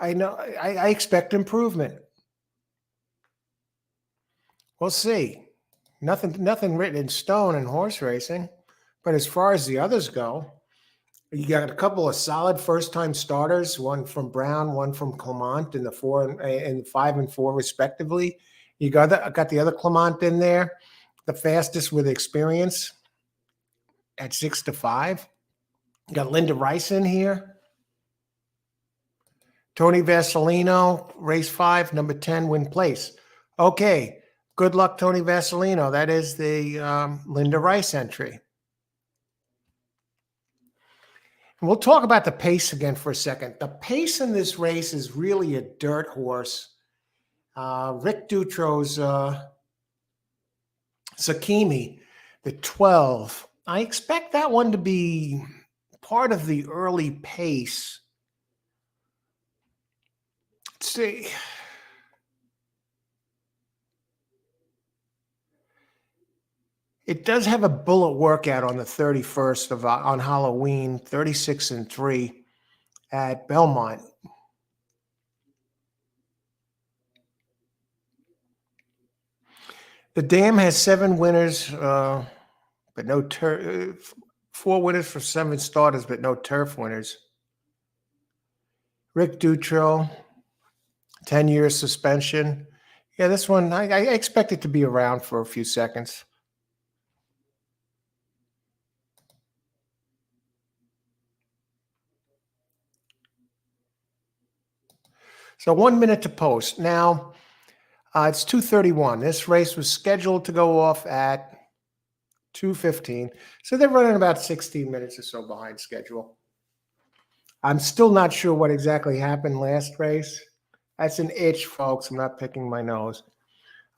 I know I expect improvement. We'll see. Nothing written in stone in horse racing. But as far as the others go, you got a couple of solid first-time starters, one from Brown, one from Clement in the 4 and 5 and 4 respectively. You got the other Clement in there, the fastest with experience. at 6-5. You got Linda Rice in here. Tony Vasilino, race 5, number 10, win place. Okay, good luck, Tony Vasilino. That is the Linda Rice entry. And we'll talk about the pace again for a second. The pace in this race is really a dirt horse. Rick Dutro's Sakimi, the 12. I expect that one to be part of the early pace. Let's see. It does have a bullet workout on the 31st of on Halloween, 36-3 at Belmont. The dam has 7 winners, but no turf. 4 winners for 7 starters, but no turf winners. Rick Dutro, 10-year suspension. Yeah, this one, I expect it to be around for a few seconds. So 1 minute to post. Now, it's 2:31. This race was scheduled to go off at 2:15. So they're running about 16 minutes or so behind schedule. I'm still not sure what exactly happened last race. That's an itch, folks. I'm not picking my nose.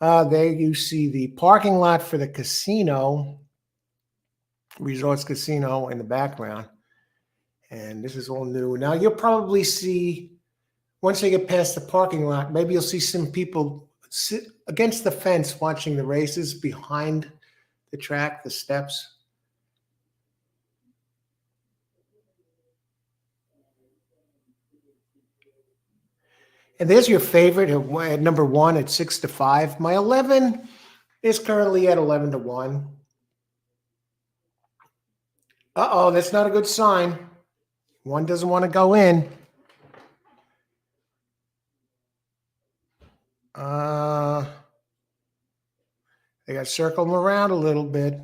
There you see the parking lot for the casino, Resorts Casino in the background. And this is all new. Now you'll probably see, once they get past the parking lot, maybe you'll see some people sit against the fence watching the races behind the track, the steps. And there's your favorite at number 1 at 6-5. My 11 is currently at 11-1. Uh-oh, that's not a good sign. One doesn't want to go in. They got to circle them around a little bit.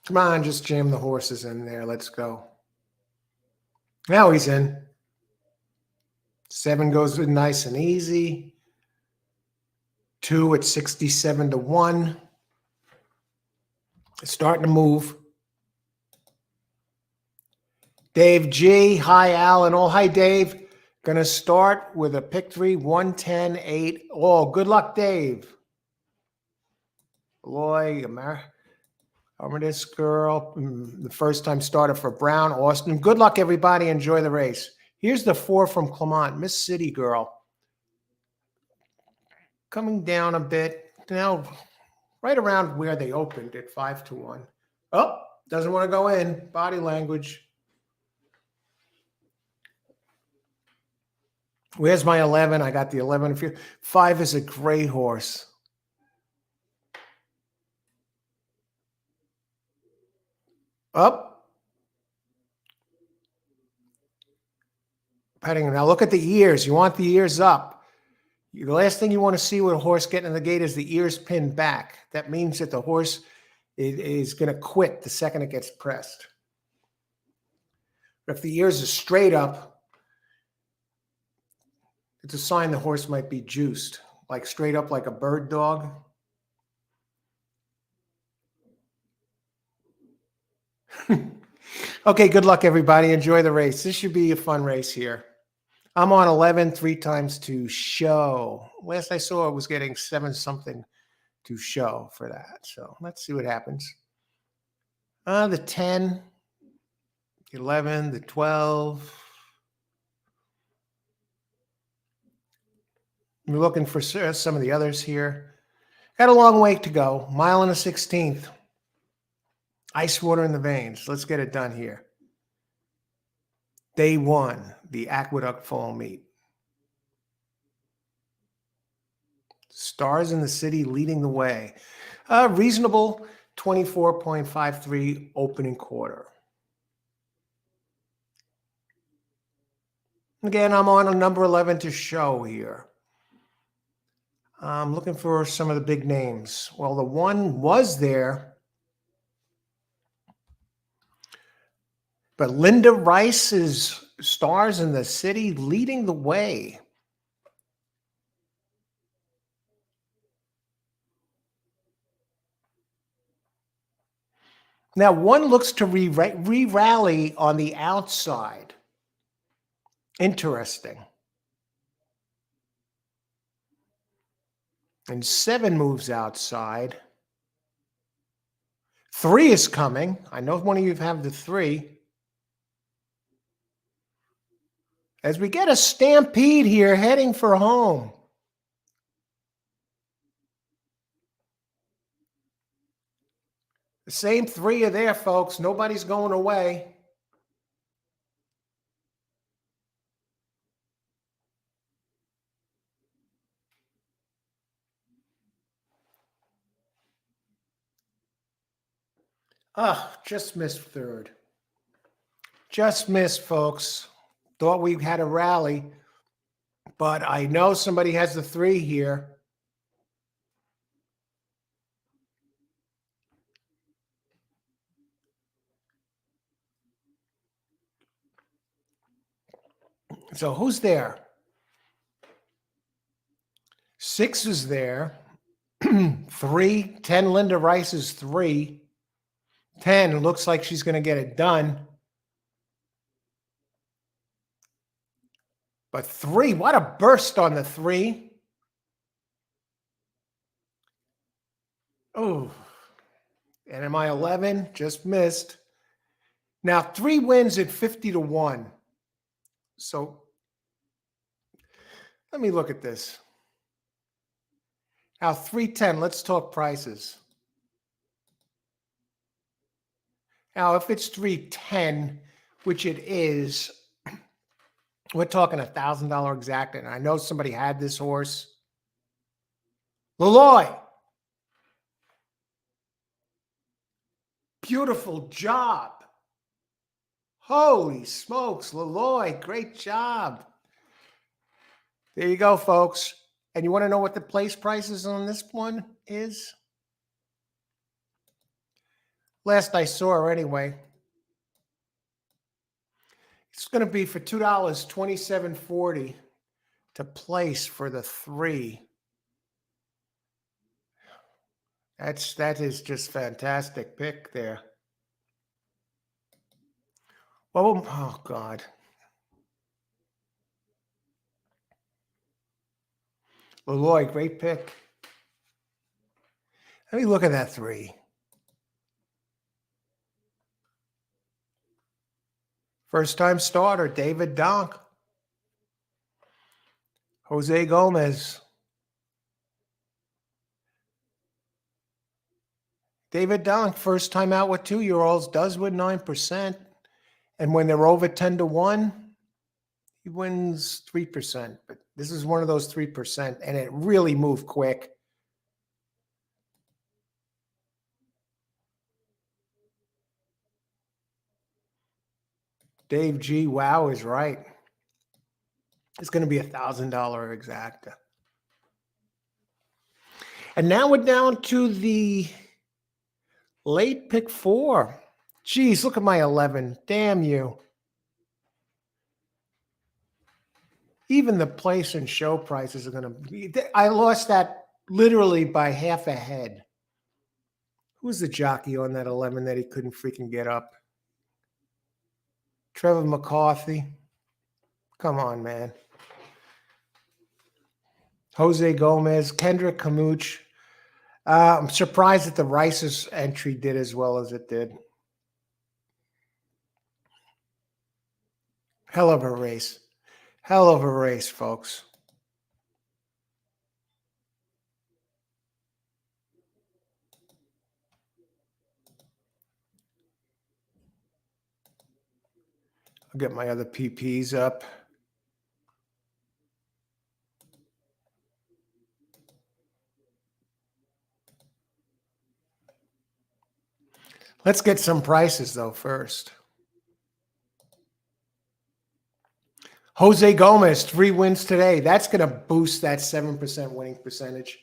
Come on, just jam the horses in there. Let's go. Now he's in. 7 goes nice and easy. 2 at 67-1. It's starting to move. Dave G. Hi, Alan. Oh, hi, Dave. Going to start with a pick 3, 110-8. Oh, good luck, Dave. Loy, Armitage Girl, the first time starter for Brown, Austin. Good luck, everybody. Enjoy the race. Here's the 4 from Clement, Miss City Girl. Coming down a bit. Now, right around where they opened at 5-1. Oh, doesn't want to go in. Body language. Where's my 11? I got the 11. 5 is a gray horse. Up. Petting. Now look at the ears. You want the ears up. The last thing you want to see with a horse getting in the gate is the ears pinned back. That means that the horse is going to quit the second it gets pressed. But if the ears are straight up, it's a sign the horse might be juiced, like straight up like a bird dog. Okay, good luck, everybody. Enjoy the race. This should be a fun race here. I'm on 11, 3 times to show. Last I saw, I was getting 7-something to show for that. So let's see what happens. The 10, 11, the 12. We're looking for some of the others here. Got a long way to go. 1 1/16. Ice water in the veins. Let's get it done here. Day 1, the Aqueduct Fall Meet. Stars in the City leading the way. Reasonable 24.53 opening quarter. Again, I'm on a number 11 to show here. I'm looking for some of the big names. Well, the one was there, but Linda Rice's Stars in the City leading the way. Now, one looks to re-rally on the outside. Interesting. And 7 moves outside. 3 is coming. I know one of you have the 3. As we get a stampede here heading for home. The same 3 are there, folks. Nobody's going away. Just missed 3rd. Just missed, folks. Thought we had a rally, but I know somebody has the 3 here. So who's there? 6 is there. 3, 10, Linda Rice is 3. 10 looks like she's going to get it done. But 3, what a burst on the 3. Oh, and am I 11? Just missed. Now 3 wins at 50 to 1. So let me look at this. Now 310, let's talk prices. Now, if it's 310, which it is, we're talking $1,000 exacta. And I know somebody had this horse. Leloy. Beautiful job. Holy smokes, Leloy, great job. There you go, folks. And you want to know what the place prices on this one is? Last I saw her anyway. It's going to be for $2, $27.40 to place for the 3. That is just fantastic pick there. Oh God. Leloy, great pick. Let me look at that 3. First time starter, David Donk. Jose Gomez. David Donk, first time out with 2-year-olds, does win 9%. And when they're over 10 to 1, he wins 3%. But this is one of those 3%, and it really moved quick. Dave G. Wow is right. It's going to be $1,000 exacta. And now we're down to the late pick 4. Geez, look at my 11. Damn you. Even the place and show prices are going to be. I lost that literally by half a head. Who's the jockey on that 11 that he couldn't freaking get up? Trevor McCarthy. Come on, man. Jose Gomez, Kendrick Camuch. I'm surprised that the Rice's entry did as well as it did. Hell of a race. Hell of a race, folks. I'll get my other PPs up. Let's get some prices, though, first. Jose Gomez, 3 wins today. That's going to boost that 7% winning percentage.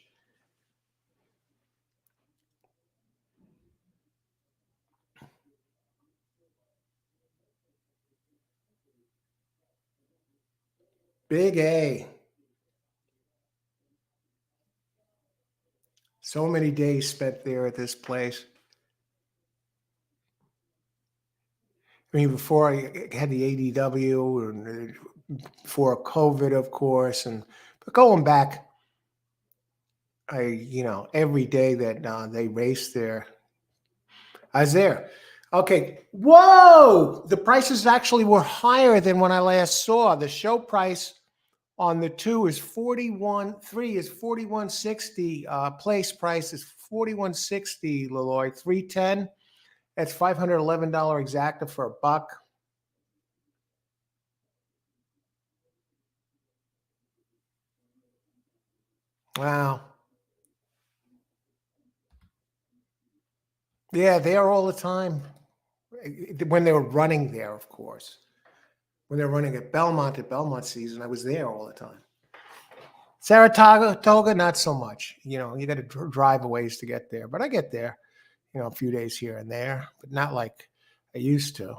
Big A. So many days spent there at this place. I mean, before I had the ADW and before COVID, of course, but going back, every day that they raced there, I was there. Okay. Whoa! The prices actually were higher than when I last saw. The show price on the 2 is 41.3 is 41.60. Place price is 41.60. Leloy 310. That's $511 exacta for a buck. Wow. Yeah, there all the time. When they were running there, of course. When they're running at Belmont season, I was there all the time. Saratoga, not so much. You got to drive a ways to get there. But I get there, a few days here and there, but not like I used to.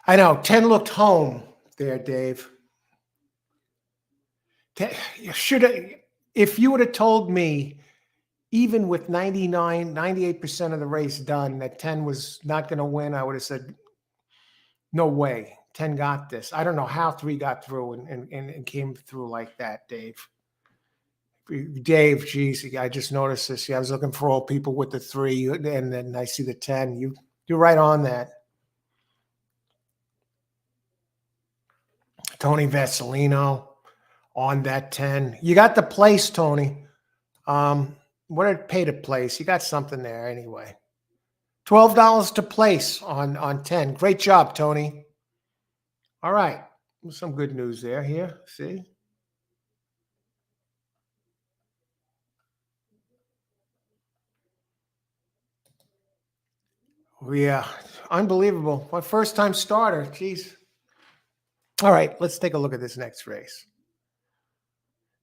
I know. 10 looked home there, Dave. If you would have told me, even with 98% of the race done, that 10 was not going to win, I would have said, no way. 10 got this. I don't know how 3 got through and came through like that, Dave. Dave, geez, I just noticed this. Yeah, I was looking for all people with the 3, and then I see the 10. You're right on that. Tony Vasilino on that 10. You got the place, Tony. What did it pay to place? You got something there anyway. $12 to place on 10. Great job, Tony. All right. Some good news there here. See? Yeah. Unbelievable. My first time starter. Jeez. All right. Let's take a look at this next race.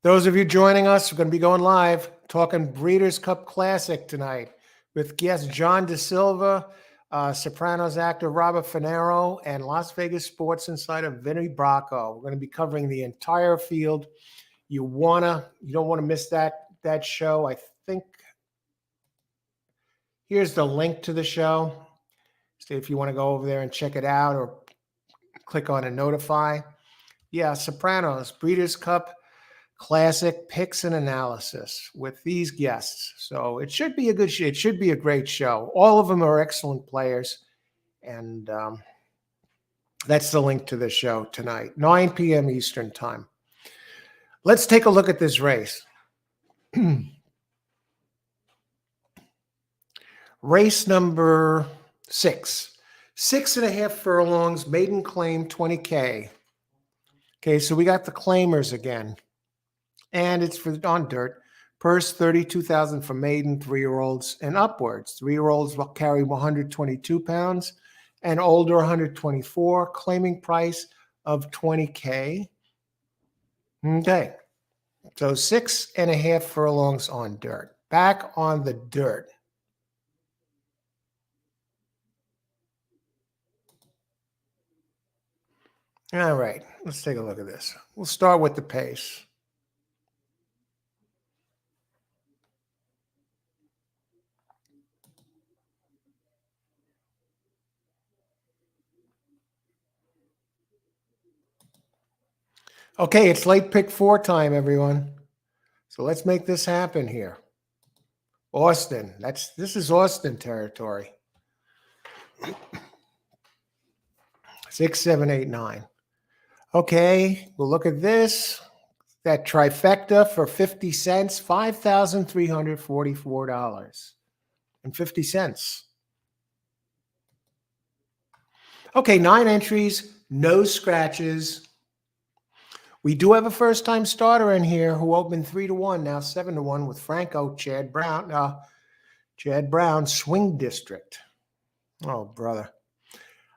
Those of you joining us, we're going to be going live, talking Breeders' Cup Classic tonight with guest John Da Silva, Sopranos actor Robert Finero, and Las Vegas sports insider Vinny Bracco. We're going to be covering the entire field. You don't want to miss that show. I think here's the link to the show. So if you want to go over there and check it out or click on and notify. Yeah, Sopranos, Breeders' Cup Classic picks and analysis with these guests. So it should be a good show. It should be a great show. All of them are excellent players. And that's the link to the show tonight, 9 p.m. Eastern time. Let's take a look at this race. Race number 6. 6.5 furlongs, maiden claim 20K. Okay, so we got the claimers again. And it's on dirt. Purse $32,000 for maiden, 3-year-olds and upwards. 3-year-olds will carry 122 pounds and older 124. Claiming price of 20K. Okay. So 6.5 furlongs on dirt. Back on the dirt. All right. Let's take a look at this. We'll start with the pace. Okay, it's late pick 4 time, everyone. So let's make this happen here. Austin. This is Austin territory. 6, 7, 8, 9. Okay, we'll look at this. That trifecta for 50 cents, $5,344.50. Okay, 9 entries, no scratches. We do have a first-time starter in here who opened 3-1, now 7-1 with Franco, Chad Brown, Swing District. Oh, brother.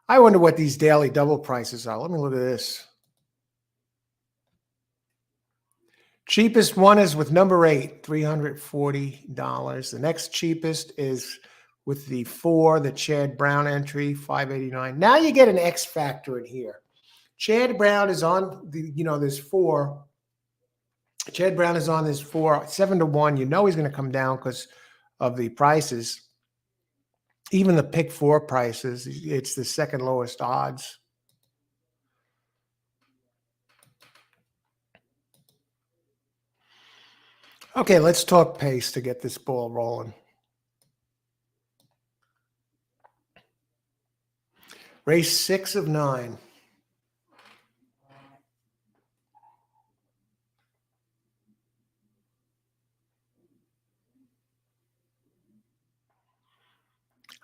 I wonder what these daily double prices are. Let me look at this. Cheapest one is with number 8, $340. The next cheapest is with the 4, the Chad Brown entry, $589. Now you get an X factor in here. Chad Brown is on the, there's 4. Chad Brown is on this 4, 7-1. You know he's going to come down because of the prices. Even the pick 4 prices, it's the second lowest odds. Okay, let's talk pace to get this ball rolling. Race 6 of 9.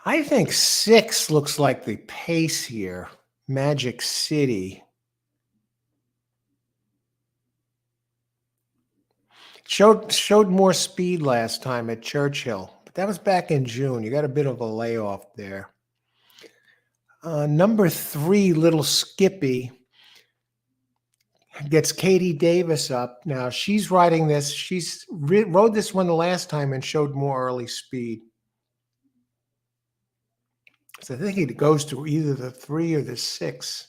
I think 6 looks like the pace here. Magic City. Showed more speed last time at Churchill, but that was back in June. You got a bit of a layoff there. Number 3, Little Skippy, gets Katie Davis up. Now she's riding this. She's rode this one the last time and showed more early speed. So I think it goes to either the 3 or the 6.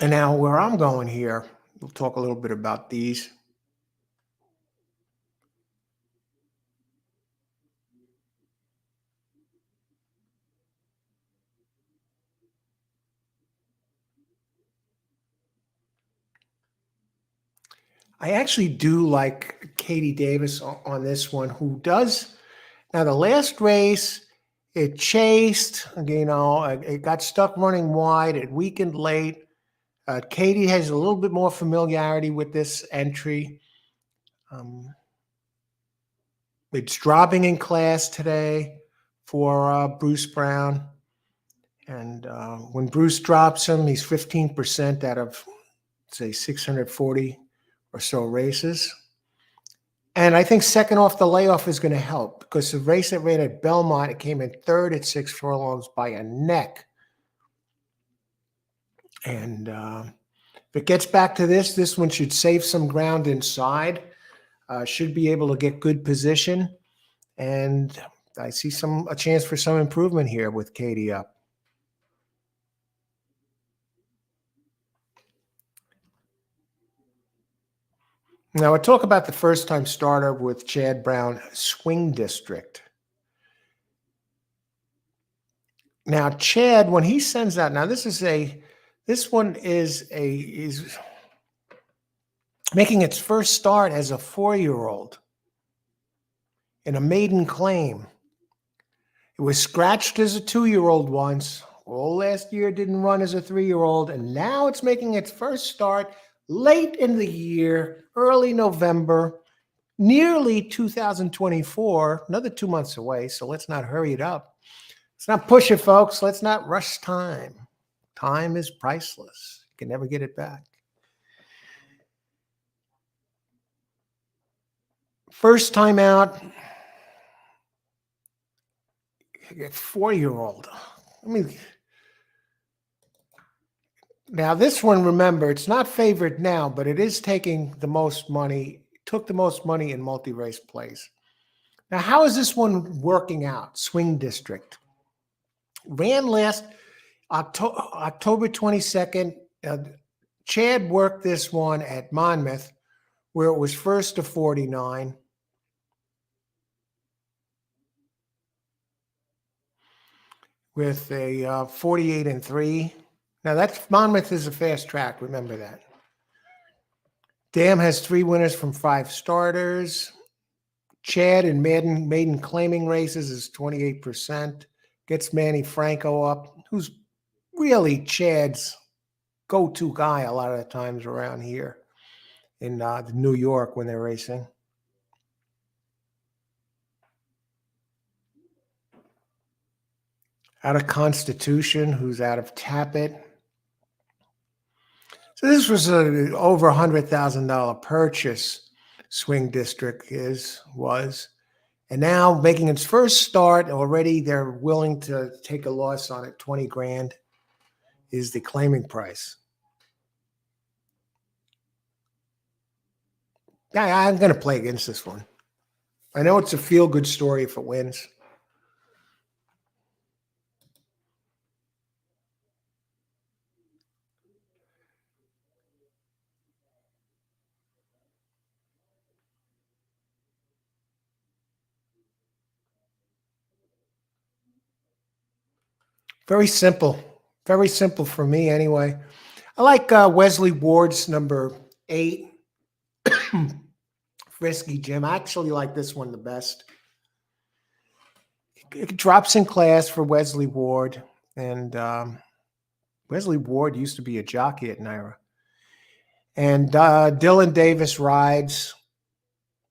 And now where I'm going here, we'll talk a little bit about these. I actually do like Katie Davis on this one, who does. Now, the last race, it chased, it got stuck running wide. It weakened late. Katie has a little bit more familiarity with this entry. It's dropping in class today for Bruce Brown. And when Bruce drops him, he's 15% out of, say, 640 or so races. And I think second off the layoff is going to help, because the race that ran at Belmont, it came in 3rd at 6 furlongs by a neck. And if it gets back to this one should save some ground inside. Should be able to get good position. And I see a chance for some improvement here with Katie up. Now, we'll talk about the first-time starter with Chad Brown, Swing District. Now, Chad, when he sends out, now this one is making its first start as a 4-year-old in a maiden claim. It was scratched as a 2-year-old once. All last year didn't run as a 3-year-old, and now it's making its first start late in the year, early November, nearly 2024, another 2 months away, so let's not hurry it up. Let's not push it, folks. Let's not rush time. Time is priceless. You can never get it back. First time out, 4-year-old. Now this one, remember, it's not favored now, but it is taking the most money. Took the most money in multi-race plays. Now, how is this one working out? Swing District ran last October 22nd. Chad worked this one at Monmouth, where it was first to 49. With a 48-3. Now, Monmouth is a fast track. Remember that. Dam has 3 winners from 5 starters. Chad in maiden claiming races is 28%. Gets Manny Franco up, who's really Chad's go-to guy a lot of the times around here in New York when they're racing. Out of Constitution, who's out of Tappet. So this was a over $100,000 purchase. Swing District was, And now making its first start, already they're willing to take a loss on it. 20 grand is the claiming price. Yeah, I'm going to play against this one. I know it's a feel-good story if it wins. Very simple. Very simple for me anyway. I like Wesley Ward's number 8, Frisky Jim. I actually like this one the best. It drops in class for Wesley Ward. And Wesley Ward used to be a jockey at Naira. And Dylan Davis rides.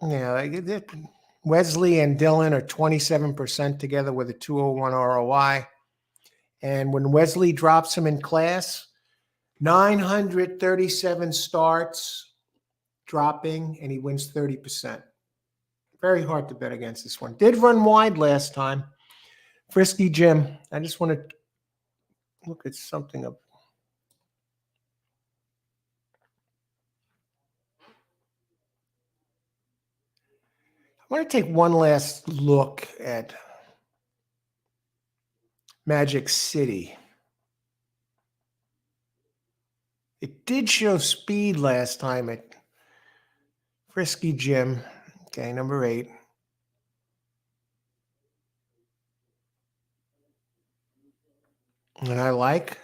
Wesley and Dylan are 27% together with a 201 ROI. And when Wesley drops him in class, 937 starts dropping, and he wins 30%. Very hard to bet against this one. Did run wide last time. Frisky Jim. I just want to look at something up. I want to take one last look at Magic City. It did show speed last time at Frisky Jim. Okay, number 8. And I like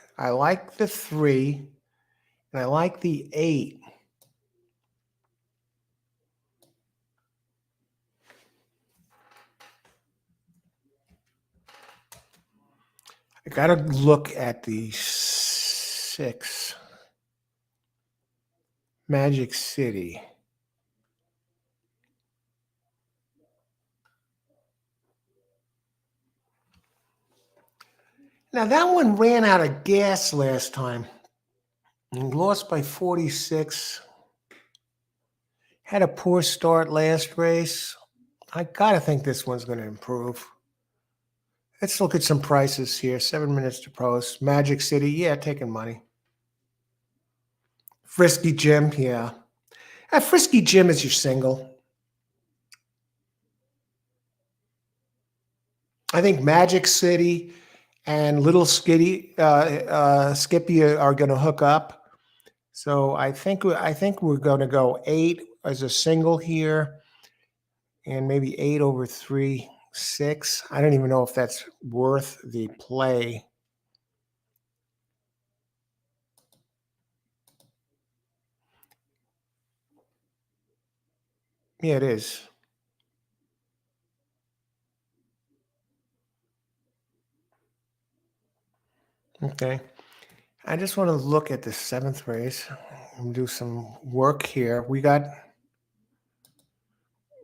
the 3, and I like the 8. I got to look at the 6, Magic City. Now, that one ran out of gas last time and lost by 46. Had a poor start last race. I got to think this one's going to improve. Let's look at some prices here. 7 minutes to post. Magic City, yeah, taking money. Frisky Jim, yeah. Frisky Jim is your single. I think Magic City and Little Skippy are going to hook up. So I think we're going to go 8 as a single here, and maybe 8 over 3, 6. I don't even know if that's worth the play. Yeah, it is. Okay. I just want to look at the 7th race and do some work here.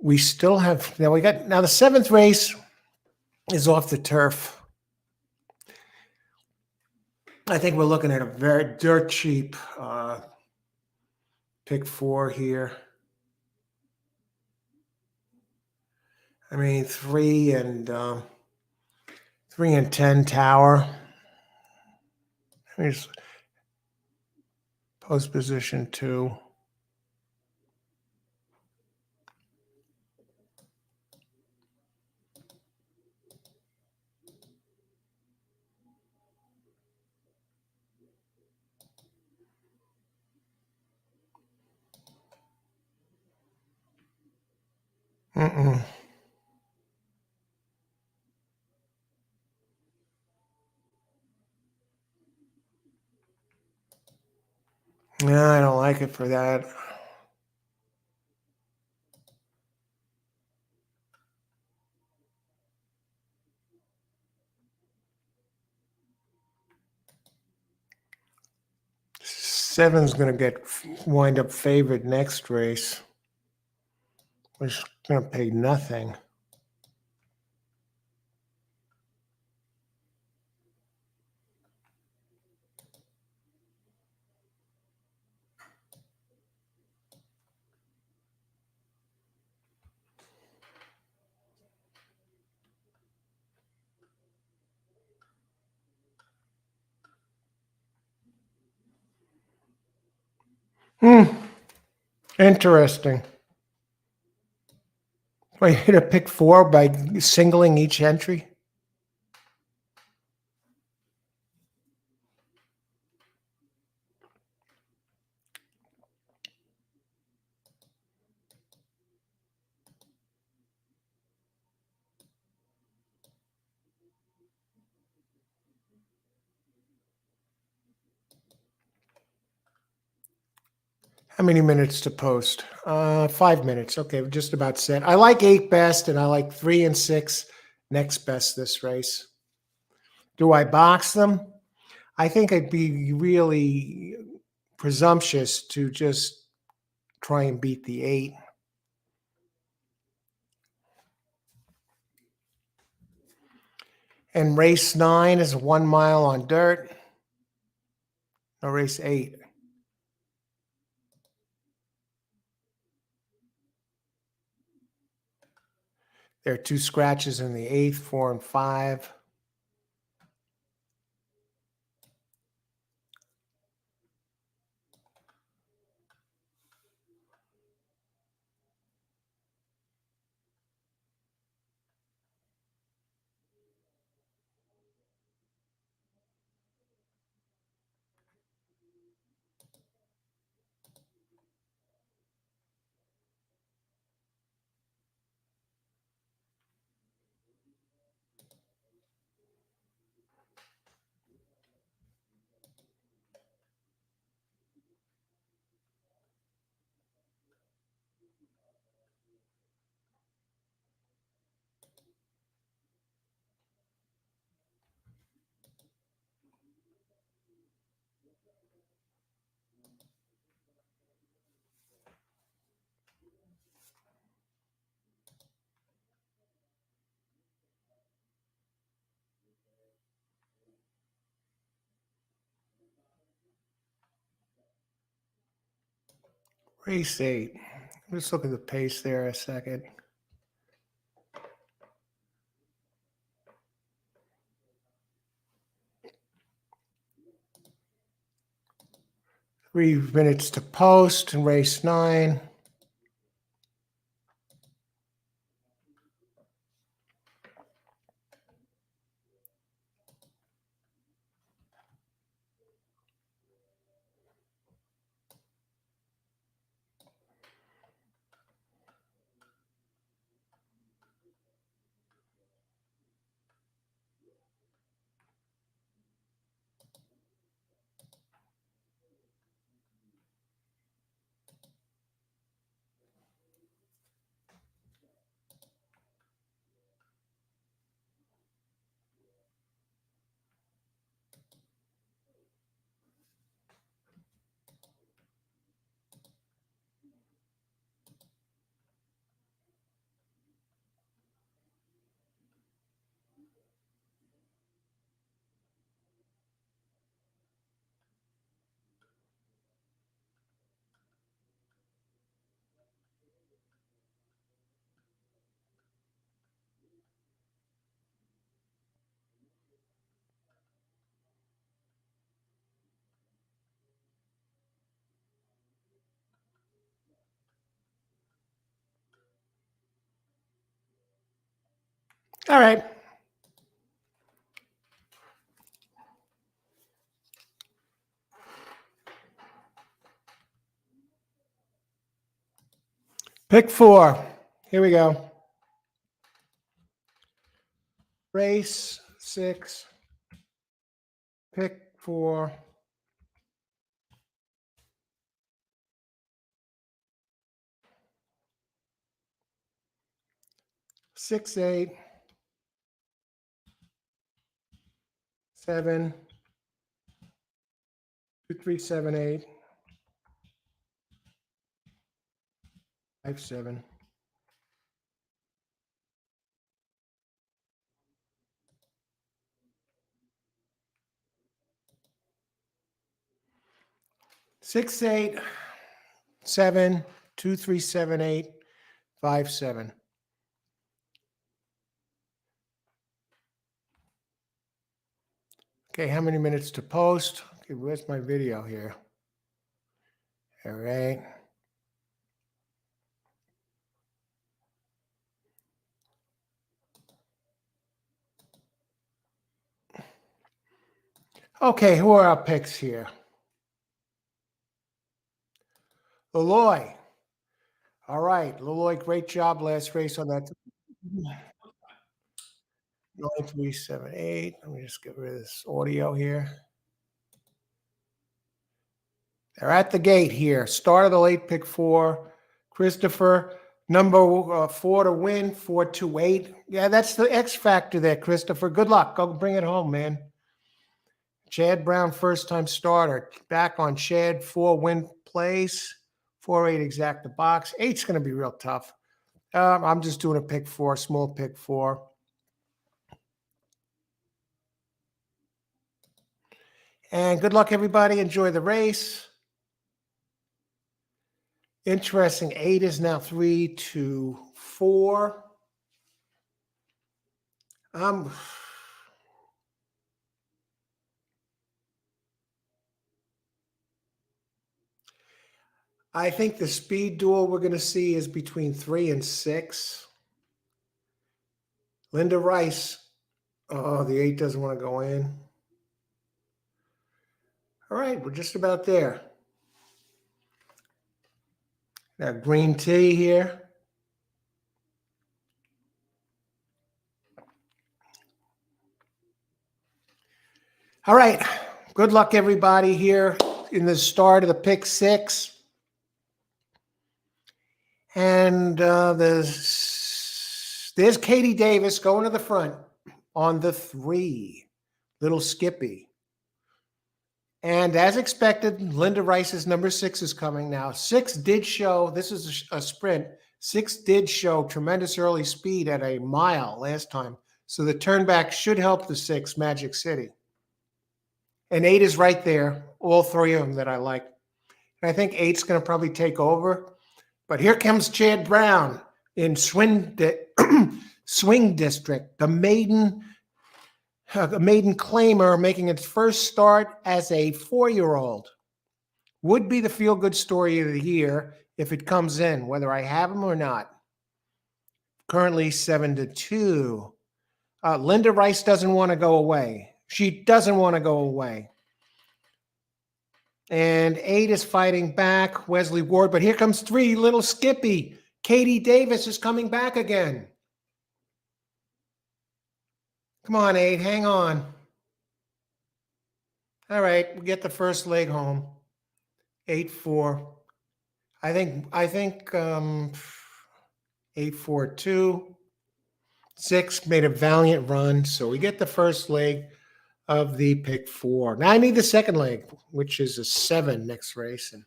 We still have, now the 7th race is off the turf. I think we're looking at a very dirt cheap pick 4 here. I mean, 3 and 10 tower. Here's post position 2. No, I don't like it for that. Seven's going to wind up favored next race. We're going to pay nothing. Hmm. Interesting. Well, you hit a pick 4 by singling each entry. How many minutes to post? 5 minutes. Okay, we're just about set. I like 8 best, and I like 3 and 6 next best this race. Do I box them? I think it'd be really presumptuous to just try and beat the 8. And race 9 is 1 mile on dirt. No, race 8. There are 2 scratches in the 8th, 4 and 5. Race 8. Let's look at the pace there a second. Three minutes to post in race 9. All right. Pick 4. Here we go. Race 6. Pick 4. 6, 8, 7, 2, 3, 7, 8, 5, 7. 6, 8, 7, 2, 3, 7, 8, 5, 7. Okay, how many minutes to post? Okay, where's my video here? All right. Okay, who are our picks here? Leloy. All right, Leloy, great job last race on that. 9378. Let me just get rid of this audio here. They're at the gate here. Start of the late pick 4. Christopher, number 4 to win, 428. Yeah, that's the X factor there, Christopher. Good luck. Go bring it home, man. Chad Brown, first time starter. Back on Chad, 4 win place. 4-8 exact the box. 8's going to be real tough. I'm just doing a pick 4, small pick 4. And good luck, everybody. Enjoy the race. Interesting. 8 is now 3-4. I think the speed duel we're going to see is between 3 and 6. Linda Rice. Oh, the 8 doesn't want to go in. All right, we're just about there. Now, green tea here. All right. Good luck, everybody, here in the start of the pick 6. And there's Katie Davis going to the front on the 3. Little Skippy. And as expected, Linda Rice's number 6 is coming now. 6 did show, this is a sprint, 6 did show tremendous early speed at a mile last time. So the turnback should help the 6, Magic City. And 8 is right there, all 3 of them that I like. And I think 8's going to probably take over. But here comes Chad Brown in Swing District, the maiden claimer making its first start as a 4-year-old. Would be the feel-good story of the year if it comes in, whether I have him or not. Currently 7-2. Linda Rice doesn't want to go away. She doesn't want to go away. And 8 is fighting back, Wesley Ward. But here comes 3, Little Skippy. Katie Davis is coming back again. Come on, 8, hang on. All right, we get the first leg home. 8-4. I think 8-4-2. 6 made a valiant run, so we get the first leg of the pick 4. Now I need the second leg, which is a 7 next race. And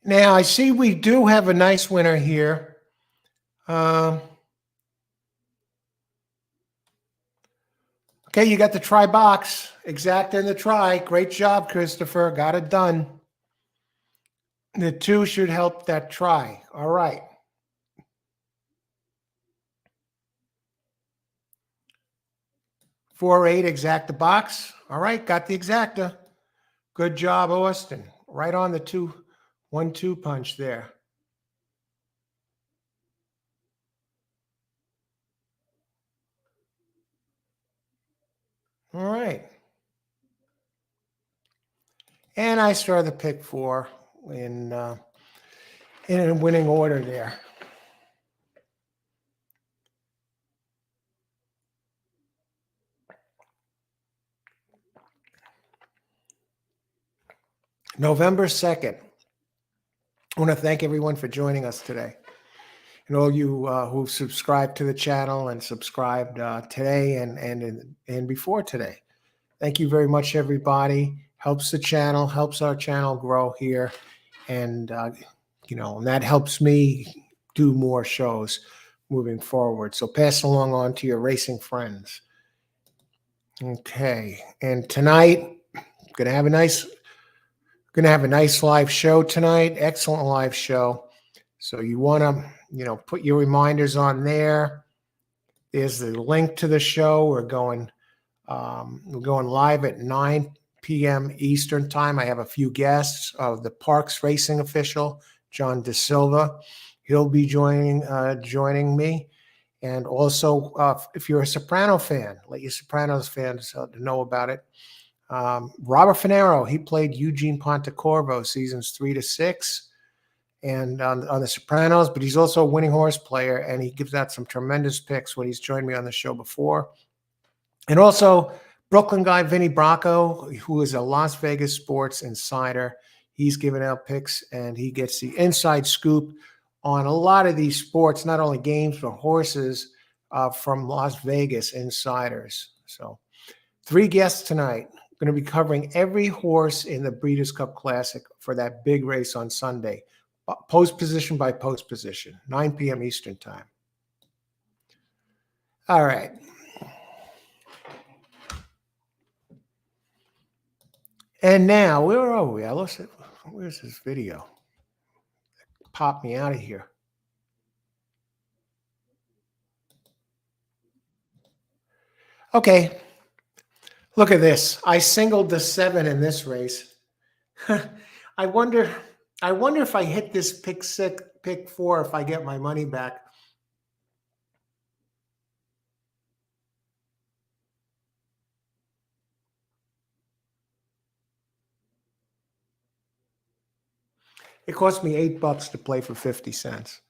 now I see we do have a nice winner here. Okay, you got the try box. Exact in the try. Great job, Christopher. Got it done. The 2 should help that try. All right. Four, 8, exact the box. All right, got the exacta. Good job, Austin. Right on the 1-2 punch there. All right. And I started the pick 4 in a winning order there. November 2nd. I want to thank everyone for joining us today. And all you who subscribed to the channel and subscribed today and before today. Thank you very much, everybody. Helps the channel, helps our channel grow here. And, and that helps me do more shows. moving forward. So pass along on to your racing friends. Okay, and tonight, gonna have a nice live show tonight. Excellent live show. So you want to, put your reminders on there. There's the link to the show. We're going live at 9 p.m. Eastern time. I have a few guests of the Parks Racing official, John DeSilva. He'll be joining me. And also, if you're a Soprano fan, let your Sopranos fans know about it. Robert Finero, he played Eugene Pontecorvo seasons 3 to 6 and on the Sopranos, but he's also a winning horse player, and he gives out some tremendous picks when he's joined me on the show before. And also Brooklyn guy Vinny Bracco, who is a Las Vegas sports insider. He's giving out picks, and he gets the inside scoop on a lot of these sports, not only games, but horses from Las Vegas insiders. So 3 guests tonight. Going to be covering every horse in the Breeders' Cup Classic for that big race on Sunday, post position by post position, 9 p.m. Eastern time. All right. And now, where are we? Where's this video? Pop me out of here. Okay. Look at this. I singled the 7 in this race. I wonder if I hit this pick 4, if I get my money back. It cost me $8 to play for 50 cents.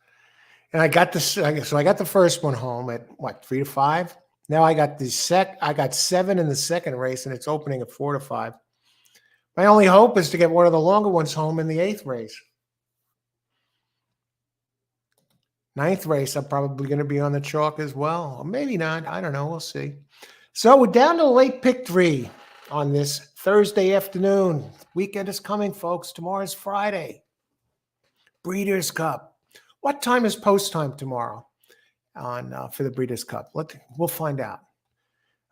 And I got this. So I got the first one home at what, 3 to 5. Now I got I got 7 in the second race, and it's opening at 4 to 5. My only hope is to get one of the longer ones home in the 8th race. 9th race, I'm probably going to be on the chalk as well. Or maybe not. I don't know. We'll see. So we're down to late pick 3 on this Thursday afternoon. Weekend is coming, folks. Tomorrow's Friday. Breeders' Cup. What time is post time tomorrow for the Breeders' Cup? We'll find out.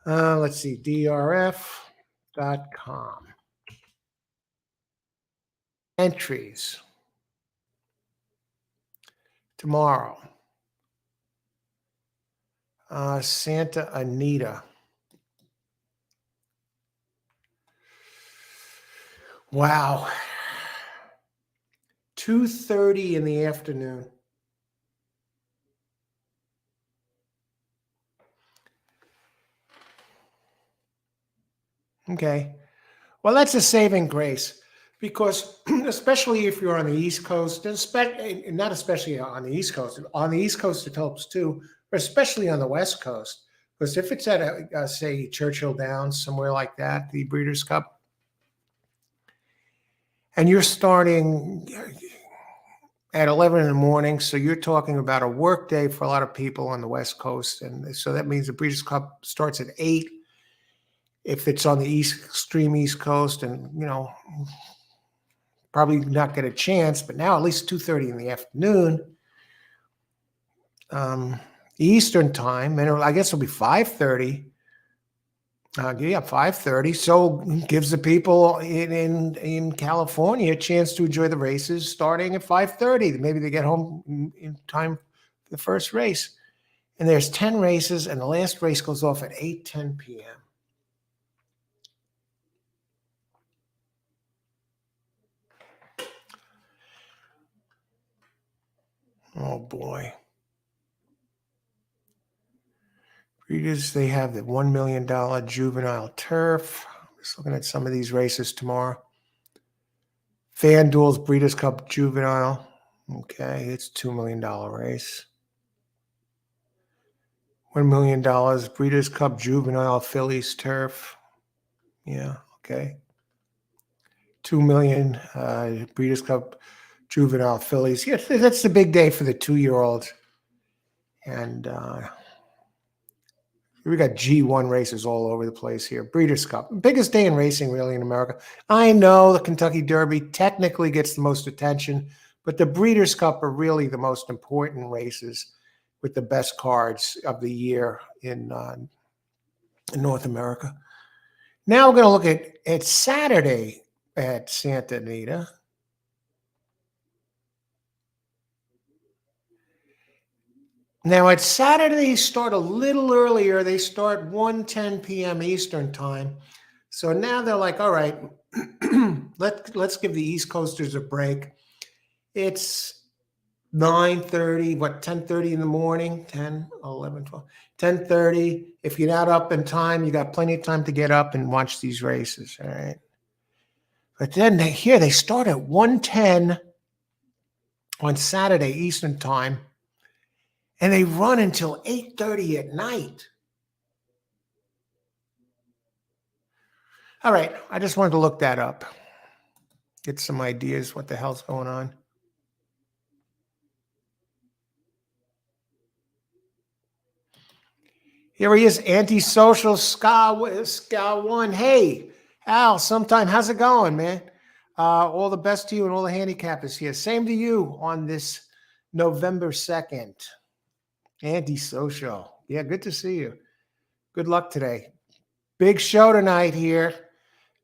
Let's see, drf.com. Entries. Tomorrow. Santa Anita. Wow. 2:30 in the afternoon. Okay. Well, that's a saving grace because especially if you're on the East Coast, not especially on the East Coast, on the East Coast it helps too, but especially on the West Coast. Because if it's at, say, Churchill Downs, somewhere like that, the Breeders' Cup, and you're starting at 11 in the morning, so you're talking about a work day for a lot of people on the West Coast, and so that means the Breeders' Cup starts at 8. If it's on the extreme East Coast, and probably not get a chance, but now at least 2:30 in the afternoon, Eastern time, and I guess it'll be 5:30. 5:30. So gives the people in California a chance to enjoy the races starting at 5:30. Maybe they get home in time for the first race. And there's 10 races, and the last race goes off at 8:10 p.m. Oh boy. Breeders, they have the $1 million juvenile turf. Just looking at some of these races tomorrow. FanDuel's Breeders' Cup Juvenile. Okay, it's $2 million race. $1 million Breeders' Cup Juvenile Phillies turf. Yeah, okay. $2 million Breeders' Cup Juvenile Phillies. Yeah, that's the big day for the 2-year-olds. And we got G1 races all over the place here. Breeders' Cup, biggest day in racing really in America. I know the Kentucky Derby technically gets the most attention, but the Breeders' Cup are really the most important races with the best cards of the year in North America. Now we're going to look at Saturday at Santa Anita. Now at Saturday, they start a little earlier. They start 1:10 p.m. Eastern time. So now they're like, all right, let's give the East Coasters a break. It's 9:30, 10:30 in the morning, 10, 11, 12, 10:30. If you're not up in time, you got plenty of time to get up and watch these races, all right? But then they start at 1:10 on Saturday Eastern time, and they run until 8:30 at night. All right, I just wanted to look that up, get some ideas what the hell's going on. Here he is, antisocial Ska One. Hey, Al, sometime. How's it going, man? All the best to you and all the handicappers here. Same to you on this November 2nd. Antisocial. Yeah, good to see you. Good luck today. Big show tonight here.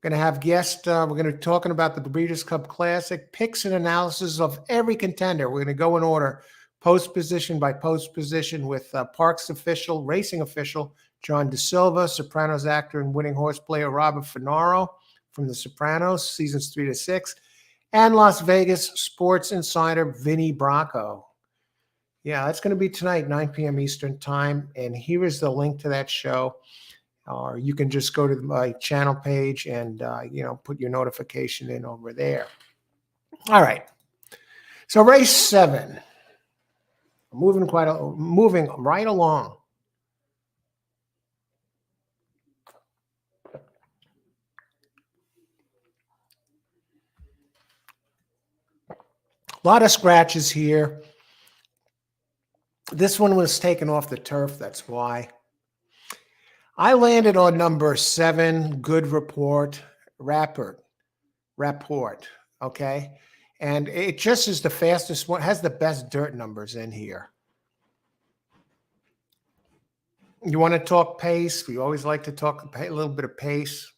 Going to have guests. We're going to be talking about the Breeders' Cup Classic, picks and analysis of every contender. We're going to go in order, post position by post position, with Parks official, racing official, John DeSilva, Sopranos actor and winning horse player Robert Finaro from The Sopranos, seasons 3 to 6, and Las Vegas sports insider Vinny Bracco. Yeah, that's going to be tonight, 9 p.m. Eastern time. And here is the link to that show. Or you can just go to my channel page and, put your notification in over there. All right. So race 7, moving right along. A lot of scratches here. This one was taken off the turf. That's why. I landed on number 7, Good Rapport. Okay. And it just is the fastest one, has the best dirt numbers in here. You want to talk pace? We always like to talk a little bit of pace.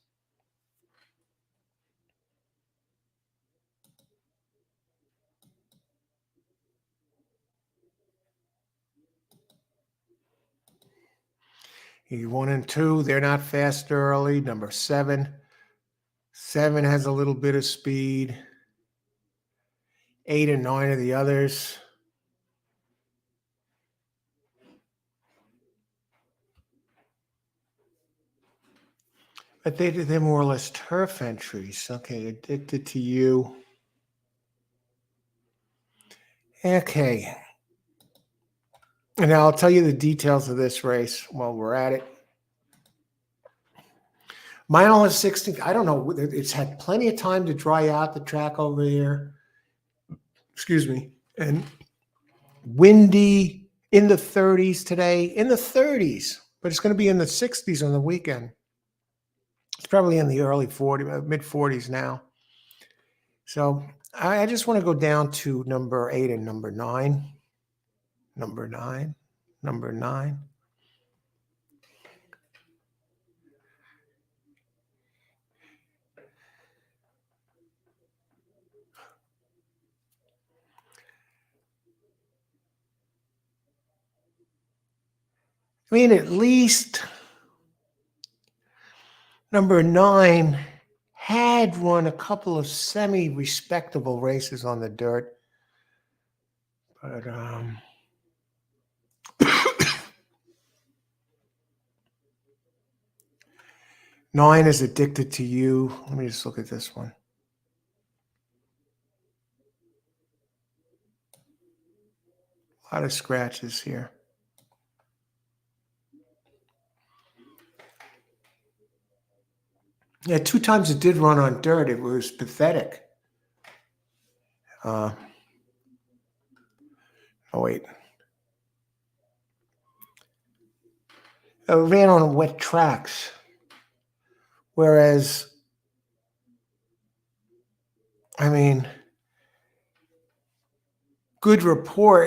Here, 1 and 2, they're not fast early. Number 7. 7 has a little bit of speed. 8 and 9 are the others. But they're more or less turf entries. Okay, addicted to you. Okay. And now I'll tell you the details of this race while we're at it. Mile is 16. I don't know. It's had plenty of time to dry out the track over here. Excuse me. And windy, in the 30s today. In the 30s. But it's going to be in the 60s on the weekend. It's probably in the early 40s, mid 40s now. So I just want to go down to number 8 and number 9. Number 9. I mean, at least number 9 had run a couple of semi-respectable races on the dirt. But 9 is addicted to you. Let me just look at this one. A lot of scratches here. Yeah, 2 times it did run on dirt. It was pathetic. Oh, wait. It ran on wet tracks. Whereas, I mean, Good Rapport,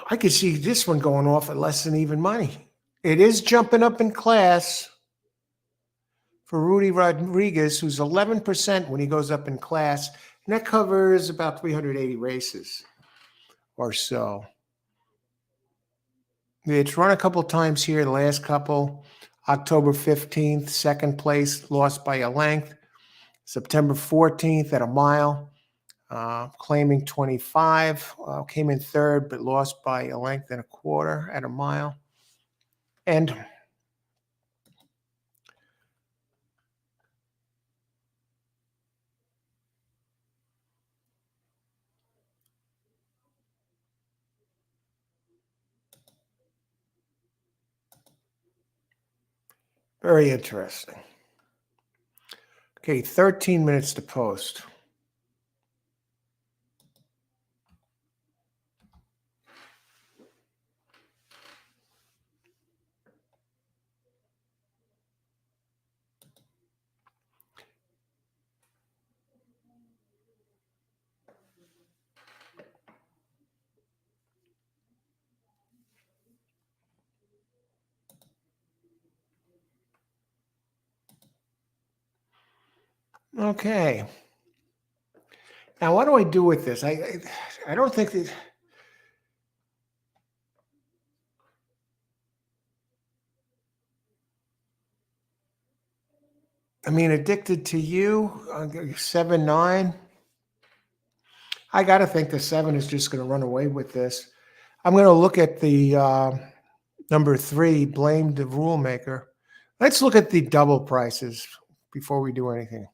I could see this one going off at less than even money. It is jumping up in class for Rudy Rodriguez, who's 11% when he goes up in class. And that covers about 380 races or so. It's run a couple times here, the last couple. October 15th, second place, lost by a length. September 14th at a mile, claiming 25, came in third, but lost by a length and a quarter at a mile. And very interesting. Okay, 13 minutes to post. Okay. Now, what do I do with this? I don't think that. I mean, Addicted to You, 7-9. I got to think the 7 is just going to run away with this. I'm going to look at the number 3, Blame the Rule Maker. Let's look at the double prices before we do anything.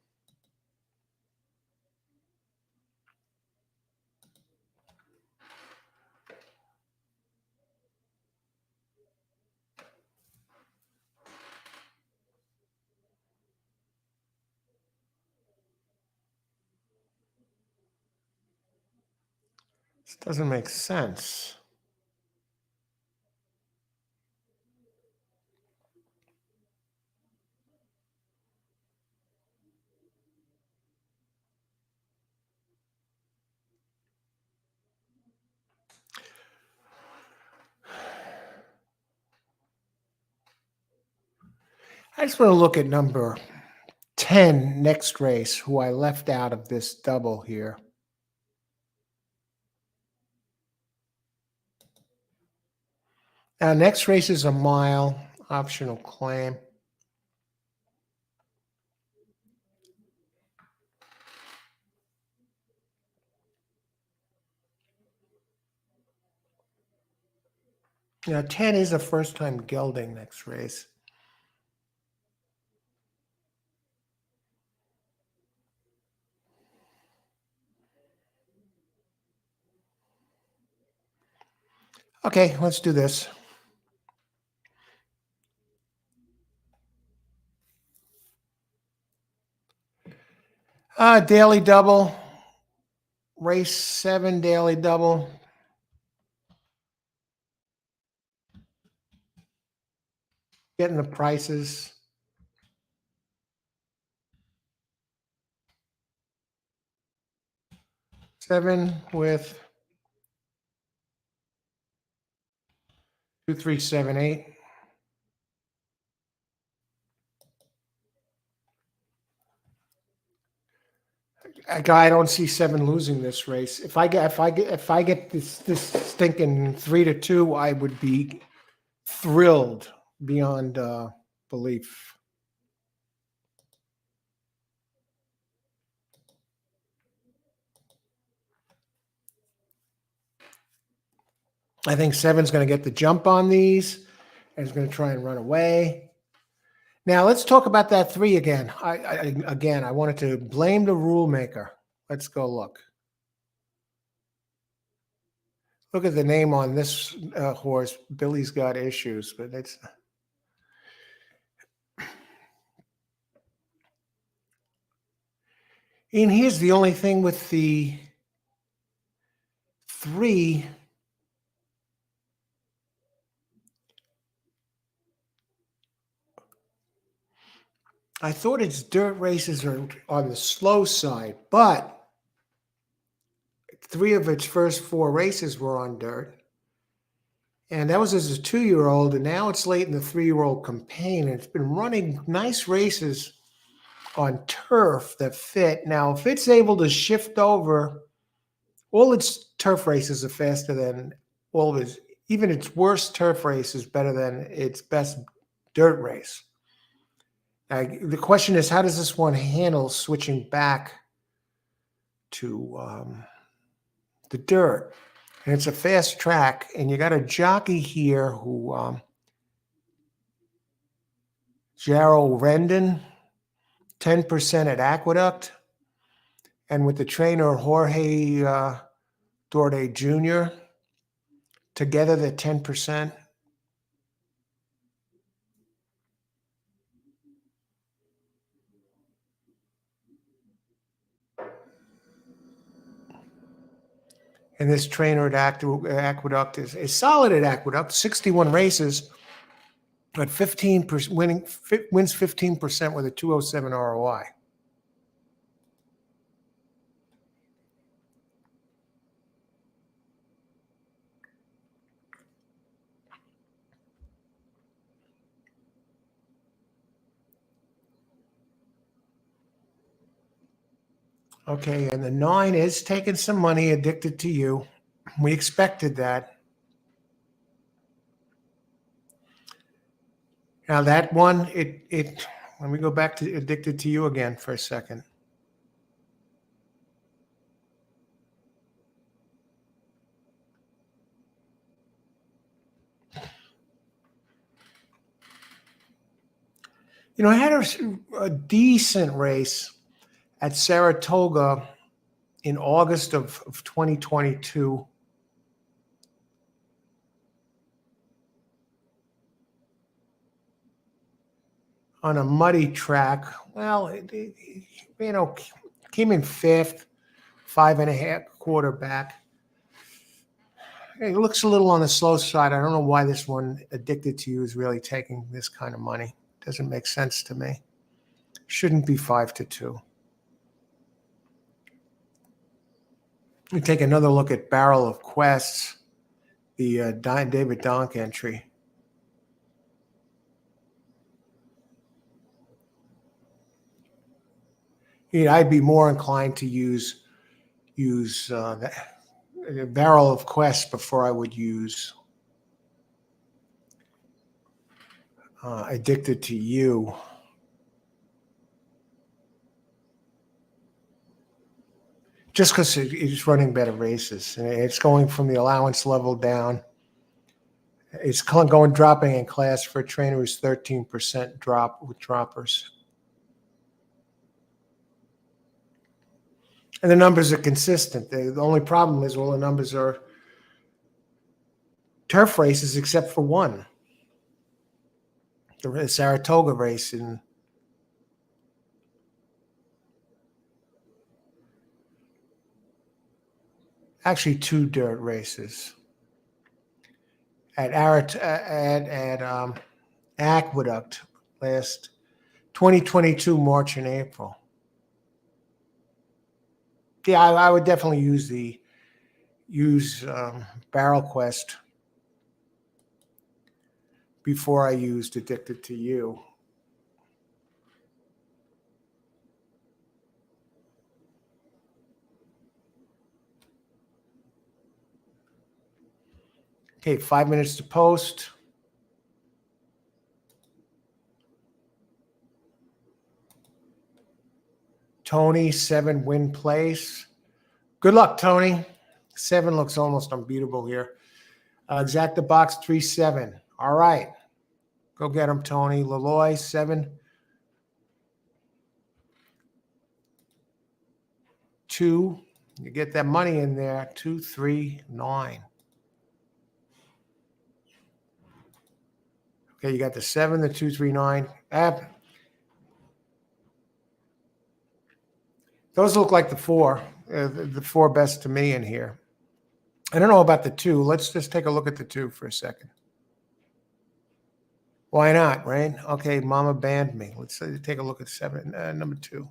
This doesn't make sense. I just want to look at number 10, Next Race, who I left out of this double here. Now, Next Race is a mile, optional claim. Now, 10 is a first-time gelding Next Race. Okay, let's do this. Daily double, race 7 daily double. Getting the prices. Seven with 2, 3, 7, 8. I don't see 7 losing this race. If I get this stinking 3-2, I would be thrilled beyond belief. I think 7's going to get the jump on these and is going to try and run away. Now let's talk about that 3 again. I wanted to Blame the Rule Maker. Let's go look. Look at the name on this horse. Billy's got issues, but it's. And here's the only thing with the 3. I thought its dirt races are on the slow side, but 3 of its first 4 races were on dirt. And that was as a 2-year-old, and now it's late in the 3-year-old campaign. And it's been running nice races on turf that fit. Now, if it's able to shift over, all its turf races are faster than all of its, even its worst turf race is better than its best dirt race. Now, the question is, how does this one handle switching back to the dirt? And it's a fast track, and you got a jockey here who, Jarrell Rendon, 10% at Aqueduct, and with the trainer Jorge Dorde Jr., together they're 10%. And this trainer at Aqueduct is solid at Aqueduct, 61 races, but 15% wins 15% with a 207 ROI. Okay, and the 9 is taking some money, Addicted to You. We expected that. Now that one, let me go back to Addicted to You again for a second. You know, I had a decent race at Saratoga in August of 2022. On a muddy track. Well, you know, came in 5th, 5.5 quarterback. It looks a little on the slow side. I don't know why this one, Addicted to You, is really taking this kind of money. Doesn't make sense to me. Shouldn't be 5-2. We take another look at Barrel of Quests, the David Donk entry. I'd be more inclined to use the Barrel of Quests before I would use Addicted to You. Just because it's running better races. And it's going from the allowance level down. It's dropping in class for a trainer who's 13% drop with droppers. And the numbers are consistent. The only problem is all the numbers are turf races except for one. The Saratoga race in actually 2 dirt races at Aqueduct last 2022 March and April. Yeah, I would definitely use Barrel Quest before I used Addicted to You. Okay, 5 minutes to post. Tony, 7 win place. Good luck, Tony. 7 looks almost unbeatable here. Exacta box 3-7. All right. Go get him, Tony. Leloy, 7. 2. You get that money in there. 2, 3, 9. Okay, you got the 7, the 2, 3, 9. Those look like the 4. The 4 best to me in here. I don't know about the 2. Let's just take a look at the 2 for a second. Why not, right? Okay, Mama banned me. Let's take a look at 7, number 2.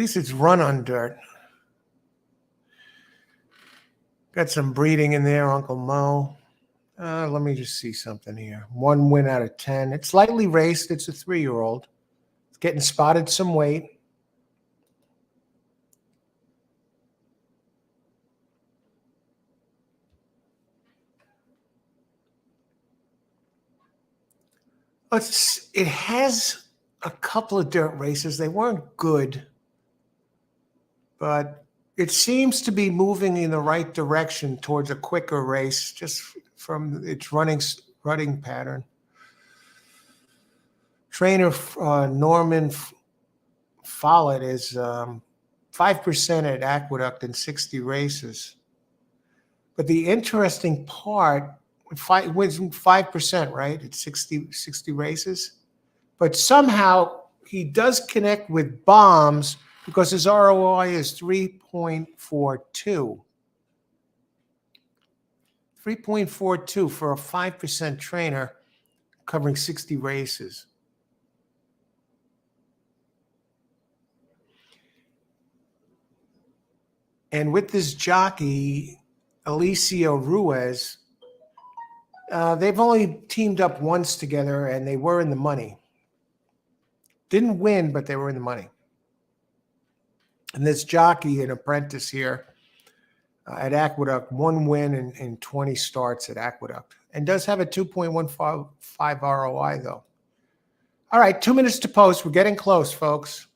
least it's run on dirt. Got some breeding in there, Uncle Mo. Let me just see something here. 1 win out of 10. It's lightly raced. It's a 3-year-old. It's getting spotted some weight. It has a couple of dirt races. They weren't good, but it seems to be moving in the right direction towards a quicker race just from its running pattern. Trainer Norman Follett is 5% at Aqueduct in 60 races. But the interesting part, wins 5%, right? It's 60 races. But somehow he does connect with bombs because his ROI is 3.42. 3.42 for a 5% trainer covering 60 races. And with this jockey, Alicia Ruiz, they've only teamed up once together, and they were in the money. Didn't win, but they were in the money. And this jockey, an apprentice here at Aqueduct, 1 win in 20 starts at Aqueduct, and does have a 2.15 ROI, though. All right, 2 minutes to post. We're getting close, folks.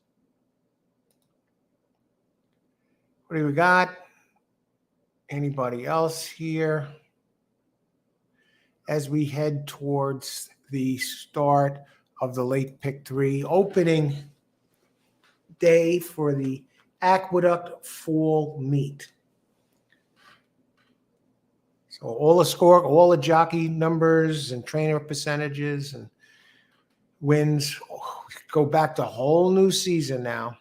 What do we got? Anybody else here? As we head towards the start of the late pick 3 opening day for the Aqueduct Fall Meet. So all the jockey numbers and trainer percentages and wins go back to a whole new season now,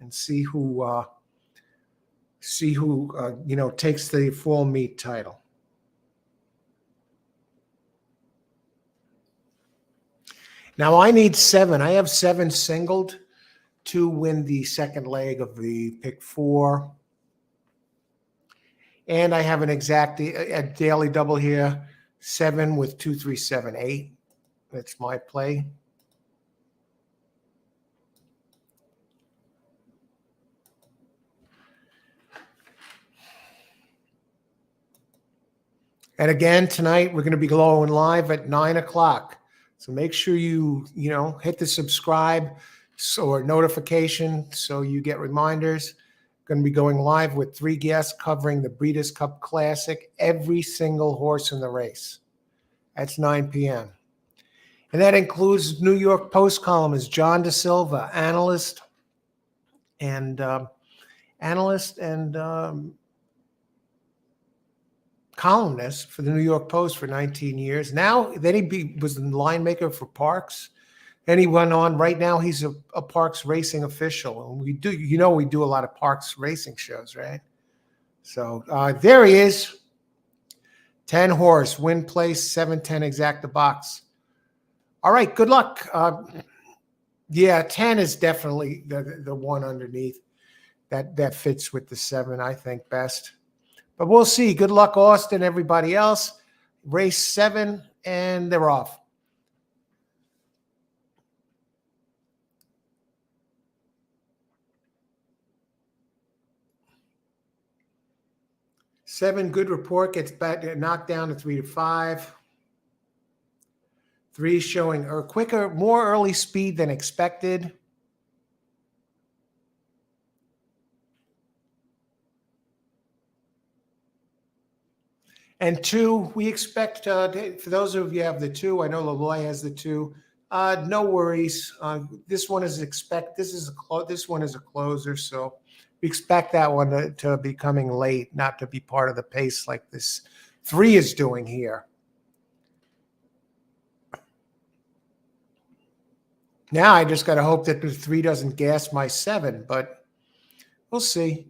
and see who takes the Fall Meet title. Now I need 7. I have 7 singled to win the second leg of the pick 4. And I have a daily double here, 7 with 2, 3, 7, 8. That's my play. And again, tonight we're going to be going live at 9 o'clock. So make sure you hit the subscribe or notification so you get reminders. Going to be going live with 3 guests covering the Breeders' Cup Classic, every single horse in the race. That's 9 p.m. And that includes New York Post columnist John DeSilva, analyst and columnist for the New York Post for 19 years. Then he was the line maker for Parks. Then he went on. Right now, he's a Parks racing official. And we do a lot of Parks racing shows, right? So there he is. 10 horse, win place, 7-10 exacta box. All right, good luck. 10 is definitely the one underneath. That fits with the 7, I think, best. But we'll see. Good luck, Austin, everybody else. Race 7, and they're off. Seven, good report, gets knocked down to 3-5. 3 showing quicker, more early speed than expected. And 2, we expect, for those of you who have the 2, I know Laloy has the 2. No worries. This one is this one is a closer, so we expect that one to be coming late, not to be part of the pace like this 3 is doing here. Now I just got to hope that the 3 doesn't gas my 7, but we'll see.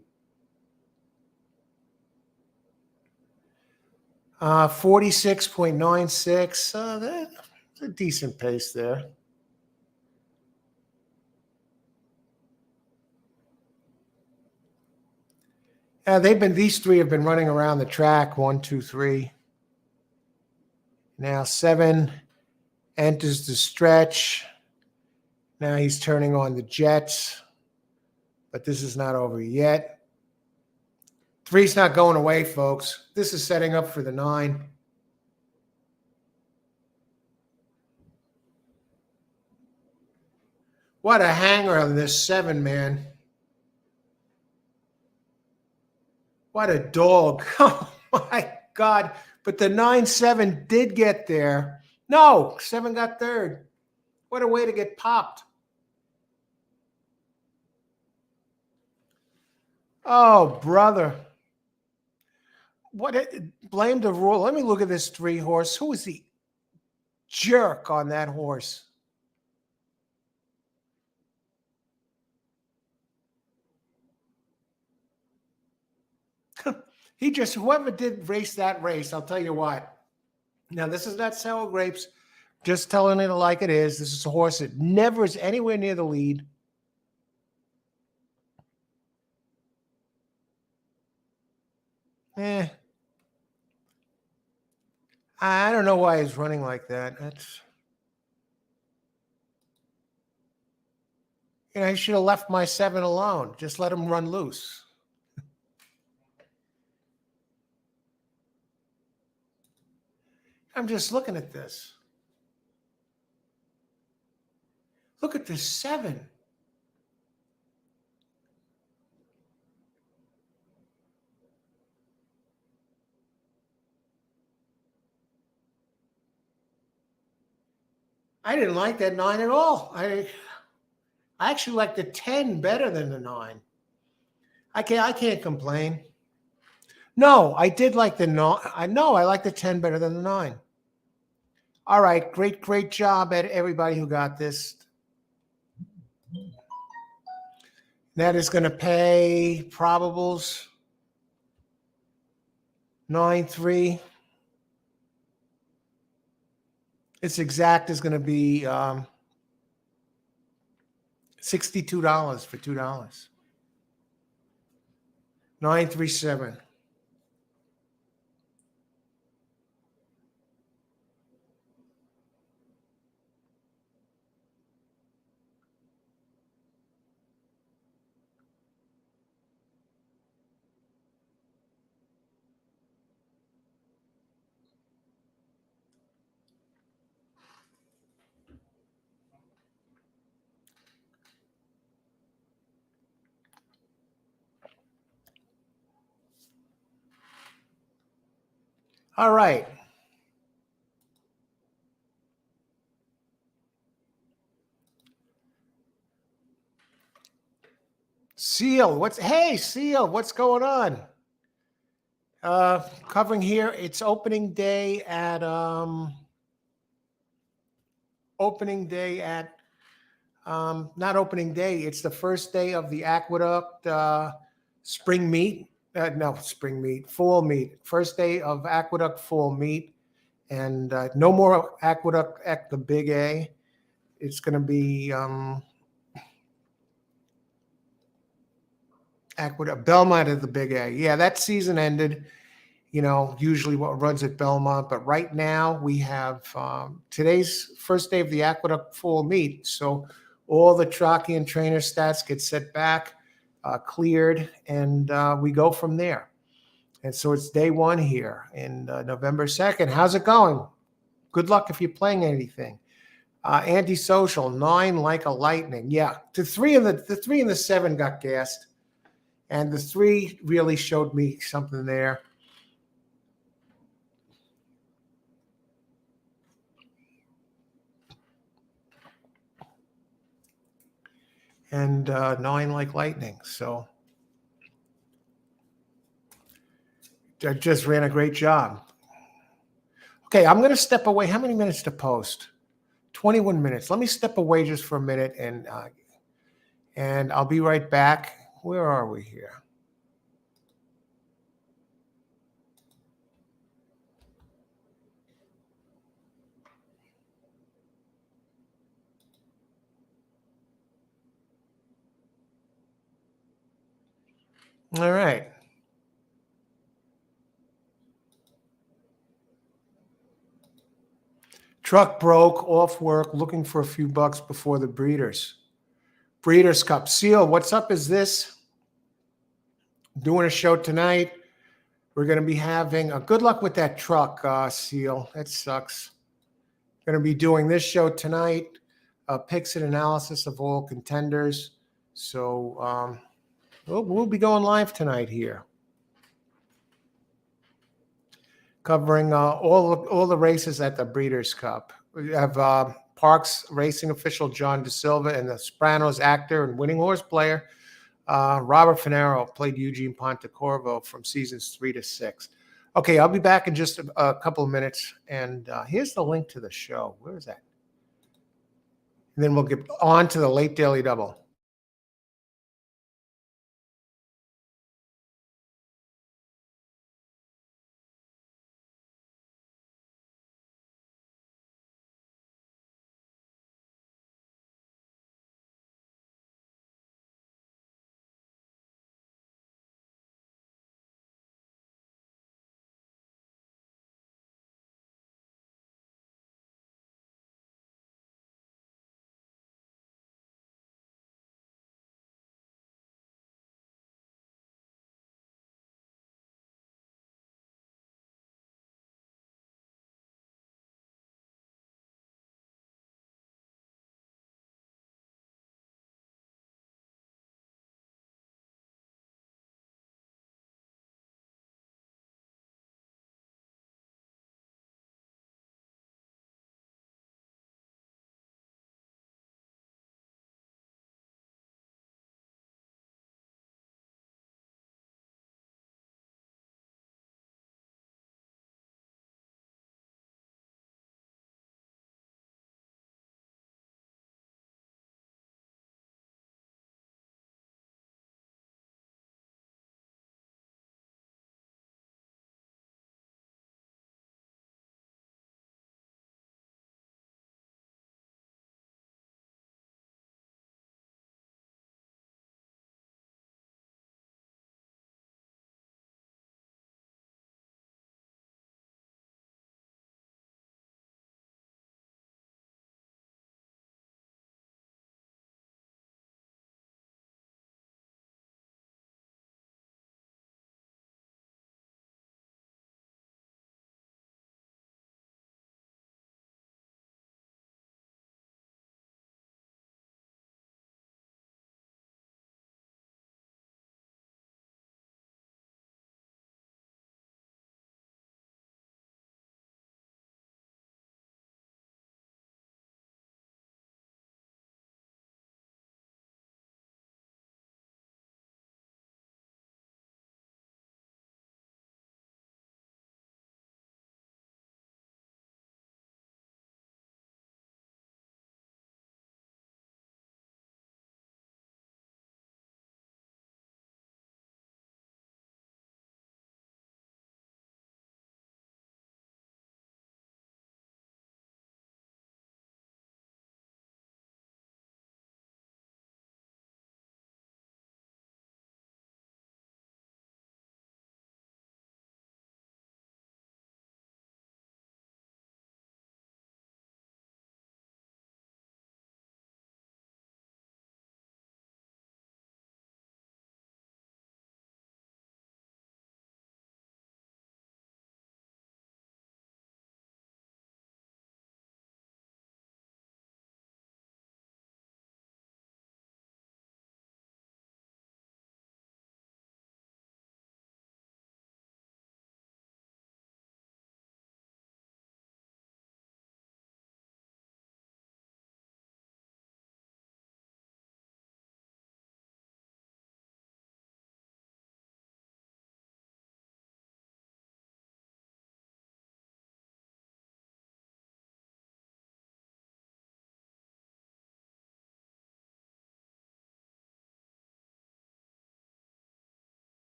46.96. That's a decent pace there. These three have been running around the track. 1, 2, 3. Now 7 enters the stretch. Now he's turning on the jets, but this is not over yet. 3's not going away, folks. This is setting up for the 9. What a hanger on this 7, man. What a dog. Oh, my God. But the 9-7 did get there. No, 7 got third. What a way to get popped. Oh, brother. Blame the rule. Let me look at this 3 horse. Who was the jerk on that horse? Whoever did race that race, I'll tell you what. Now, this is not sour grapes. Just telling it like it is. This is a horse that never is anywhere near the lead. I don't know why he's running like that. He should have left my 7 alone. Just let him run loose. I'm just looking at this. Look at this 7. I didn't like that 9 at all. I actually like the 10 better than the 9. I can't complain. No, I did like the 9. I like the 10 better than the 9. All right, great job at everybody who got this. That is going to pay probables 9.3. Its exact is going to be $62 for $2. 937. All right. Seal, what's going on? Covering here, it's opening day at not opening day. It's the first day of the Aqueduct spring meet. Fall meet. First day of Aqueduct fall meet, and no more Aqueduct at the Big A. It's going to be Aqueduct Belmont at the Big A. Yeah, that season ended. Usually what runs at Belmont, but right now we have today's first day of the Aqueduct fall meet. So all the jockey and trainer stats get set back, cleared, and we go from there. And so it's day 1 here in November 2nd. How's it going? Good luck if you're playing anything. Antisocial 9 like a lightning. Yeah, the 3 and the 7 got gassed, and the 3 really showed me something there. And 9 like lightning. So I just ran a great job. Okay, I'm going to step away. How many minutes to post? 21 minutes. Let me step away just for a minute, and I'll be right back. Where are we here? All right. Truck broke, off work, looking for a few bucks before the Breeders'. Breeders' Cup. Seal, what's up is this? Doing a show tonight. We're going to be having good luck with that truck, Seal. That sucks. Going to be doing this show tonight. Picks and analysis of all contenders. So we'll be going live tonight here, covering all the races at the Breeders' Cup. We have Parks Racing official John DeSilva and the Sopranos actor and winning horse player Robert Finero played Eugene Pontecorvo from seasons 3 to 6. Okay, I'll be back in just a couple of minutes, and here's the link to the show. Where is that? And then we'll get on to the late Daily Double.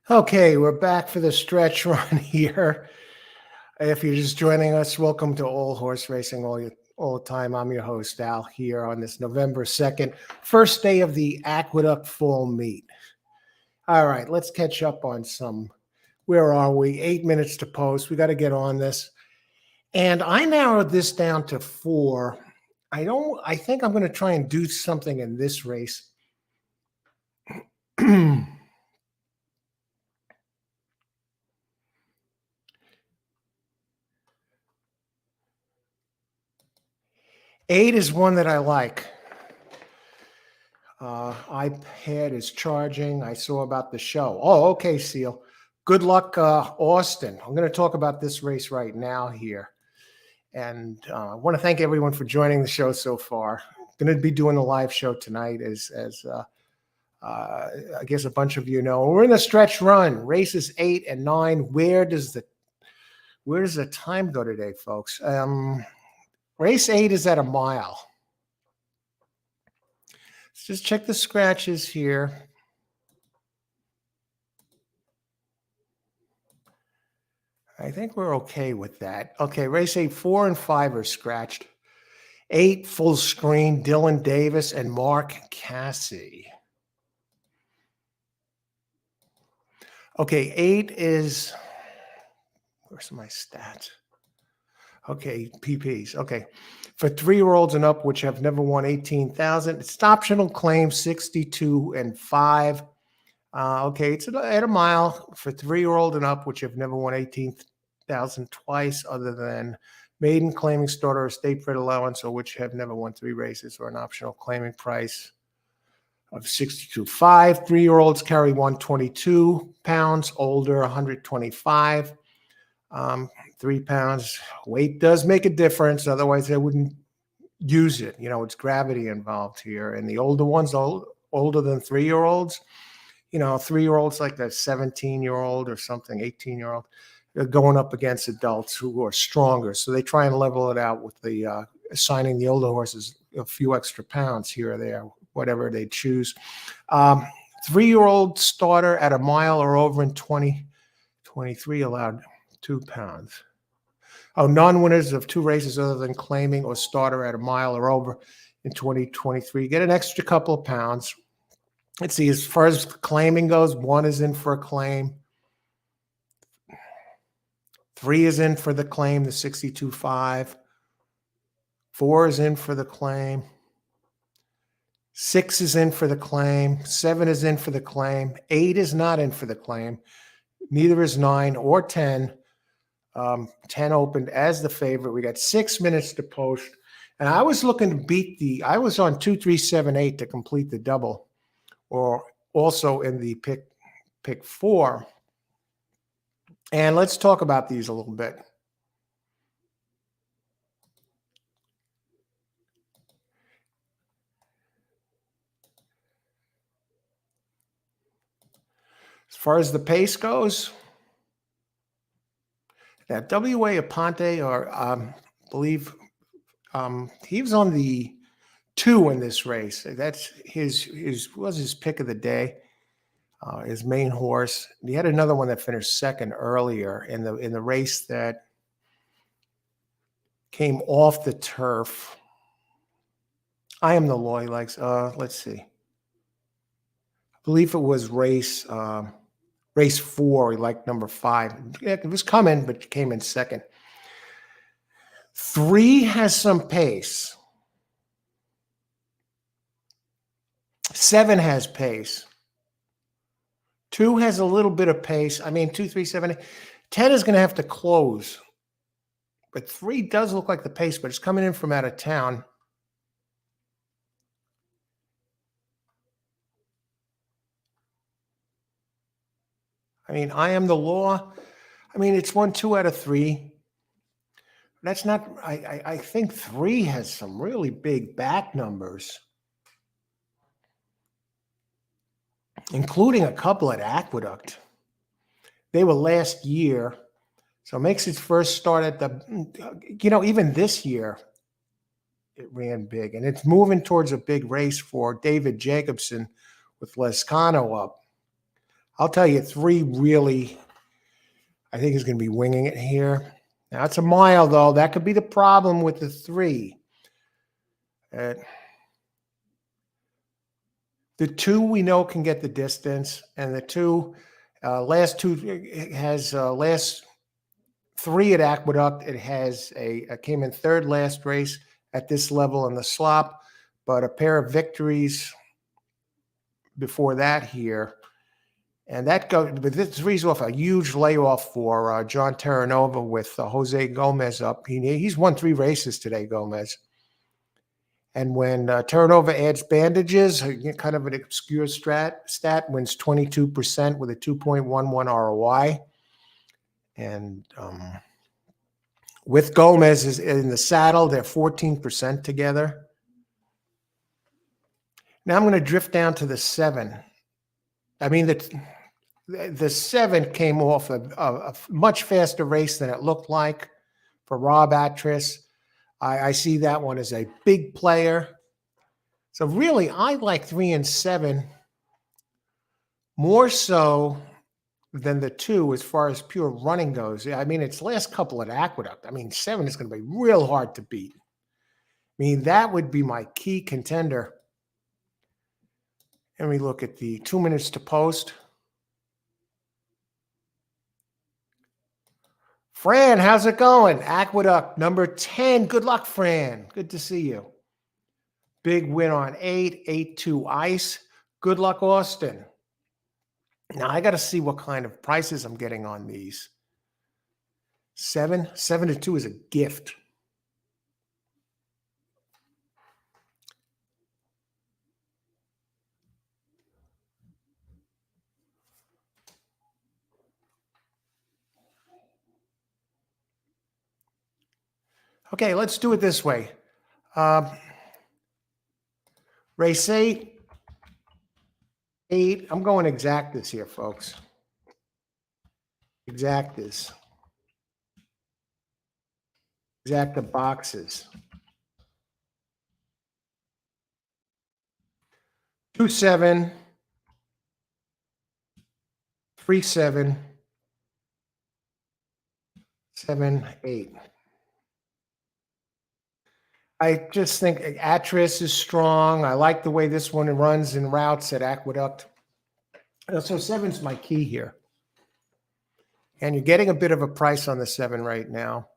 Okay, we're back for the stretch run here. If you're just joining us, welcome to All Horse Racing all the time. I'm your host, Al, here on this November 2nd, first day of the Aqueduct Fall Meet. All right, let's catch up on some. Where are we? 8 minutes to post. We got to get on this. And I narrowed this down to 4. I think I'm going to try and do something in this race. 8 is one that I like. iPad is charging. I saw about the show. Oh, okay, Seal. Good luck, Austin. I'm going to talk about this race right now here. And I want to thank everyone for joining the show so far. Going to be doing a live show tonight, as I guess a bunch of you know. We're in the stretch run, races 8 and 9. Where does the time go today, folks? Race 8 is at a mile. Let's just check the scratches here. I think we're okay with that. Okay, race 8, 4 and 5 are scratched. 8 full screen, Dylan Davis and Mark Cassie. Okay, 8 is, where's my stats? Okay, PPs. Okay, for 3-year-olds and up, which have never won 18,000, it's optional claim 62 and 5. Okay, it's at a mile for 3-year-old and up, which have never won 18,000 twice, other than maiden claiming starter or state bred allowance, or which have never won 3 races, or an optional claiming price of 62.5. 3-year-olds carry 122 pounds, older 125. 3 pounds. Weight does make a difference. Otherwise, they wouldn't use it. You know, it's gravity involved here. And the older ones, older than 3-year-olds, you know, 3-year-olds like a 17-year-old or something, 18-year-old, they're going up against adults who are stronger. So they try and level it out with the assigning the older horses a few extra pounds here or there, whatever they choose. 3-year-old starter at a mile or over in 2023 allowed 2 pounds. Oh, non-winners of 2 races other than claiming or starter at a mile or over in 2023 get an extra couple of pounds. Let's see, as far as claiming goes, 1 is in for a claim. 3 is in for the claim, the 62.5. 4 is in for the claim. 6 is in for the claim. 7 is in for the claim. 8 is not in for the claim. Neither is 9 or 10. 10 opened as the favorite. We got 6 minutes to post. And I was looking to beat I was on 2, 3, 7, 8 to complete the double, or also in the pick 4. And let's talk about these a little bit. As far as the pace goes, now W.A. Aponte, or believe he was on the 2 in this race. That's his pick of the day, his main horse. He had another one that finished second earlier in the race that came off the turf. I Am the Law. He likes. Let's see. I believe it was race 4. He liked number 5. It was coming, but came in second. 3 has some pace. 7 has pace. 2 has a little bit of pace. I mean, 2, 3, 7, 8. 10 is going to have to close. But 3 does look like the pace, but it's coming in from out of town. I mean, I Am the Law. I mean, it's won 2 out of 3. That's not, I think 3 has some really big back numbers, including a couple at Aqueduct. They were last year. So it makes its first start at even this year, it ran big. And it's moving towards a big race for David Jacobson with Lescano up. I'll tell you, 3 really, I think is going to be winging it here. Now, it's a mile, though. That could be the problem with the 3. The 2 we know can get the distance, and the 2, last 2 has last 3 at Aqueduct. It has came in 3rd last race at this level in the slop, but a pair of victories before that here. And that goes, but this 3's off a huge layoff for John Terranova with Jose Gomez up. He's won 3 races today, Gomez. And when Terranova adds bandages, kind of an obscure stat, wins 22% with a 2.11 ROI. And with Gomez is in the saddle, they're 14% together. Now I'm going to drift down to the 7. I mean, the 7 came off a much faster race than it looked like for Rob Atris. I see that one as a big player. So really, I like 3 and 7 more so than the 2 as far as pure running goes. I mean, its last couple at Aqueduct. I mean, 7 is going to be real hard to beat. I mean, that would be my key contender. And we look at the 2 minutes to post. Fran, how's it going? Aqueduct number 10. Good luck, Fran. Good to see you. Big win on 8, 8-2 ice. Good luck, Austin. Now, I got to see what kind of prices I'm getting on these. 7-2 is a gift. Okay, let's do it this way. Race 8. I'm going exactas here, folks. Exactas. Exacta boxes. 2-7. 3-7. 7-8. I just think Atris is strong. I like the way this one runs in routes at Aqueduct. So 7's my key here. And you're getting a bit of a price on the 7 right now,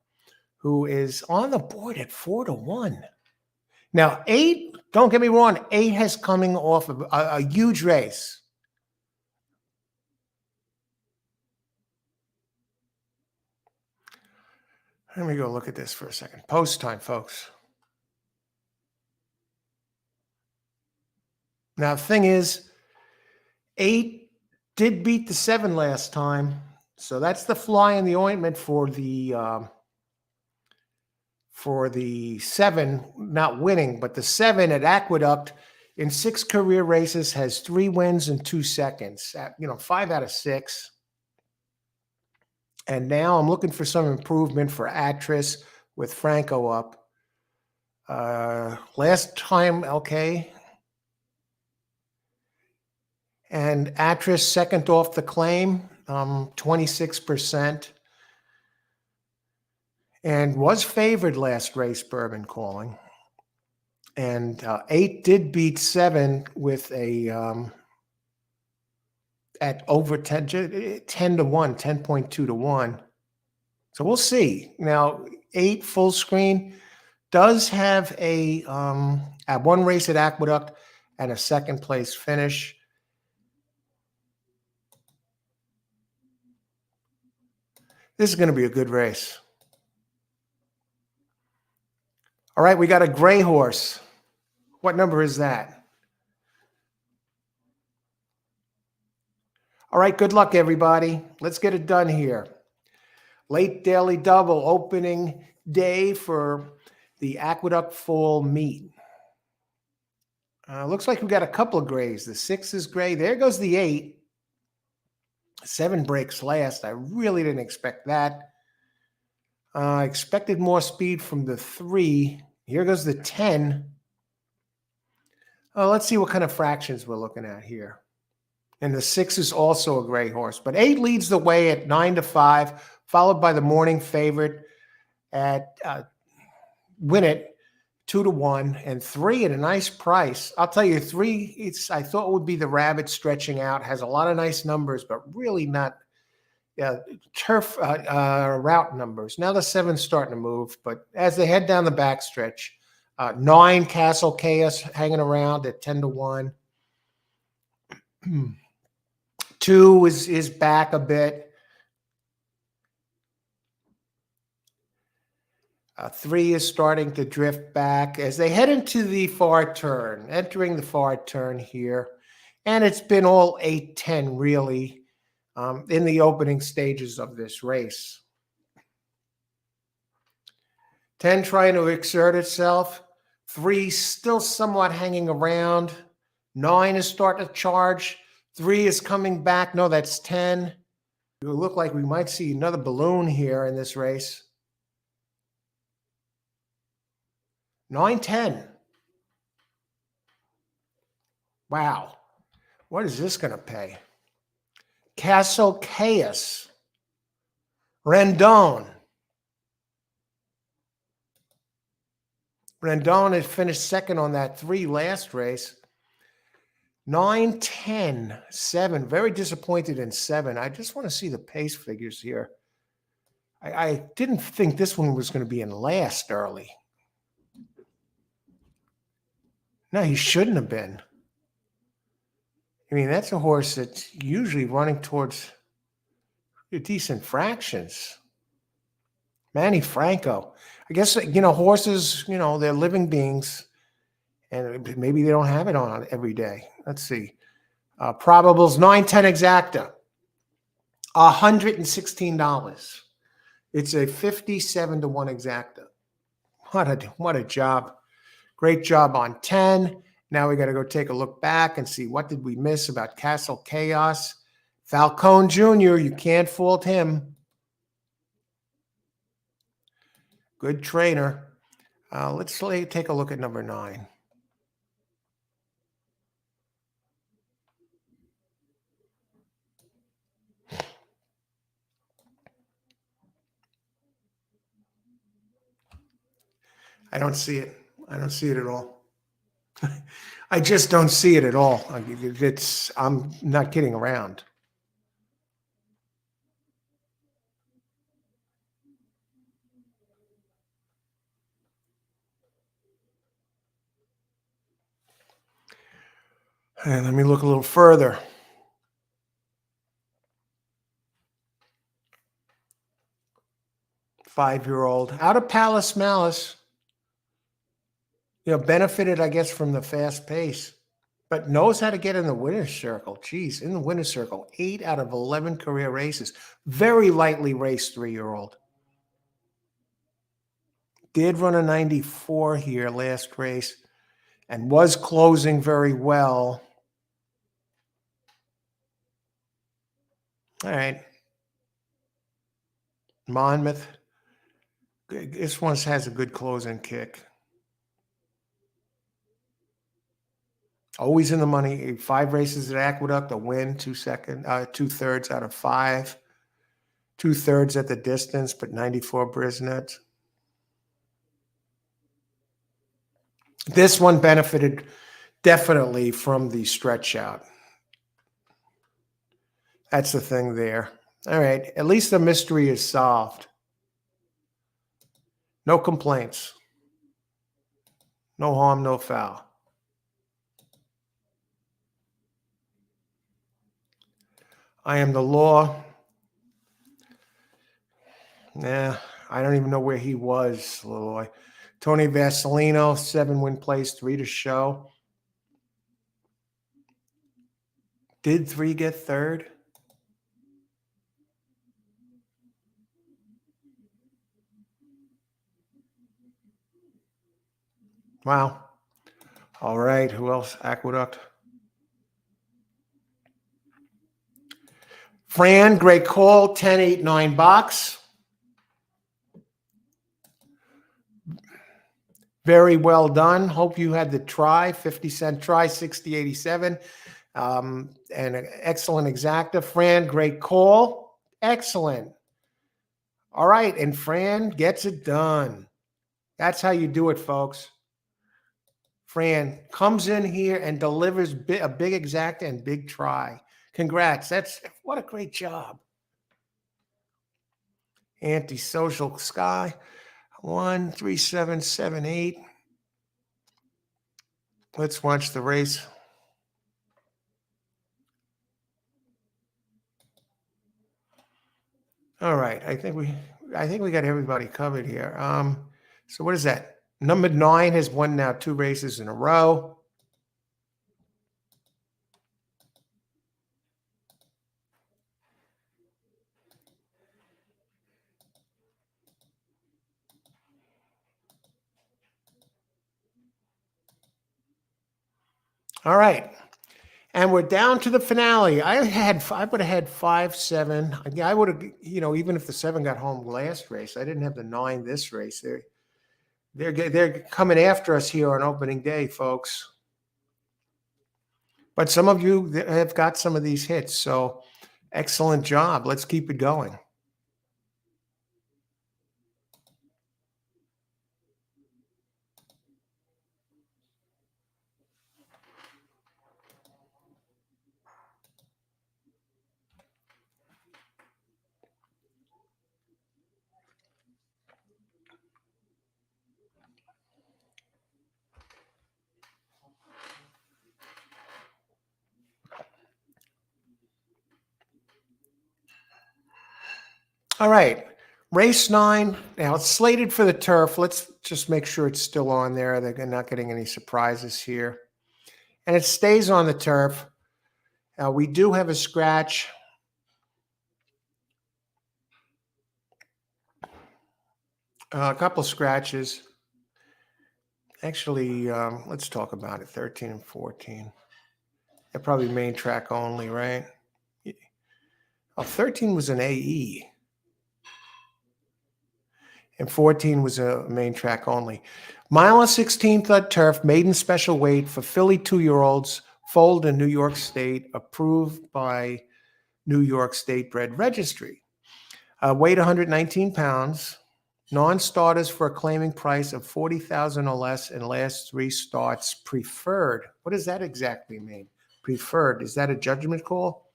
who is on the board at 4-1. Now, 8, don't get me wrong, 8 has coming off of a huge race. Let me go look at this for a second. Post time, folks. Now, the thing is, 8 did beat the 7 last time. So that's the fly in the ointment for the 7 not winning. But the 7 at Aqueduct in 6 career races has 3 wins and 2 seconds. 5 out of 6. And now I'm looking for some improvement for Atris with Franco up. Last time, okay. And Atris second off the claim, 26%. And was favored last race, Bourbon calling. And 8 did beat 7 with a at over 10 to 1, 10.2 to 1. So we'll see. Now, 8 full screen does have a at one race at Aqueduct and a second place finish. This is going to be a good race. All right, we got a gray horse. What number is that? All right, good luck, everybody. Let's get it done here. Late daily double opening day for the Aqueduct Fall meet. Looks like we got a couple of grays. The 6 is gray. There goes the 8. 7 breaks last. I really didn't expect that. I expected more speed from the 3. Here goes the 10. Let's see what kind of fractions we're looking at here. And the 6 is also a great horse. But 8 leads the way at 9-5, followed by the morning favorite at Win It 2-1, and 3 at a nice price. I'll tell you, 3, I thought would be the Rabbit stretching out. Has a lot of nice numbers, but really not turf route numbers. Now the 7's starting to move, but as they head down the backstretch, 9 Castle Chaos hanging around at 10-1. 2 is back a bit. 3 is starting to drift back as they head into the far turn, entering the far turn here. And it's been all 8-10 really in the opening stages of this race. 10 trying to exert itself. 3 still somewhat hanging around. 9 is starting to charge. 3 is coming back. No, that's 10. It will look like we might see another balloon here in this race. 9-10. Wow. What is this going to pay? Castle Chaos. Rendon. Rendon had finished second on that 3 last race. 9-10, 7. Very disappointed in 7. I just want to see the pace figures here. I didn't think this one was going to be in last early. No, he shouldn't have been. I mean, that's a horse that's usually running towards decent fractions. Manny Franco. I guess, horses, they're living beings, and maybe they don't have it on every day. Let's see. Probables, 9-10 exacta. $116. It's a 57-1 exacta. What a job. Great job on 10. Now we got to go take a look back and see what did we miss about Castle Chaos. Falcone Jr., you can't fault him. Good trainer. Let's take a look at number 9. I don't see it. I don't see it at all. I just don't see it at all. I'm not kidding around. And let me look a little further. Five-year-old out of Palace Malice. Benefited, I guess, from the fast pace, but knows how to get in the winner's circle. Geez, in the winner's circle, 8 out of 11 career races. Very lightly raced 3-year-old. Did run a 94 here last race and was closing very well. All right. Monmouth. This one has a good closing kick. Always in the money. 5 races at Aqueduct, a win, 2/3 out of 5. 2/3 at the distance, but 94 Brisnet. This one benefited definitely from the stretch out. That's the thing there. All right. At least the mystery is solved. No complaints. No harm, no foul. I am the law. Nah, I don't even know where he was, Leroy. Tony Vasilino, 7-win place, 3 to show. Did 3 get third? Wow. All right. Who else? Aqueduct. Fran, great call. 10-8-9 box. Very well done. Hope you had the try. 50-cent try, 60-87. And an excellent exacta. Fran, great call. Excellent. All right, and Fran gets it done. That's how you do it, folks. Fran comes in here and delivers a big exacta and big try. Congrats. What a great job. Antisocial Sky. 13778. Let's watch the race. All right. I think we got everybody covered here. So what is that? Number 9 has won now 2 races in a row. All right. And we're down to the finale. I would have had 5, 7. I would have, even if the 7 got home last race, I didn't have the 9 this race. They're coming after us here on opening day, folks. But some of you have got some of these hits, so excellent job. Let's keep it going. All right, race 9. Now it's slated for the turf. Let's just make sure it's still on there. They're not getting any surprises here. And it stays on the turf. We do have a scratch. A couple scratches. Actually, let's talk about it. 13 and 14. They're probably main track only, right? Oh, 13 was an AE. And 14 was a main track only. Mile and 16th at turf, maiden special weight for filly 2-year-olds, foaled in New York State, approved by New York State Bred Registry. Weight 119 pounds. Non-starters for a claiming price of $40,000 or less in last 3 starts preferred. What does that exactly mean? Preferred. Is that a judgment call?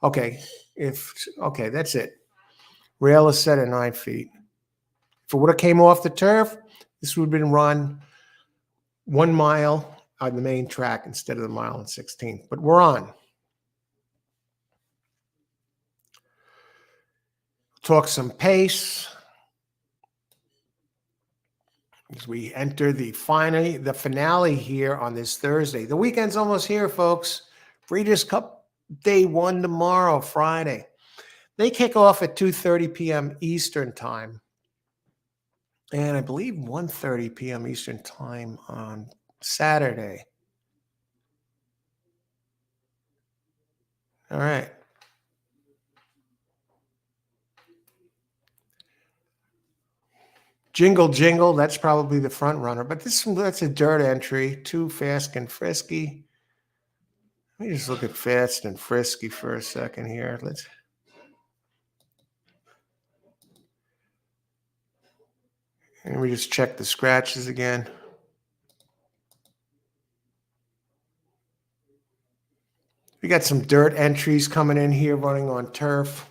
Okay. Okay, that's it. Rail is set at 9 feet. If it would have came off the turf, this would have been run 1 mile on the main track instead of the mile and 16th. But we're on. Talk some pace as we enter the finale here on this Thursday. The weekend's almost here, folks. Breeders' Cup Day 1 tomorrow, Friday. They kick off at 2:30 p.m. Eastern Time. And I believe 1:30 p.m. Eastern Time on Saturday. All right. Jingle Jingle, that's probably the front runner, but that's a dirt entry. Too Fast and Frisky. Let me just look at Fast and Frisky for a second here. And we just check the scratches again. We got some dirt entries coming in here running on turf.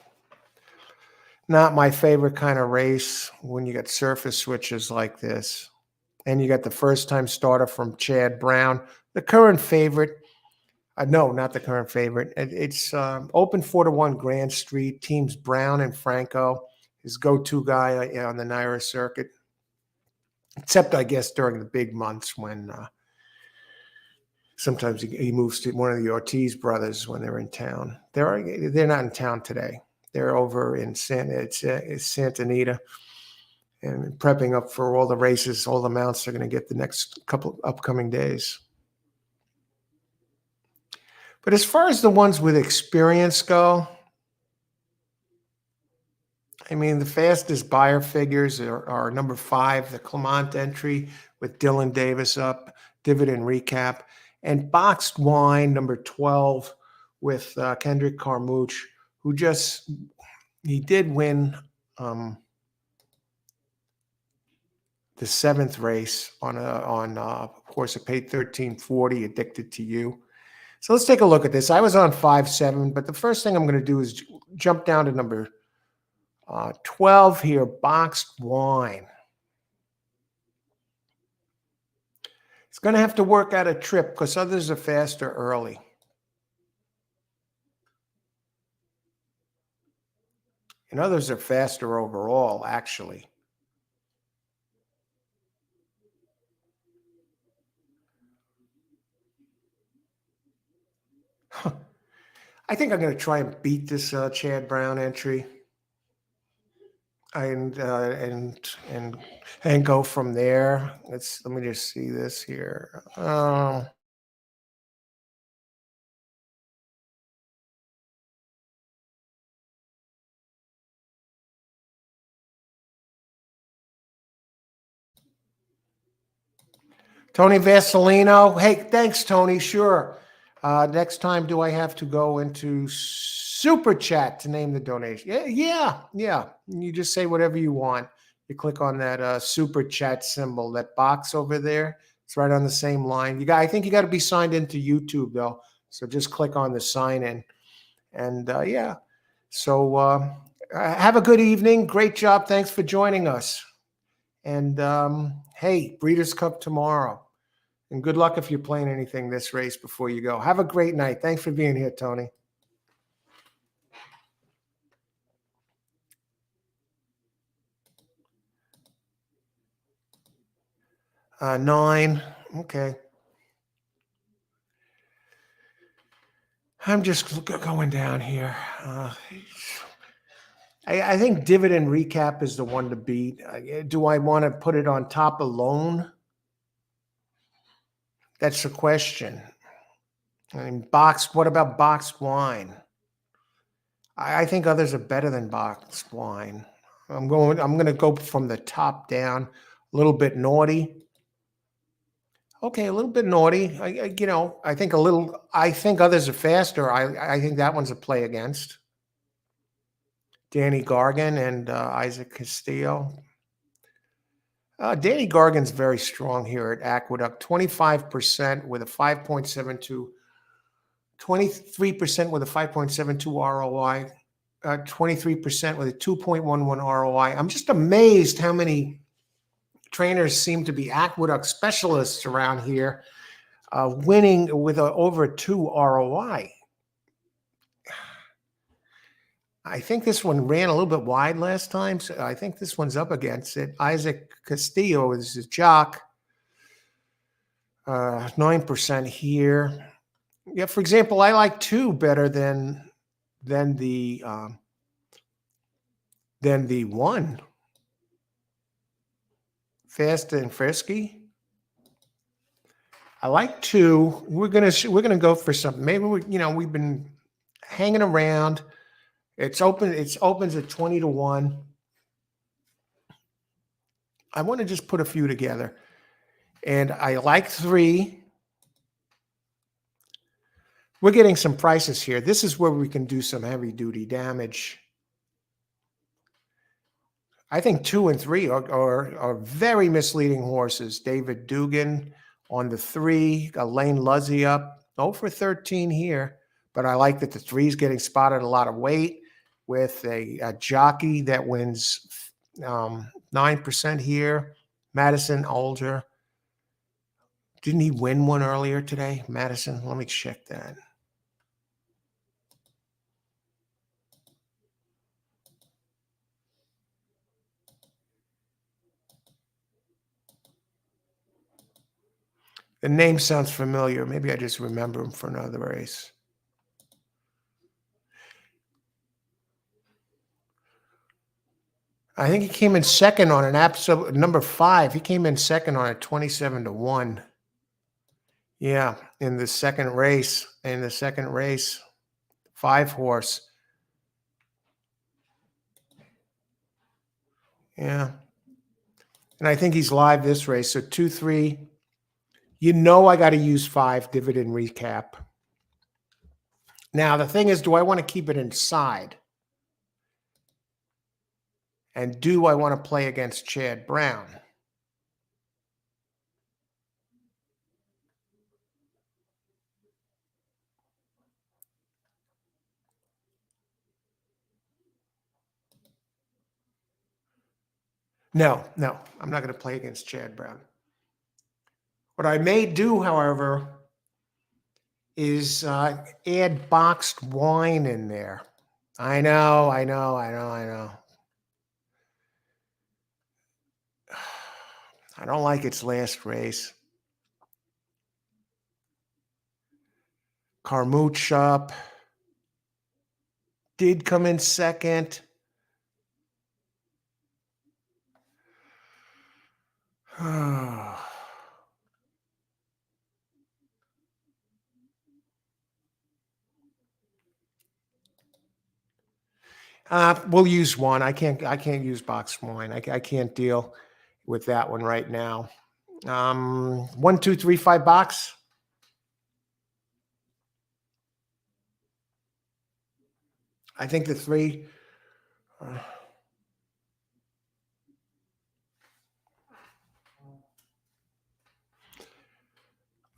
Not my favorite kind of race when you got surface switches like this. And you got the first time starter from Chad Brown, the current favorite. No, not the current favorite. It's open 4-1 Grand Street. Teams Brown and Franco, his go-to guy on the Naira circuit. Except, I guess, during the big months when sometimes he moves to one of the Ortiz brothers when they're in town. They're not in town today. They're over in Santa Anita and prepping up for all the races, all the mounts they're going to get the next couple upcoming days. But as far as the ones with experience go, I mean, the fastest buyer figures are number 5, the Clement entry with Dylan Davis up, dividend recap, and Boxed Wine, number 12, with Kendrick Carmouche, who he did win the 7th race on a course. It paid 1340, Addicted to You. So let's take a look at this. I was on 5-7, but the first thing I'm going to do is jump down to number 12 here, Boxed Wine. It's going to have to work out a trip because others are faster early. And others are faster overall, actually. I think I'm going to try and beat this Chad Brown entry, and go from there. Let me just see this here. Tony Vasilino. Hey, thanks, Tony. Sure. Next time, do I have to go into Super Chat to name the donation? Yeah. You just say whatever you want. You click on that Super Chat symbol, that box over there. It's right on the same line. I think you got to be signed into YouTube though. So just click on the sign in, and yeah. So have a good evening. Great job. Thanks for joining us. And hey, Breeders' Cup tomorrow. And good luck if you're playing anything this race before you go. Have a great night. Thanks for being here, Tony. Nine. Okay. I'm just going down here. I think Dividend Recap is the one to beat. Do I want to put it on top alone? That's the question. I mean, what about Boxed Wine? I think others are better than Boxed Wine. I'm going to go from the top down. A little bit naughty. Okay, a little bit naughty. I think I think others are faster. I think that one's a play against. Danny Gargan and Isaac Castillo. Danny Gargan's very strong here at Aqueduct. 25% with a 5.72, 23% with a 5.72 ROI, 23% with a 2.11 ROI. I'm just amazed how many trainers seem to be Aqueduct specialists around here, winning with over 2 ROI. I think this one ran a little bit wide last time, so I think this one's up against it. Isaac Castillo is a jock, 9% here. Yeah, for example, I like 2 better than the 1. Fast and Frisky. I like 2. We're gonna go for something. Maybe we've been hanging around. It opens at 20 to 1. I want to just put a few together. And I like 3. We're getting some prices here. This is where we can do some heavy duty damage. I think 2 and 3 are very misleading horses. David Dugan on the 3, Lane Luzzy up. 0 for 13 here. But I like that the 3 is getting spotted a lot of weight with a jockey that wins 9% here. Madison Alger. Didn't he win one earlier today? Madison, let me check that. The name sounds familiar. Maybe I just remember him for another race. I think he came in second on an absolute number 5. He came in second on a 27 to 1. Yeah, in the second race. 5 horse. Yeah. And I think he's live this race. So 2, 3, You know I got to use 5 dividend recap. Now, the thing is, do I want to keep it inside? And do I want to play against Chad Brown? No, I'm not going to play against Chad Brown. What I may do, however, is add boxed wine in there. I know. I don't like its last race. Carmouche up. Did come in second. We'll use one. I can't use boxed wine. I can't deal with that one right now. 1, 2, 3, 5 box. I think the 3.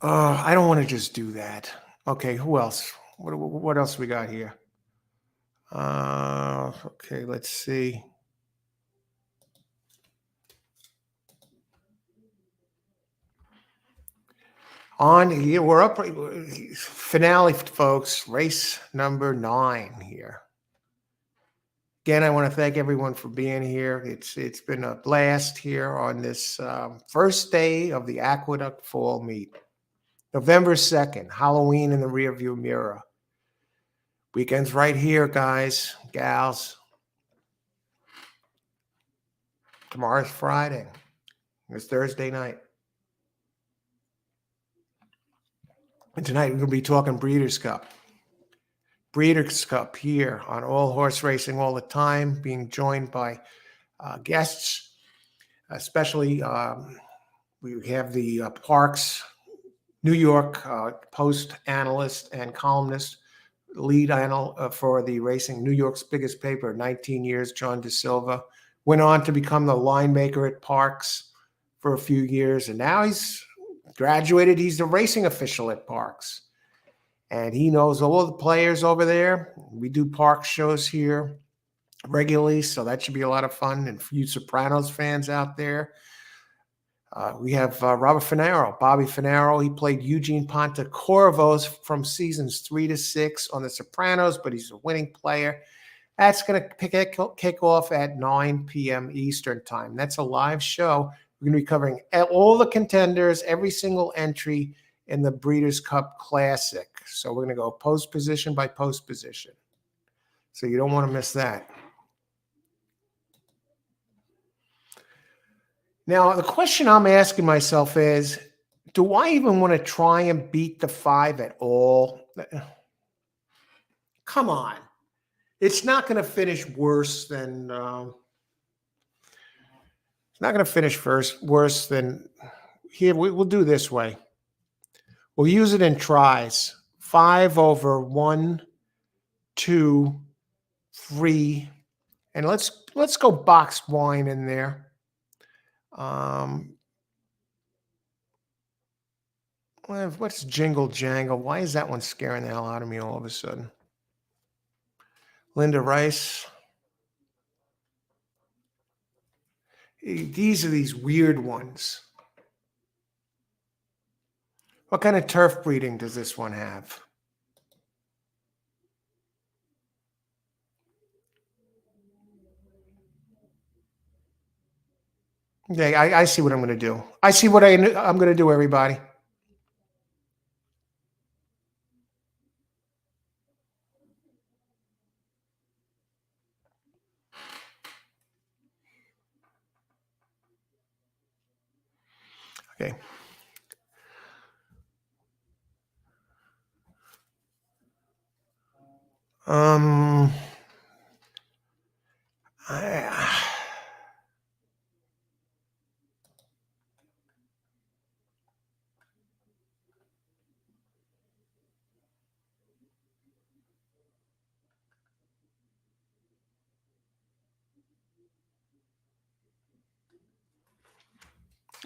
I don't want to just do that. Okay, who else? What else we got here? Okay, let's see. On here, we're up. Finale, folks. Race number 9 here. Again, I want to thank everyone for being here. It's been a blast here on this first day of the Aqueduct Fall Meet. November 2nd, Halloween in the rearview mirror. Weekend's right here, guys, gals. Tomorrow's Friday. It's Thursday night. And tonight we're going to be talking Breeders' Cup. Breeders' Cup here on All Horse Racing All the Time, being joined by guests, especially we have the Parks New York Post analyst and columnist, lead analyst for the Racing New York's biggest paper, 19 years, John DeSilva. Went on to become the line maker at Parks for a few years, and now he's graduated. He's the racing official at Parks, and he knows all the players over there. We do Parks shows here regularly, so that should be a lot of fun. And for you Sopranos fans out there, we have Robert Finaro, Bobby Finaro. He played Eugene Pontecorvo's from seasons 3 to 6 on The Sopranos, but he's a winning player. That's going to kick off at 9 p.m. Eastern time. That's a live show. We're going to be covering all the contenders, every single entry in the Breeders' Cup Classic. So we're going to go post position by post position. So you don't want to miss that. Now, the question I'm asking myself is, do I even want to try and beat the 5 at all? Come on. It's not going to finish worse than it's not going to finish worse than here. We'll do this way. We'll use it in tries. 5 over 1, 2, 3, and let's go boxed wine in there. What's Jingle Jangle? Why is that one scaring the hell out of me all of a sudden? Linda Rice. These are these weird ones. What kind of turf breeding does this one have? Okay, I see what I'm going to do. I see what I'm going to do, everybody. Okay.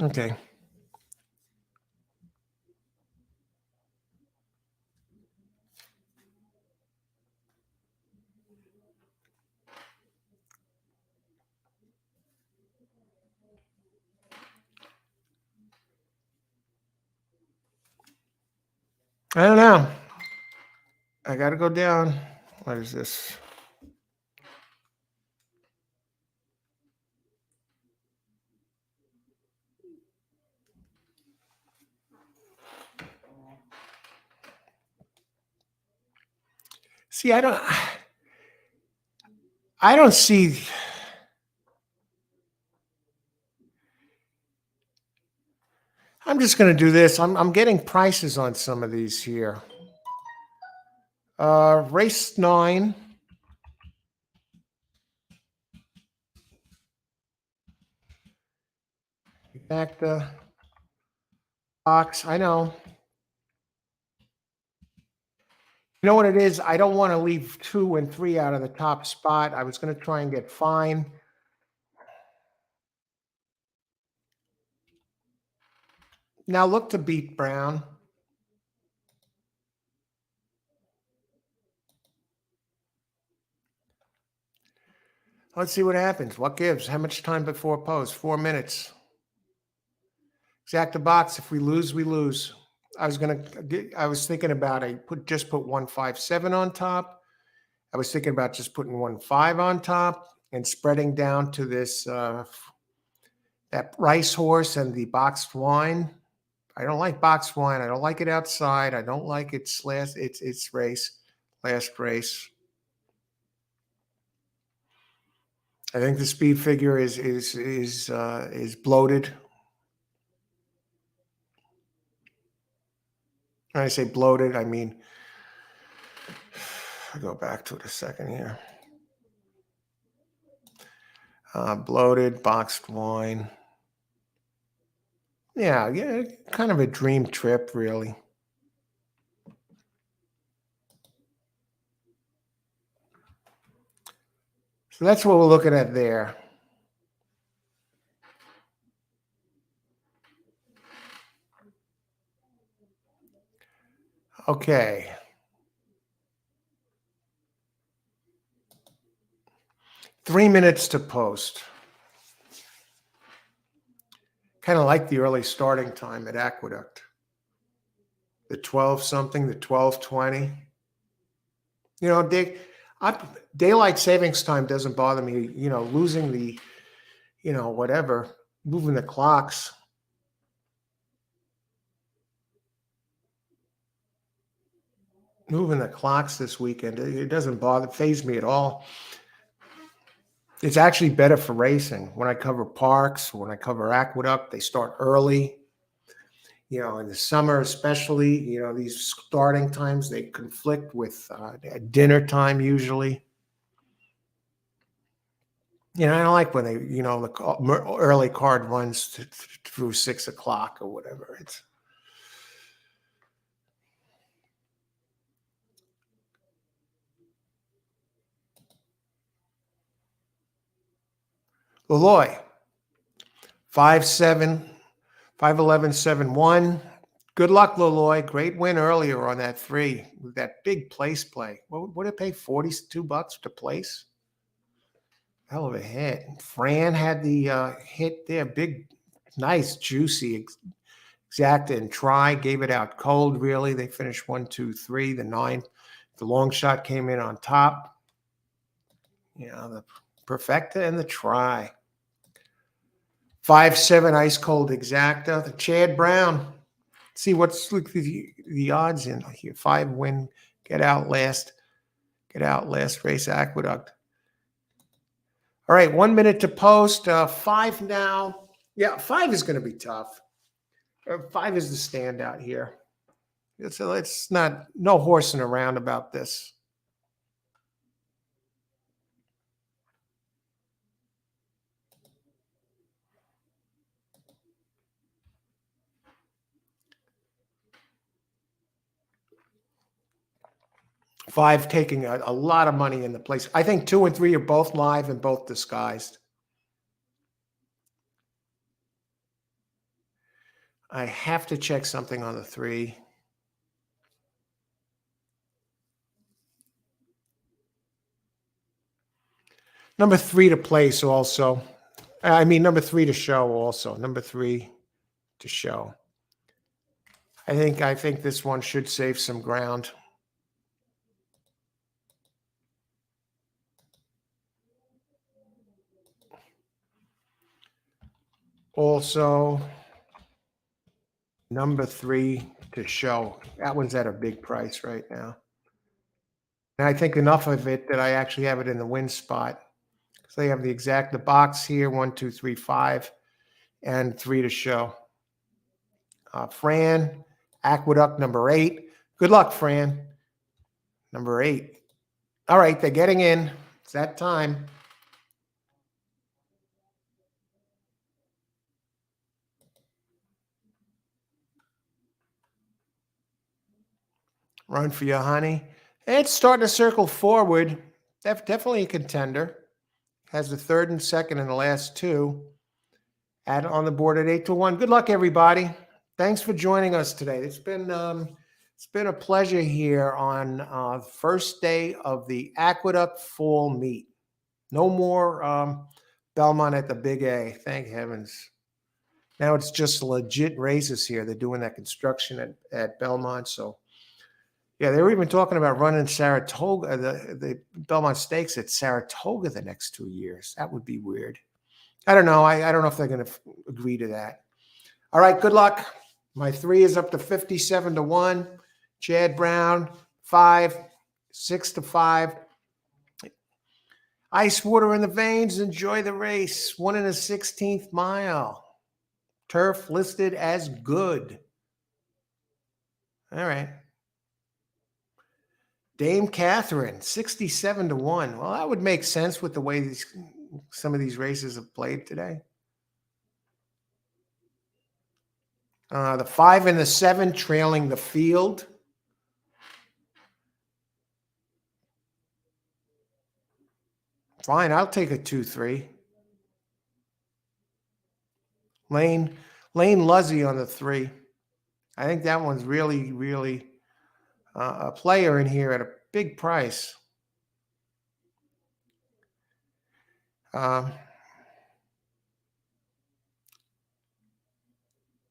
Okay. I don't know. I got to go down. What is this? See, I don't see. I'm just going to do this. I'm getting prices on some of these here. Race 9. Back the box. I know. You know what it is? I don't want to leave 2 and 3 out of the top spot. I was going to try and get fine. Now look to beat Brown. Let's see what happens. What gives? How much time before post? 4 minutes. Exact the box. If we lose, we lose. I was thinking about just put 157 on top. I was thinking about just putting 15 on top and spreading down to this that rice horse and the boxed wine. I don't like boxed wine. I don't like it outside. I don't like its last race. I think the speed figure is bloated. When I say bloated, I mean, I'll go back to it a second here. Bloated, boxed wine. Yeah, kind of a dream trip, really. So that's what we're looking at there. Okay. Three minutes to post. Kind of like the early starting time at Aqueduct. The 12 something, the 12:20. You know, daylight savings time doesn't bother me. You know, losing the, whatever, moving the clocks. Moving the clocks this weekend, it doesn't phase me at all. It's actually better for racing. When I cover parks, when I cover Aqueduct, they start early. You know, in the summer especially, these starting times, they conflict with dinner time usually. I don't like when they, the early card runs through 6 o'clock or whatever. It's Laloy, 5'7", 5'11", 7'1". Good luck, Laloy. Great win earlier on that 3 with that big place play. What did it pay? $42 to place? Hell of a hit. Fran had the hit there. Big, nice, juicy, exacta and try. Gave it out cold, really. They finished 1, 2, 3. The 9, the long shot came in on top. The perfecta and the try. 5-7 ice cold exacta. The Chad Brown. See what's the odds in here. 5 win, get out last race Aqueduct. All right, 1 minute to post. 5 now. Yeah, 5 is going to be tough. 5 is the standout here. It's no horsing around about this. Five taking a lot of money in the place. I think 2 and 3 are both live and both disguised. I have to check something on the 3. Number 3 to place also. I mean, number 3 to show also. Number 3 to show. I think this one should save some ground. Also, number 3 to show. That one's at a big price right now. And I think enough of it that I actually have it in the win spot. So they have the box here, 1, 2, 3, 5, and 3 to show. Fran, Aqueduct number 8. Good luck, Fran. Number 8. All right, they're getting in. It's that time. Run for your honey. It's starting to circle forward. Definitely a contender. Has the 3rd and 2nd in the last 2. On the board at 8-1. Good luck, everybody. Thanks for joining us today. It's been a pleasure here on the first day of the Aqueduct Fall Meet. No more Belmont at the Big A. Thank heavens. Now it's just legit races here. They're doing that construction at Belmont. So, yeah, they were even talking about running Saratoga, the Belmont Stakes at Saratoga the next 2 years. That would be weird. I don't know. I don't know if they're going to agree to that. All right, good luck. My 3 is up to 57-1. Chad Brown, 5, 6-5. Ice water in the veins. Enjoy the race. 1 in a 16th mile. Turf listed as good. All right. Dame Catherine, 67-1. Well, that would make sense with the way some of these races have played today. The 5 and the 7 trailing the field. Fine, I'll take a 2-3. Lane Luzzy on the 3. I think that one's really, really a player in here at a big price.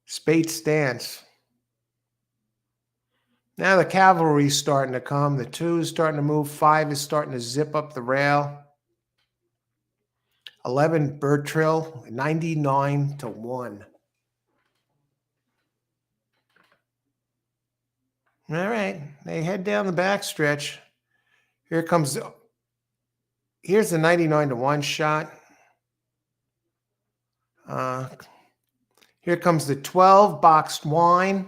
Spade Stance. Now the cavalry's starting to come. The 2 is starting to move. 5 is starting to zip up the rail. 11 Bertrill, 99-1. All right, they head down the backstretch. Here's the 99-1 shot. Here comes the 12 boxed wine.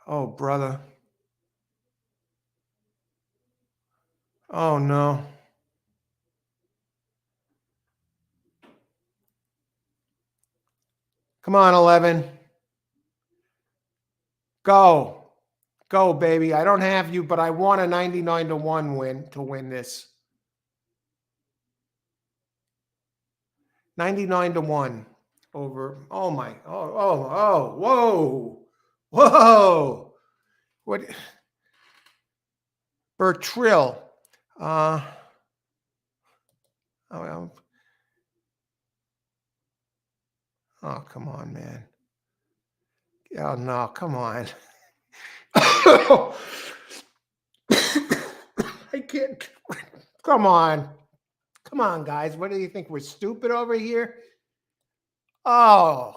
Oh, brother. Oh, no. Come on, 11. Go. Go, baby. I don't have you, but I want a 99-1 win to win this. 99-1 over. Oh, my. Whoa. Whoa. What? Bertrill. Oh, come on, man. Oh, no, come on. I can't. Come on. Come on, guys. What do you think? We're stupid over here? Oh.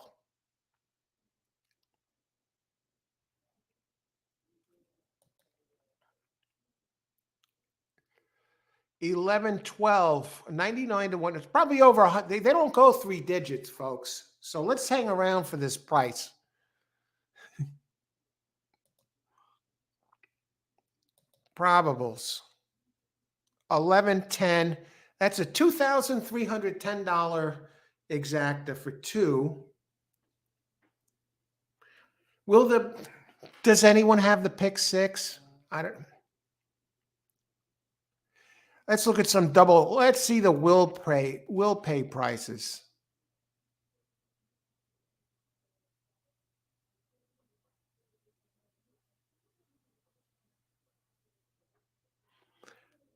$11, $12, 99-1. It's probably over 100. They don't go 3 digits, folks. So let's hang around for this price. Probables. 11.10. That's a $2,310 exacta for 2. Does anyone have the pick 6? I don't. Let's look at some double. Let's see the will pay prices.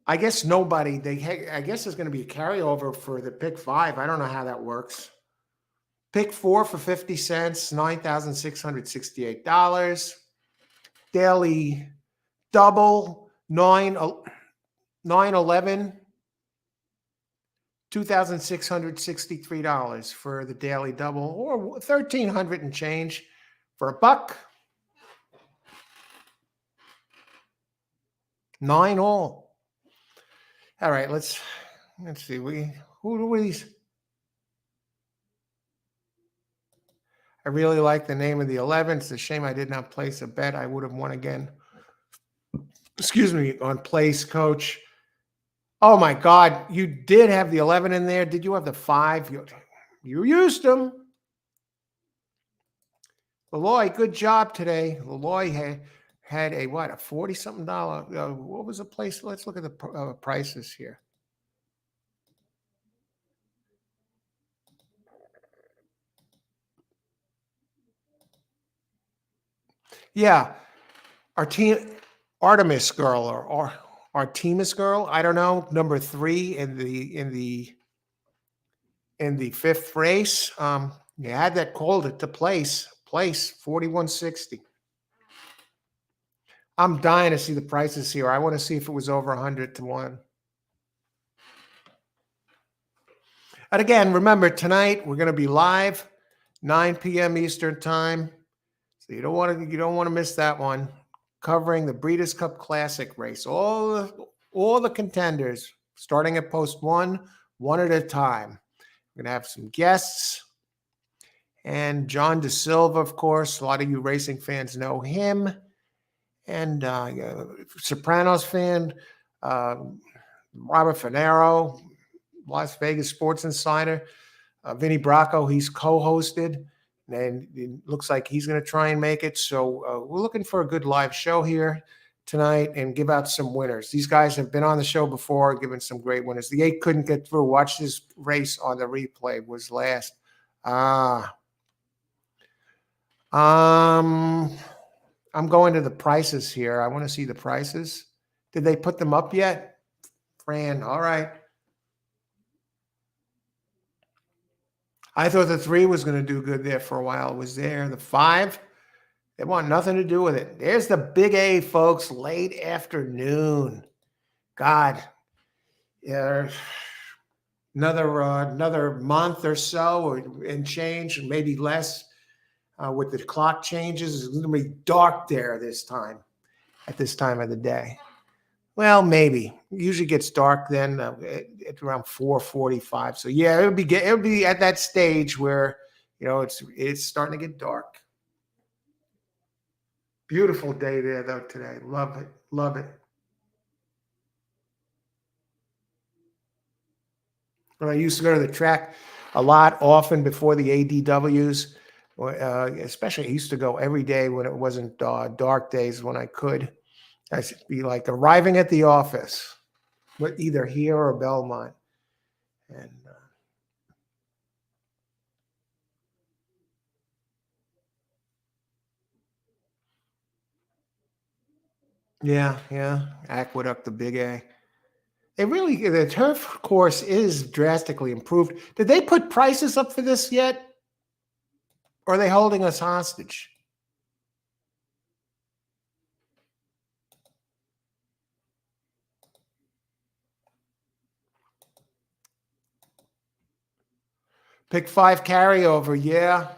I guess nobody. I guess there's going to be a carryover for the pick 5. I don't know how that works. Pick 4 for 50 cents, $9,668. Daily double, 911, $2,663 for the daily double, or 1,300 and change for a buck. 9 all. All right, let's see. Who are these? I really like the name of the 11. It's a shame I did not place a bet. I would have won again. Excuse me, on place, coach. Oh my God, you did have the 11 in there. Did you have the 5? You used them. Leloy, good job today. Leloy had a what? A 40-something dollar. What was the place? Let's look at the prices here. Yeah, Artemis girl or Artemis girl. I don't know. Number 3 in the 5th race. You had that called it to place 4160. I'm dying to see the prices here. I want to see if it was over 100 to 1. And again, remember tonight we're going to be live 9 p.m. Eastern time. So you don't want to miss that one. Covering the Breeders' Cup Classic race. All the contenders starting at post 1 at a time. We're going to have some guests. And John DeSilva, of course. A lot of you racing fans know him. And Sopranos fan, Robert Finero, Las Vegas Sports Insider. Vinny Bracco, he's co-hosted. And it looks like he's going to try and make it. So we're looking for a good live show here tonight and give out some winners. These guys have been on the show before, giving some great winners. The 8 couldn't get through. Watch this race on the replay. Was last. I'm going to the prices here. I want to see the prices. Did they put them up yet? Fran, all right. I thought the 3 was going to do good there for a while. It was there. The 5, they want nothing to do with it. There's the big A, folks, late afternoon. God, yeah, another month or so and change, maybe less with the clock changes. It's going to be dark there at this time of the day. Well, maybe. It usually gets dark then at around 4:45. So yeah, it would be at that stage where it's starting to get dark. Beautiful day there though today. Love it. Love it. When I used to go to the track a lot, often before the ADWs, especially I used to go every day when it wasn't dark days when I could. I should be like arriving at the office, but either here or Belmont. And yeah, Aqueduct, the big A. The turf course is drastically improved. Did they put prices up for this yet? Or are they holding us hostage? Pick 5 carryover, yeah.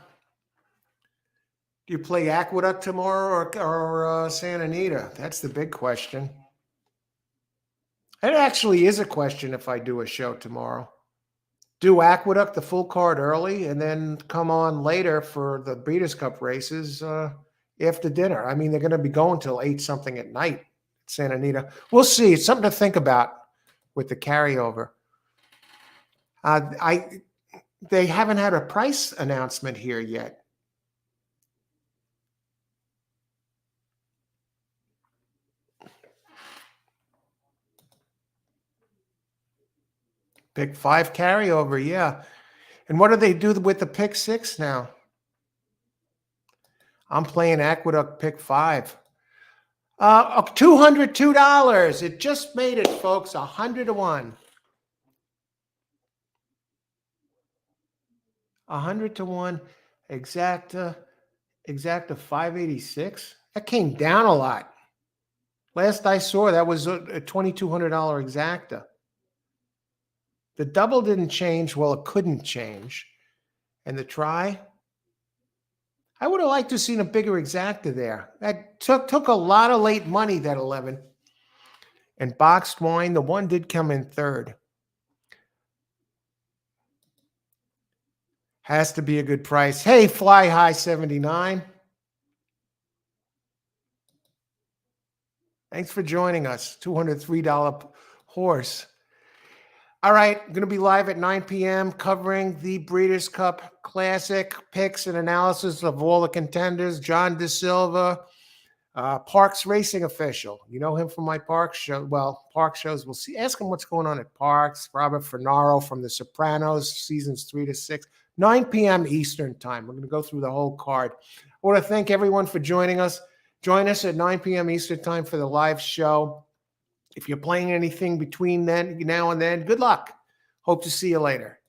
Do you play Aqueduct tomorrow or Santa Anita? That's the big question. It actually is a question if I do a show tomorrow. Do Aqueduct the full card early and then come on later for the Breeders' Cup races after dinner. I mean, they're going to be going till 8 something at night at Santa Anita. We'll see. It's something to think about with the carryover. They haven't had a price announcement here yet. Pick 5 carryover, yeah. And what do they do with the pick 6 now? I'm playing Aqueduct pick 5. $202. It just made it, folks. 100 to 1. 100 to 1. Exacta 586. That came down a lot. Last I saw, that was a $2,200 exacta. The double didn't change. Well, it couldn't change. And the try, I would have liked to have seen a bigger exacta there. That took a lot of late money, that 11. And boxed wine, the one did come in third. Has to be a good price. Hey, Fly High 79. Thanks for joining us. $203 horse. All right, I'm going to be live at 9 p.m. covering the Breeders' Cup Classic, picks and analysis of all the contenders. John DeSilva, Parks racing official. You know him from my Parks show. Well, Parks shows. We'll see. Ask him what's going on at Parks. Robert Fernaro from The Sopranos, seasons 3 to 6. 9 p.m. Eastern time. We're going to go through the whole card. I want to thank everyone for joining us. Join us at 9 p.m. Eastern time for the live show. If you're playing anything between now and then, good luck. Hope to see you later.